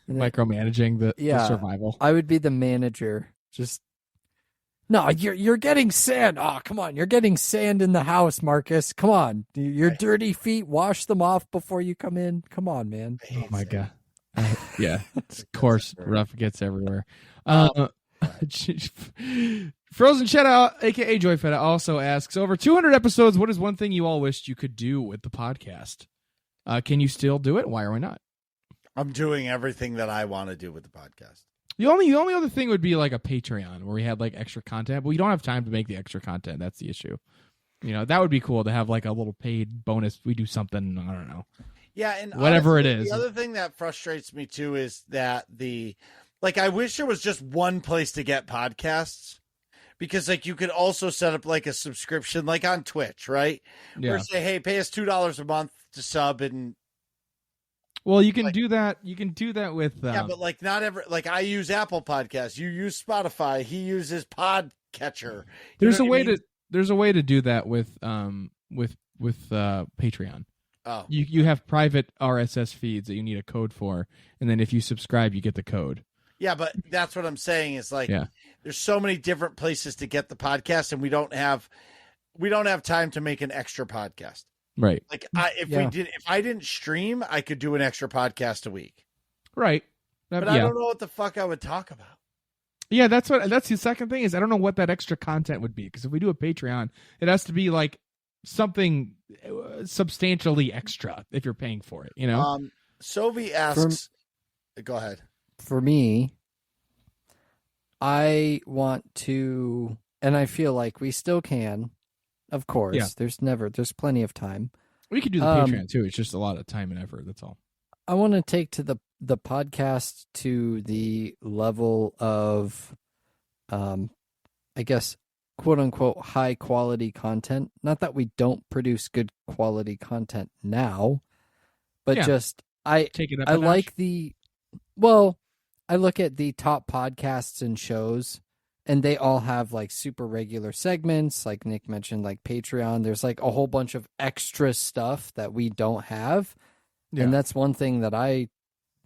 And then Micromanaging the Yeah. survival. I would be the manager. Just, no, you're getting sand. Oh, come on. You're getting sand in the house, Marcus. Come on. Your dirty feet, wash them off before you come in. Come on, man. Oh my god. Yeah, it's coarse, rough gets everywhere. Frozen Cheddar, aka Joy Feta, also asks: over 200 episodes, what is one thing you all wished you could do with the podcast? Can you still do it? Why or why not? I'm doing everything that I want to do with the podcast. The only other thing would be like a Patreon where we had like extra content, but we don't have time to make the extra content. That's the issue. That would be cool to have like a little paid bonus. We do something, I don't know. Yeah, and Whatever honestly, it is. The other thing that frustrates me too is that I wish there was just one place to get podcasts, because you could also set up like a subscription, like on Twitch, right? Yeah. Or say, hey, pay us $2 a month to sub, and Well, you can do that. You can do that with. yeah, but not every I use Apple Podcasts, you use Spotify, he uses Podcatcher. There's a way to do that with Patreon. Oh, You have private RSS feeds that you need a code for, and then if you subscribe, you get the code. yeah, but that's what I'm saying is Yeah. there's so many different places to get the podcast, and we don't have time to make an extra podcast. Right. If I didn't stream, I could do an extra podcast a week. Right. But I don't know what the fuck I would talk about. Yeah, that's the second thing is I don't know what that extra content would be, because if we do a Patreon, it has to be like something substantially extra if you're paying for it. Sovi asks, go ahead. For me, I want to, and I feel like we still can, of course. Yeah. There's plenty of time. We could do the Patreon too. It's just a lot of time and effort. That's all. I want to take to the podcast to the level of, I guess, quote unquote, high quality content. Not that we don't produce good quality content now, but Yeah. just Take it up. I a notch. like the, well, I look at the top podcasts and shows, and they all have like super regular segments. Like Nick mentioned, like Patreon. There's like a whole bunch of extra stuff that we don't have. Yeah. And that's one thing that I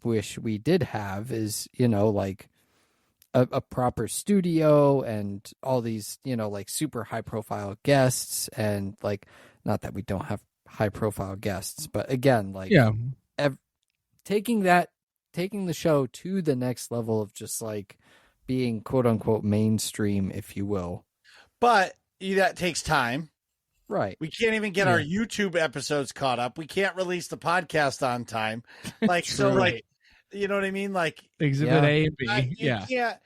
wish we did have is, like a proper studio and all these, like super high profile guests. And like, not that we don't have high profile guests, but again, like taking the show to the next level of just like being quote unquote mainstream, if you will. But that takes time. Right. We can't even get our YouTube episodes caught up. We can't release the podcast on time. Like, so like, you know what I mean? Like Exhibit A and B. you can't,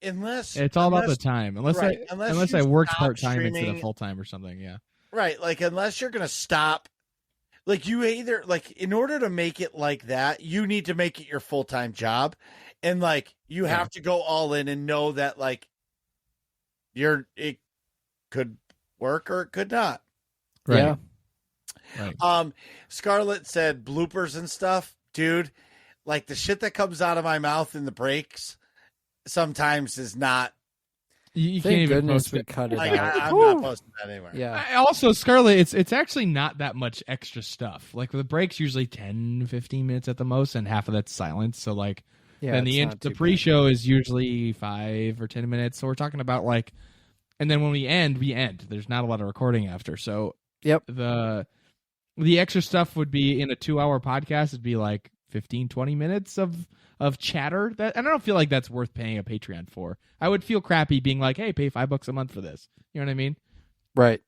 unless It's all about the time. Unless I worked part time instead of full time or something. Yeah. Right. Like, unless you're going to stop, like you either like, in order to make it like that, you need to make it your full-time job. And like, you have to go all in and know that like it could work or it could not. Right. Yeah. Right. Scarlett said bloopers and stuff, dude. Like the shit that comes out of my mouth in the breaks sometimes is not. You Thank can't even goodness post we it. cut it Like out. I'm not posting that anywhere. Yeah. Also, Scarlett, it's actually not that much extra stuff. Like the breaks usually 10, 15 minutes at the most, and half of that's silence. So like, then it's the not too bad. pre-show is usually 5 or 10 minutes. So we're talking about like, and then when we end, we end. There's not a lot of recording after. So Yep. the extra stuff would be in a 2-hour podcast. It'd be like 15, 20 minutes of chatter. That, and I don't feel like that's worth paying a Patreon for. I would feel crappy being like, hey, pay $5 a month for this. You know what I mean? Right.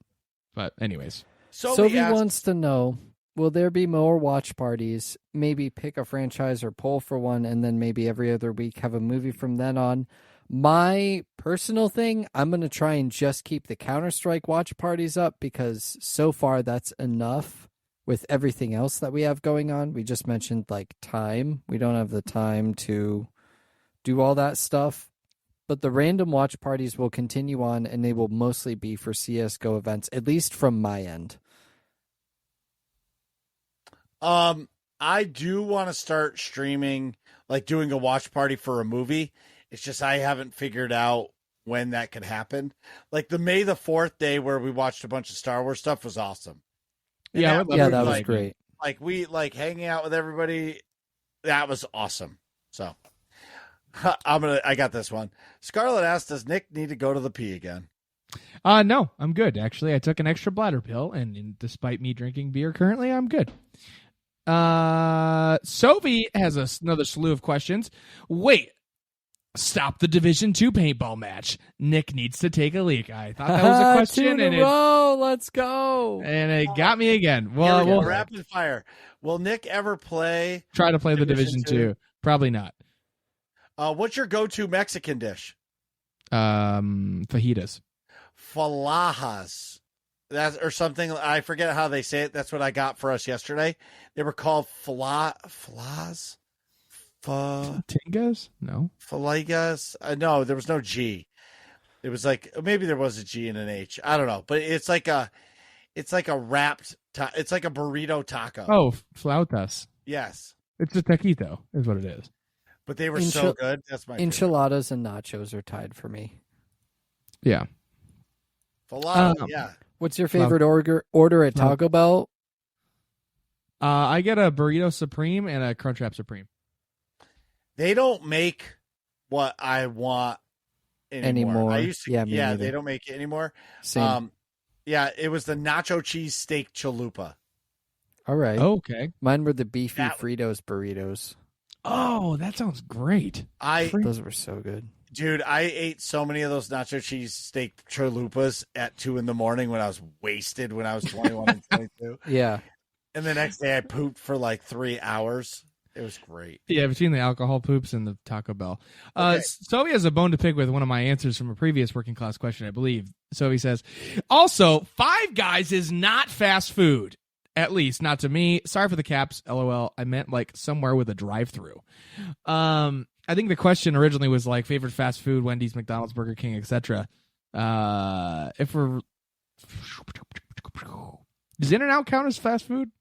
But anyways. Sophie wants to know, will there be more watch parties? Maybe pick a franchise or poll for one, and then maybe every other week have a movie from then on. My personal thing, I'm going to try and just keep the Counter-Strike watch parties up because so far that's enough with everything else that we have going on. We just mentioned like time. We don't have the time to do all that stuff. But the random watch parties will continue on, and they will mostly be for CSGO events, at least from my end. I do want to start streaming, like doing a watch party for a movie. It's just I haven't figured out when that could happen. Like the May the 4th day where we watched a bunch of Star Wars stuff was awesome. And Yeah, that was great. Like we like hanging out with everybody. That was awesome. So I got this one. Scarlett asked, does Nick need to go to the pee again? No, I'm good. Actually, I took an extra bladder pill, and despite me drinking beer currently, I'm good. Sophie has another slew of questions. Wait, stop the Division 2 paintball match. Nick needs to take a leak. I thought that was a question, 2 in a row. Let's go. And it got me again. Here Well, we go. we'll Rapid fire. Will Nick ever play? try to play the Division Division 2. Probably not. What's your go-to Mexican dish? Fajitas. Falajas. That's or something. I forget how they say it. That's what I got for us yesterday. They were called falas. Tingas? No. Falagas. No, there was no G. It was like maybe there was a G and an H. I don't know, but it's like a wrapped. It's like a burrito taco. Oh, flautas. Yes, It's a taquito, is what it is. but they were so good. That's my favorite. Enchiladas and nachos are tied for me. Yeah. Falafel. Yeah. What's your favorite order at Taco Bell? I get a burrito supreme and a Crunchwrap Supreme. They don't make what I want anymore. I used to, me neither. they don't make it anymore. Same. Yeah, it was the nacho cheese steak chalupa. All right. Okay. Mine were the beefy Fritos burritos. Oh, that sounds great. Those were so good. Dude, I ate so many of those nacho cheese steak chalupas at 2 a.m. when I was wasted when I was 21 and 22. Yeah. And the next day I pooped for like 3 hours. It was great. Yeah, between the alcohol poops and the Taco Bell. Okay. Sophie has a bone to pick with one of my answers from a previous working class question, I believe. Sophie says, also, Five Guys is not fast food. At least, not to me. Sorry for the caps, LOL. I meant like somewhere with a drive-through. I think the question originally was like favorite fast food, Wendy's, McDonald's, Burger King, etc. If we're... Does In-N-Out count as fast food?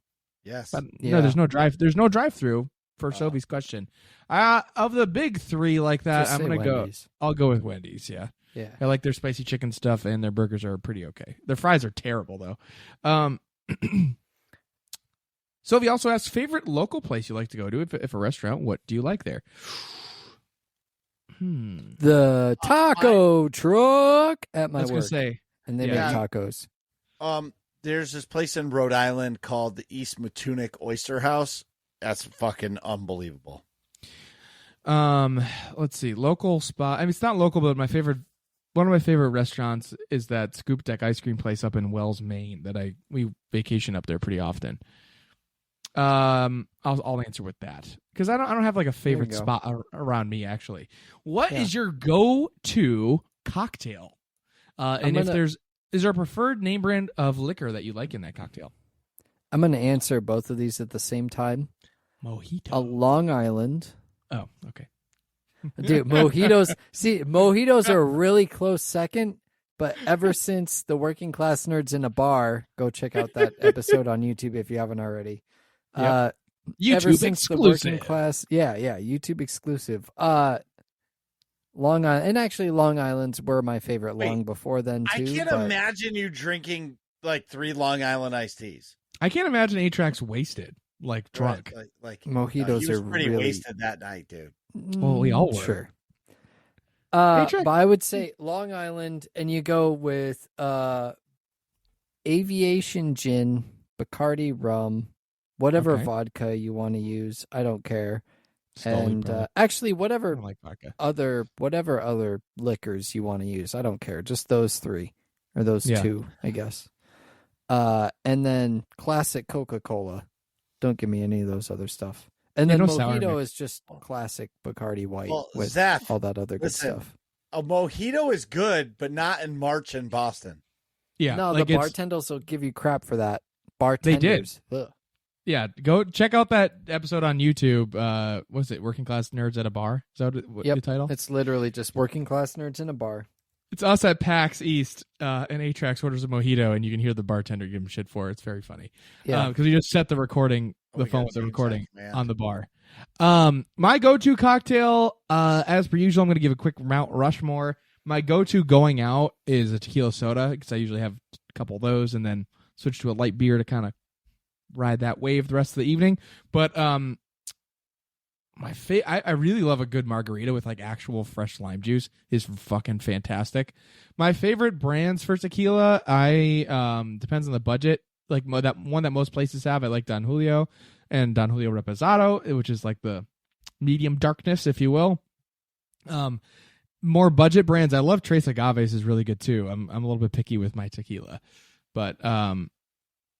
Yes. No, there's no drive-through. for Sophie's question. Of the big three like that, Just I'm say gonna go. Wendy's. I'll go with Wendy's. Yeah. Yeah. I like their spicy chicken stuff, and their burgers are pretty okay. Their fries are terrible though. Sophie also asks, favorite local place you like to go to, if a restaurant. What do you like there? The taco truck at my I was work. gonna say, And they yeah. make tacos. There's this place in Rhode Island called the East Matunic Oyster House. That's fucking unbelievable. let's see, local spot. I mean, it's not local, but one of my favorite restaurants is that Scoop Deck ice cream place up in Wells, Maine. That we vacation up there pretty often. I'll answer with that because I don't have like a favorite go. spot around me actually. What Yeah. is your go-to cocktail? And is there a preferred name brand of liquor that you like in that cocktail? I'm going to answer both of these at the same time. Mojito. A Long Island. Oh, okay. Dude, mojitos. See, mojitos are a really close second, but ever since the Working Class Nerds in a Bar, go check out that episode on YouTube if you haven't already. Ever YouTube since the Working exclusive. Class, yeah, YouTube exclusive. Long Island, and actually Long Island's were my favorite Wait, long before then too. I can't but imagine you drinking like 3 Long Island iced teas. I can't imagine A-Track's wasted, like drunk. Right, like Mojitos he was are pretty really wasted that night, dude. Well, we all were. Sure. A-Track- But I would say Long Island, and you go with Aviation Gin, Bacardi rum, whatever Okay. vodka you want to use. I don't care. Scully, And bro. actually, I whatever don't like vodka. whatever other liquors you want to use, I don't care. Just those three or those Yeah. two, I guess. And then classic Coca-Cola. Don't give me any of those other stuff. And Yeah, then no sour mojito mix. is just classic Bacardi white Well, with Zeph, all that other good listen, stuff. A mojito is good, but not in March in Boston. Yeah, No, like the it's- bartenders will give you crap for that. They did. Bartenders. Ugh. Yeah, go check out that episode on YouTube. Was it Working Class Nerds at a Bar? Is that what Yep. the title? It's literally just Working Class Nerds in a bar. It's us at PAX East, and A-Trax orders a mojito, and you can hear the bartender give him shit for it. It's very funny. Yeah. Because you just set the recording, Oh the my phone God, with the James, recording man. on the bar. My go-to cocktail, as per usual, I'm going to give a quick Mount Rushmore. My go-to going out is a tequila soda because I usually have a couple of those, and then switch to a light beer to kind of ride that wave the rest of the evening. But I really love a good margarita with like actual fresh lime juice. Is fucking fantastic. My favorite brands for tequila, depends on the budget. Like that one that most places have, I like Don Julio and Don Julio Reposado, which is like the medium darkness, if you will. More budget brands, I love Tres Agaves is really good too. I'm a little bit picky with my tequila, but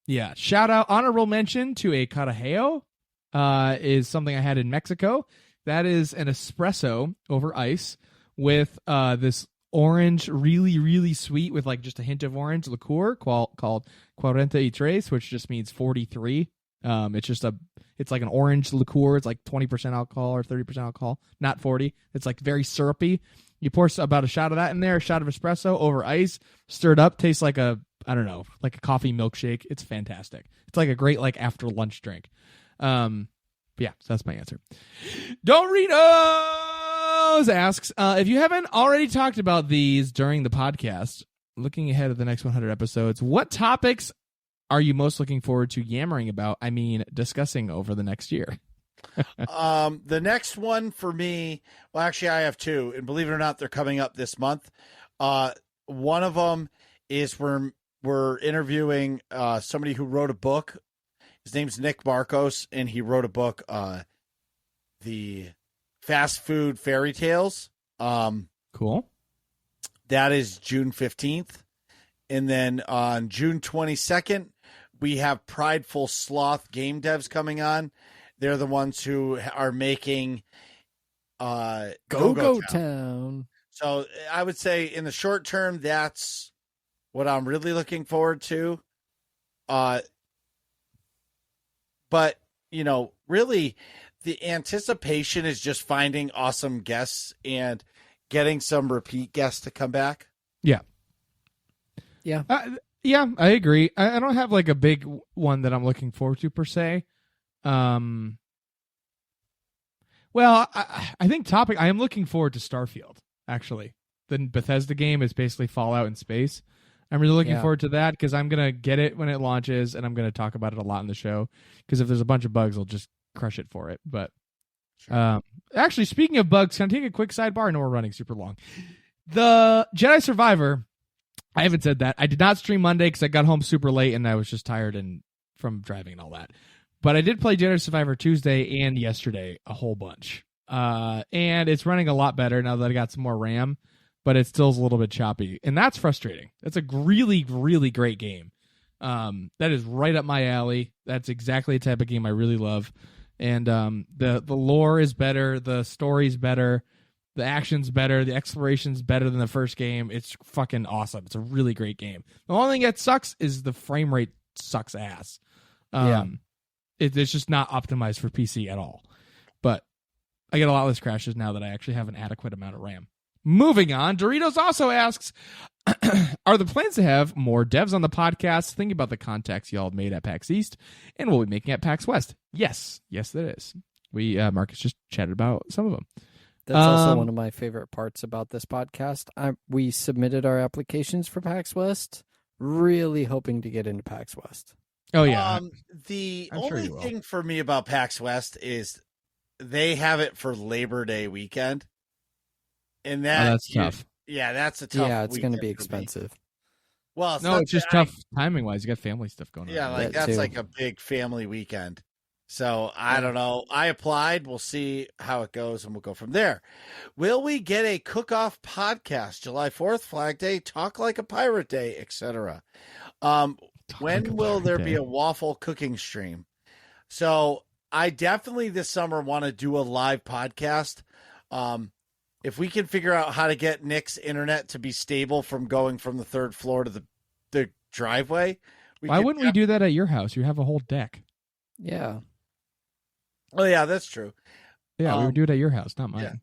yeah. Shout out, honorable mention to a Carajillo. Is something I had in Mexico. That is an espresso over ice with this orange, really, really sweet with like just a hint of orange liqueur called 43, which just means 43. It's like an orange liqueur. It's like 20% alcohol or 30% alcohol, not 40. It's like very syrupy. You pour about a shot of that in there, a shot of espresso over ice, stirred up, tastes like a coffee milkshake. It's fantastic. It's like a great like after lunch drink. Yeah, so that's my answer. Doritos asks, if you haven't already talked about these during the podcast, looking ahead of the next 100 episodes, what topics are you most looking forward to yammering about? I mean, discussing over the next year. The next one for me, well, actually, I have two, and believe it or not, they're coming up this month. One of them is we're interviewing somebody who wrote a book. His name's Nick Marcos, and he wrote a book, The Fast Food Fairy Tales. Cool. That is June 15th. And then on June 22nd, we have Prideful Sloth game devs coming on. They're the ones who are making Go Town. So I would say in the short term, that's what I'm really looking forward to. But, really the anticipation is just finding awesome guests and getting some repeat guests to come back. Yeah. Yeah. Yeah, I agree. I don't have like a big one that I'm looking forward to per se. Well, I think topic. I am looking forward to Starfield. Actually, the Bethesda game is basically Fallout in space. I'm really looking forward to that because I'm gonna get it when it launches, and I'm gonna talk about it a lot in the show. Because if there's a bunch of bugs, I'll just crush it for it. But actually, speaking of bugs, can I take a quick sidebar? I know we're running super long. The Jedi Survivor. I haven't said that. I did not stream Monday because I got home super late and I was just tired and from driving and all that. But I did play Jedi Survivor Tuesday and yesterday a whole bunch. And it's running a lot better now that I got some more RAM, but it still is a little bit choppy. And that's frustrating. That's a really, really great game. That is right up my alley. That's exactly the type of game I really love. And the lore is better. The story's better. The action's better. The exploration's better than the first game. It's fucking awesome. It's a really great game. The only thing that sucks is the frame rate sucks ass. It's just not optimized for PC at all. But I get a lot less crashes now that I actually have an adequate amount of RAM. Moving on, Doritos also asks, are the plans to have more devs on the podcast? Think about the contacts y'all made at PAX East and we'll be making at PAX West. Yes, there is. Marcus just chatted about some of them. That's also one of my favorite parts about this podcast. We submitted our applications for PAX West, really hoping to get into PAX West. Oh, yeah. The I'm sure only you will. thing for me about PAX West is they have it for Labor Day weekend. And that's tough. Yeah, that's a tough. Yeah, it's going to weekend be for me. expensive. Well, It's just tough timing-wise. You got family stuff going on. Yeah, like That that's too. like a big family weekend. So I don't know. I applied. We'll see how it goes, and we'll go from there. Will we get a cook-off podcast July 4th, Flag Day, Talk Like a Pirate Day, etc.? When will there be a waffle cooking stream? So I definitely this summer want to do a live podcast. If we can figure out how to get Nick's internet to be stable from going from the third floor to the driveway. Why wouldn't we do that at your house? You have a whole deck. Yeah. Oh, yeah, that's true. Yeah, we would do it at your house, not mine.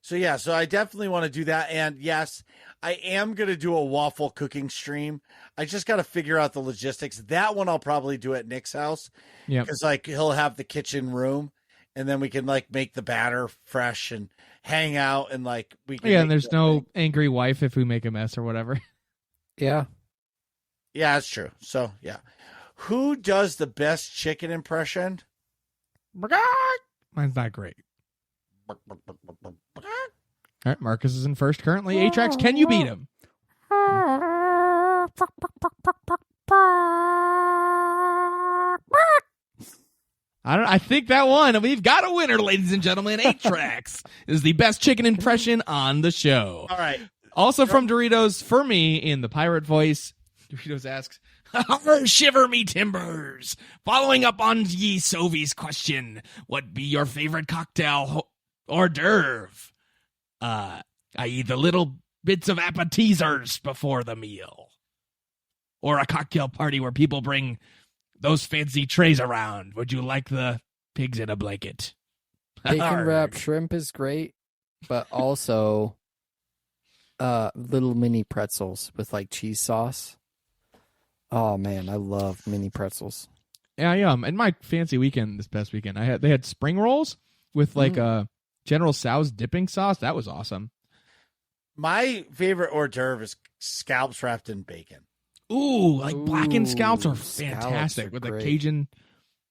So I definitely want to do that. And yes, I am going to do a waffle cooking stream. I just got to figure out the logistics. That one I'll probably do at Nick's house. Yeah. Because like he'll have the kitchen room and then we can like make the batter fresh and hang out and like we can. Yeah, and there's no angry wife if we make a mess or whatever. Yeah. Yeah, that's true. So yeah. Who does the best chicken impression? Mine's not great. All right, Marcus is in first currently. Atrax, can you beat him? I think that won. We've got a winner, ladies and gentlemen. Atrax is the best chicken impression on the show. All right. Also from Doritos, for me, in the pirate voice, Doritos asks, shiver me timbers. Following up on ye Sovi's question, what be your favorite cocktail hors d'oeuvre? I.e. the little bits of appetizers before the meal. Or a cocktail party where people bring those fancy trays around. Would you like the pigs in a blanket? Bacon wrapped shrimp is great, but also little mini pretzels with like cheese sauce. Oh man, I love mini pretzels. Yeah, and my fancy weekend this past weekend, they had spring rolls with like General Tso's dipping sauce. That was awesome. My favorite hors d'oeuvre is scallops wrapped in bacon. Ooh, like blackened scallops are Scallops fantastic are with great. the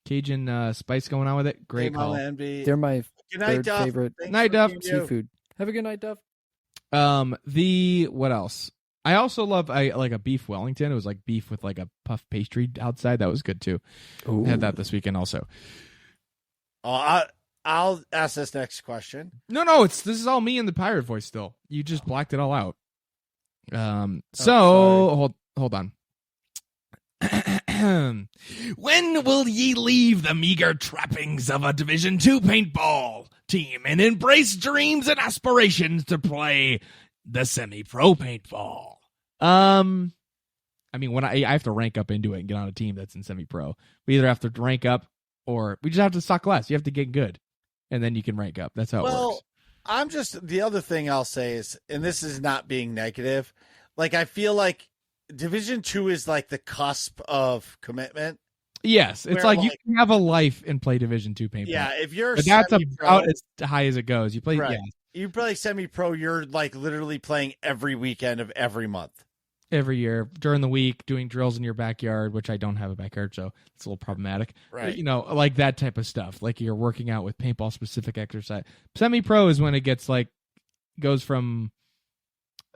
Cajun spice going on with it. Great Hey, call. Mama MB. They're my Good night, third Duff. favorite Thanks Night, for Duff. being you. seafood. Have a good night, Duff. What else? I also love like a beef Wellington. It was like beef with like a puff pastry outside. That was good too. I had that this weekend also. Oh, I'll ask this next question. No, this is all me in the pirate voice still. You just blacked it all out. sorry. Hold on. When will ye leave the meager trappings of a Division II paintball team and embrace dreams and aspirations to play the semi-pro paintball? I mean, when I have to rank up into it and get on a team that's in semi-pro, we either have to rank up or we just have to suck less. You have to get good, and then you can rank up. That's how it works. The other thing I'll say is, and this is not being negative, like I feel like Division II is like the cusp of commitment. Yes, it's Where, like you can have a life and play Division 2 paintball. Yeah, if you're But that's semi-pro, about as high as it goes. You play, right. yeah, You play semi-pro, you're like literally playing every weekend of every month. every year during the week, doing drills in your backyard, which I don't have a backyard, so it's a little problematic. Right. But, you know, like that type of stuff. Like you're working out with paintball specific exercise. Semi-pro is when it gets like goes from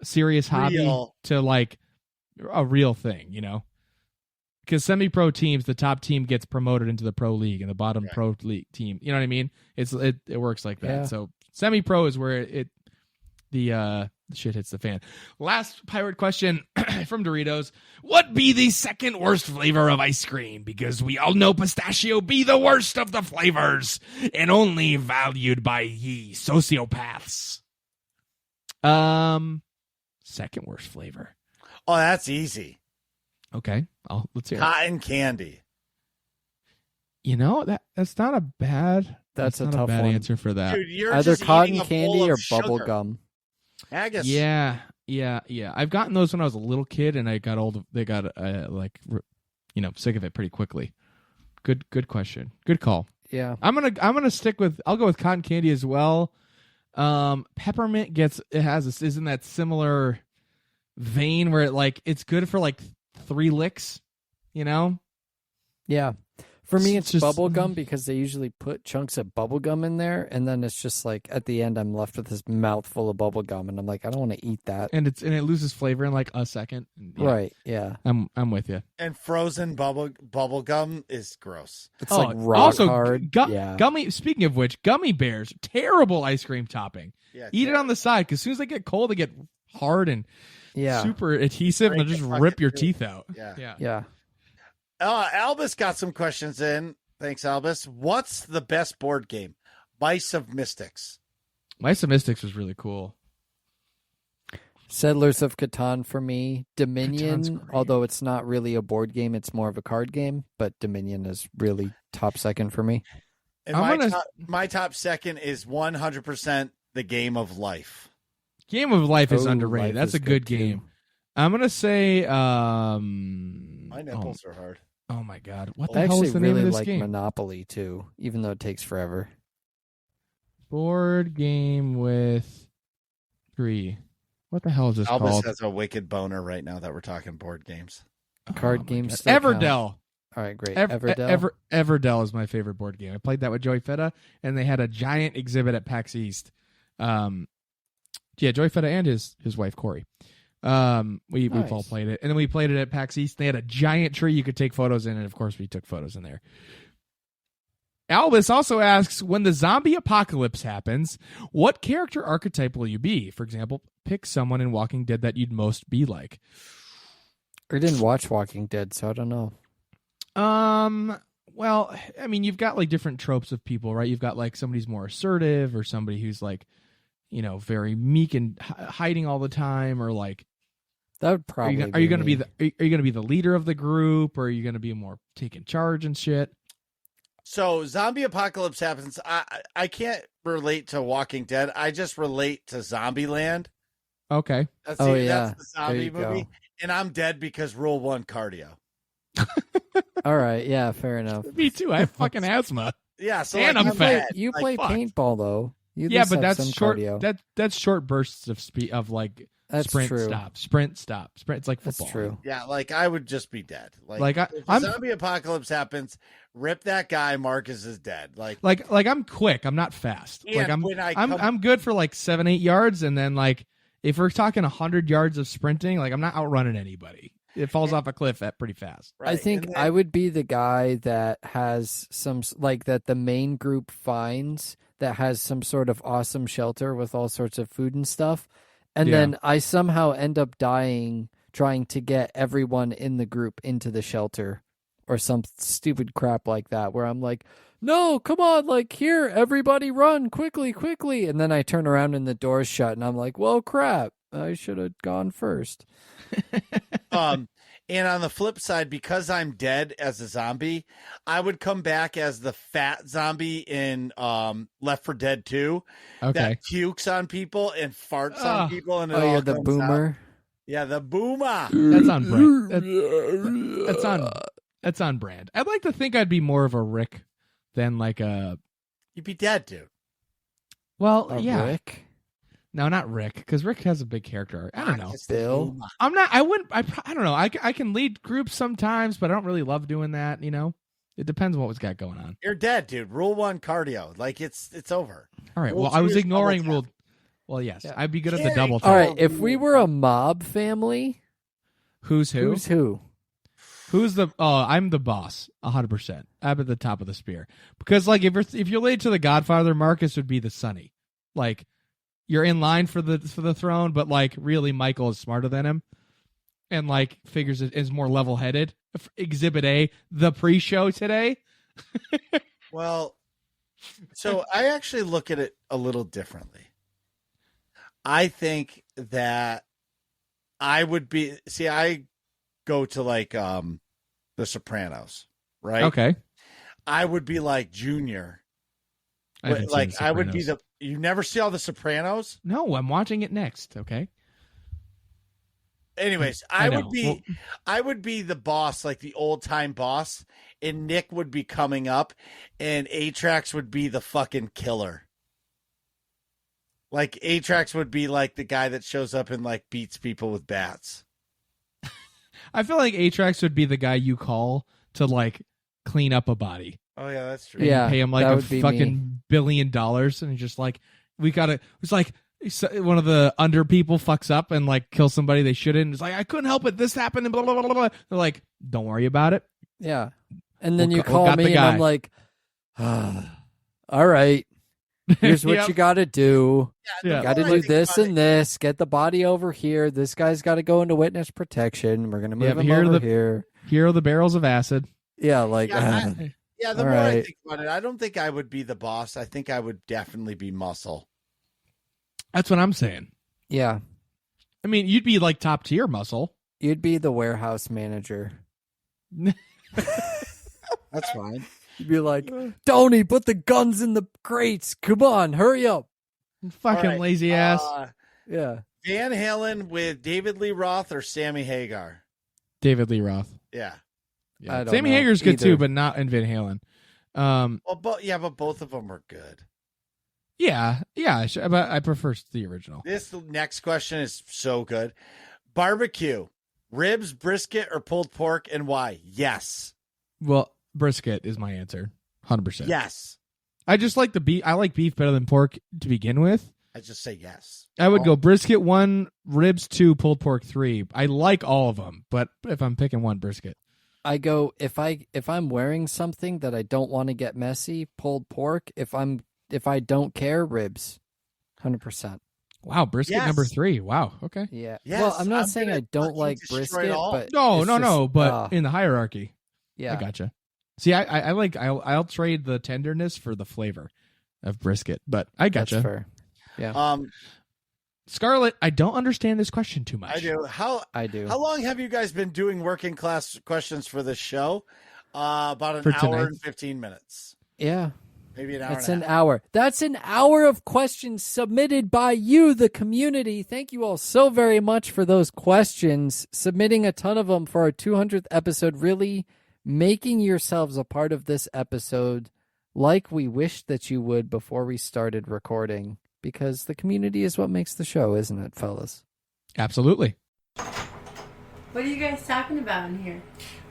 serious hobby Real. to like a real thing, you know. Because semi-pro teams, the top team gets promoted into the pro league, and the bottom Right. pro league team, you know what I mean? It works like that. Yeah. So semi-pro is where the shit hits the fan. Last pirate question from Doritos: what be the second worst flavor of ice cream? Because we all know pistachio be the worst of the flavors, and only valued by ye sociopaths. Second worst flavor. Oh, that's easy. Okay, let's hear it. Cotton candy. You know that's not a bad. That's a not tough bad one. answer for that. Dude, you're Either just cotton eating a candy bowl or of bubble sugar. gum. Haggis. Yeah. I've gotten those when I was a little kid, and I got old. They got sick of it pretty quickly. Good question. Good call. Yeah. I'm gonna stick with. I'll go with cotton candy as well. Peppermint is in that similar vein where it's good for like 3 licks. You know. Yeah. For me, It's it's just- bubble gum because they usually put chunks of bubble gum in there, and then it's just like at the end, I'm left with this mouthful of bubble gum, and I'm like, I don't want to eat that. And it loses flavor in like a second. Yeah, Right? Yeah. I'm with you. And frozen bubble gum is gross. It's like rock also, hard. yeah. Gummy. Speaking of which, gummy bears, terrible ice cream topping. Yeah, Eat it on the side because as soon as they get cold, they get hard and Yeah. super adhesive, and Break they'll just your fucking rip your tooth. teeth out. Yeah. Yeah. Albus got some questions in. Thanks, Albus. What's the best board game? Mice of Mystics. Mice of Mystics was really cool. Settlers of Catan for me. Catan's Dominion, great. although it's not really a board game, it's more of a card game, but Dominion is really top second for me. And my top second is 100% the Game of Life. Game of Life is Oh, underrated. Life That's is a good good, too. game. I'm gonna say. My nipples are hard. Oh my god! What I the hell actually is the name really of this like game? Monopoly too, even though it takes forever. Board game with 3. What the hell is this Albus called? has a wicked boner right now that we're talking board games. Card my games God. still count. Everdell. All right, great. Ev- Everdell. Everdell is my favorite board game. I played that with Joey Feta, and they had a giant exhibit at PAX East. Joey Feta and his wife Corey. We've all Nice. played it, and then we played it at PAX East. They had a giant tree you could take photos in, and of course we took photos in there. Albus also asks, when the zombie apocalypse happens, what character archetype will you be? For example, pick someone in Walking Dead that you'd most be like. I didn't watch Walking Dead, so I don't know. Well, I mean, you've got like different tropes of people, right? You've got like somebody who's more assertive, or somebody who's like, you know, very meek and hiding all the time, or like, That would probably. are you going to me. be are you going to be the leader of the group, or are you going to be more taking charge and shit? So zombie apocalypse happens. I can't relate to Walking Dead. I just relate to Zombieland. Okay. That's Oh, the, yeah. that's the zombie There you movie. go. And I'm dead because Rule 1 cardio. All right, yeah, fair enough. Me too. I have fucking asthma. Yeah, so And like, I'm I'm fat. dead. You Like, play fuck. paintball though. You at Yeah, least but have that's some short. cardio. That's short bursts of like That's sprint, true. sprint, stop. It's like That's football. true. Yeah, like I would just be dead. Like, if the I'm- zombie apocalypse happens, rip that guy. Marcus is dead. Like I'm quick. I'm not fast. And Like when I I'm come- I'm good for like 7-8 yards, and then like if we're talking 100 yards of sprinting, like I'm not outrunning anybody. It falls off a cliff at pretty fast. I think and I would be the guy that has some like that the main group finds that has some sort of awesome shelter with all sorts of food and stuff. And Yeah. then I somehow end up dying trying to get everyone in the group into the shelter or some stupid crap like that where I'm like, no, come on, like here, everybody run quickly, quickly. And then I turn around and the door's shut and I'm like, well, crap, I should have gone first. And on the flip side, because I'm dead as a zombie, I would come back as the fat zombie in Left 4 Dead 2 Okay. that pukes on people and farts Ah. on people. And it Oh, all you're the comes boomer. out. Yeah, the boomer. That's on Brent. That's on That's on brand. I'd like to think I'd be more of a Rick than like a. You'd be dead, dude. Well, A yeah. Rick? No, not Rick, because Rick has a big character arc. I don't know. Bill? I'm not. I wouldn't. I don't know. I can lead groups sometimes, but I don't really love doing that. You know, it depends on what was got going on. You're dead, dude. Rule 1 cardio. Like it's over. All right. Rule Well, I 2 was is ignoring double rule. tap. Well, yes, Yeah. I'd be good at the Carry double All tap. right, if we were a mob family, Who's who? who's who? Who's the? Oh, I'm the boss. 100%. I'm at the top of the spear because, like, if you're laid to the Godfather, Marcus would be the Sonny. Like, you're in line for the throne, but like, really, Michael is smarter than him, and like figures it is more level headed. Exhibit A, the pre-show today. Well, so I actually look at it a little differently. I think that I would be. See, I go to like The Sopranos, right? Okay. I would be like Junior. I haven't seen Like The I would be Sopranos. the. You never see all The Sopranos? No, I'm watching it next. Okay. Anyways, I I know. would be. Well- I would be the boss, like the old time boss, and Nick would be coming up, and Atrax would be the fucking killer. Like Atrax would be like the guy that shows up and like beats people with bats. I feel like Atrax would be the guy you call to like clean up a body. Oh yeah, that's true. And Yeah, you pay him like that a would be fucking me. $1 billion, and he's just like, we gotta. It's like one of the under people fucks up and like kills somebody they shouldn't. It's like, I couldn't help it. This happened, and blah blah blah blah. They're like, don't worry about it. Yeah. And then We'll you co- we'll call got the me and I'm guy. like, all right, here's what Yep. you got to do. Yeah. Got to more I do think this about and this. Get the body over here. This guy's got to go into witness protection. We're going to move but him here are over the- here. Here are the barrels of acid. Yeah, like, Yeah, Yeah, the All more I right. think about it, I don't think I would be the boss. I think I would definitely be Muscle. That's what I'm saying. yeah, I mean, you'd be like top tier Muscle. you'd be the warehouse manager. That's fine. You'd be like, Tony, put the guns in the crates. Come on, hurry up. Fucking All right, lazy ass. Yeah. Van Halen with David Lee Roth or Sammy Hagar? David Lee Roth. Yeah. Yeah. I don't Sammy know Hagar's good either. too, but not in Van Halen. Well, but both of them are good. Yeah, but I prefer the original. This next question is so good. Barbecue, ribs, brisket, or pulled pork, and why? Yes. Well, brisket is my answer, 100%. Yes. I just like the beef. I like beef better than pork to begin with. I just say yes. I would go brisket 1, ribs 2, pulled pork 3. I like all of them, but if I'm picking one, brisket. I go if I'm wearing something that I don't want to get messy, pulled pork. If I don't care, ribs, 100%. Wow, brisket Yes. number 3. Wow, okay. Yeah. Yes, well, I'm not I'm saying gonna I don't fucking like destroy it brisket, all. but No, it's no, no. just, But in the hierarchy, yeah, I gotcha. See, I like. I'll trade the tenderness for the flavor of brisket, but I that's gotcha. fair. Yeah, Scarlett, I don't understand this question too much. I do. I do. How long have you guys been doing working class questions for this show? About an For hour tonight. and 15 minutes. Yeah, Maybe an hour that's and an a half. hour. That's an hour of questions submitted by you, the community. Thank you all so very much for those questions. Submitting a ton of them for our 200th episode. Really making yourselves a part of this episode like we wished that you would before we started recording. Because the community is what makes the show, isn't it, fellas? Absolutely. What are you guys talking about in here?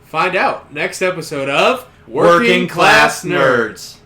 Find out next episode of Working Class Nerds.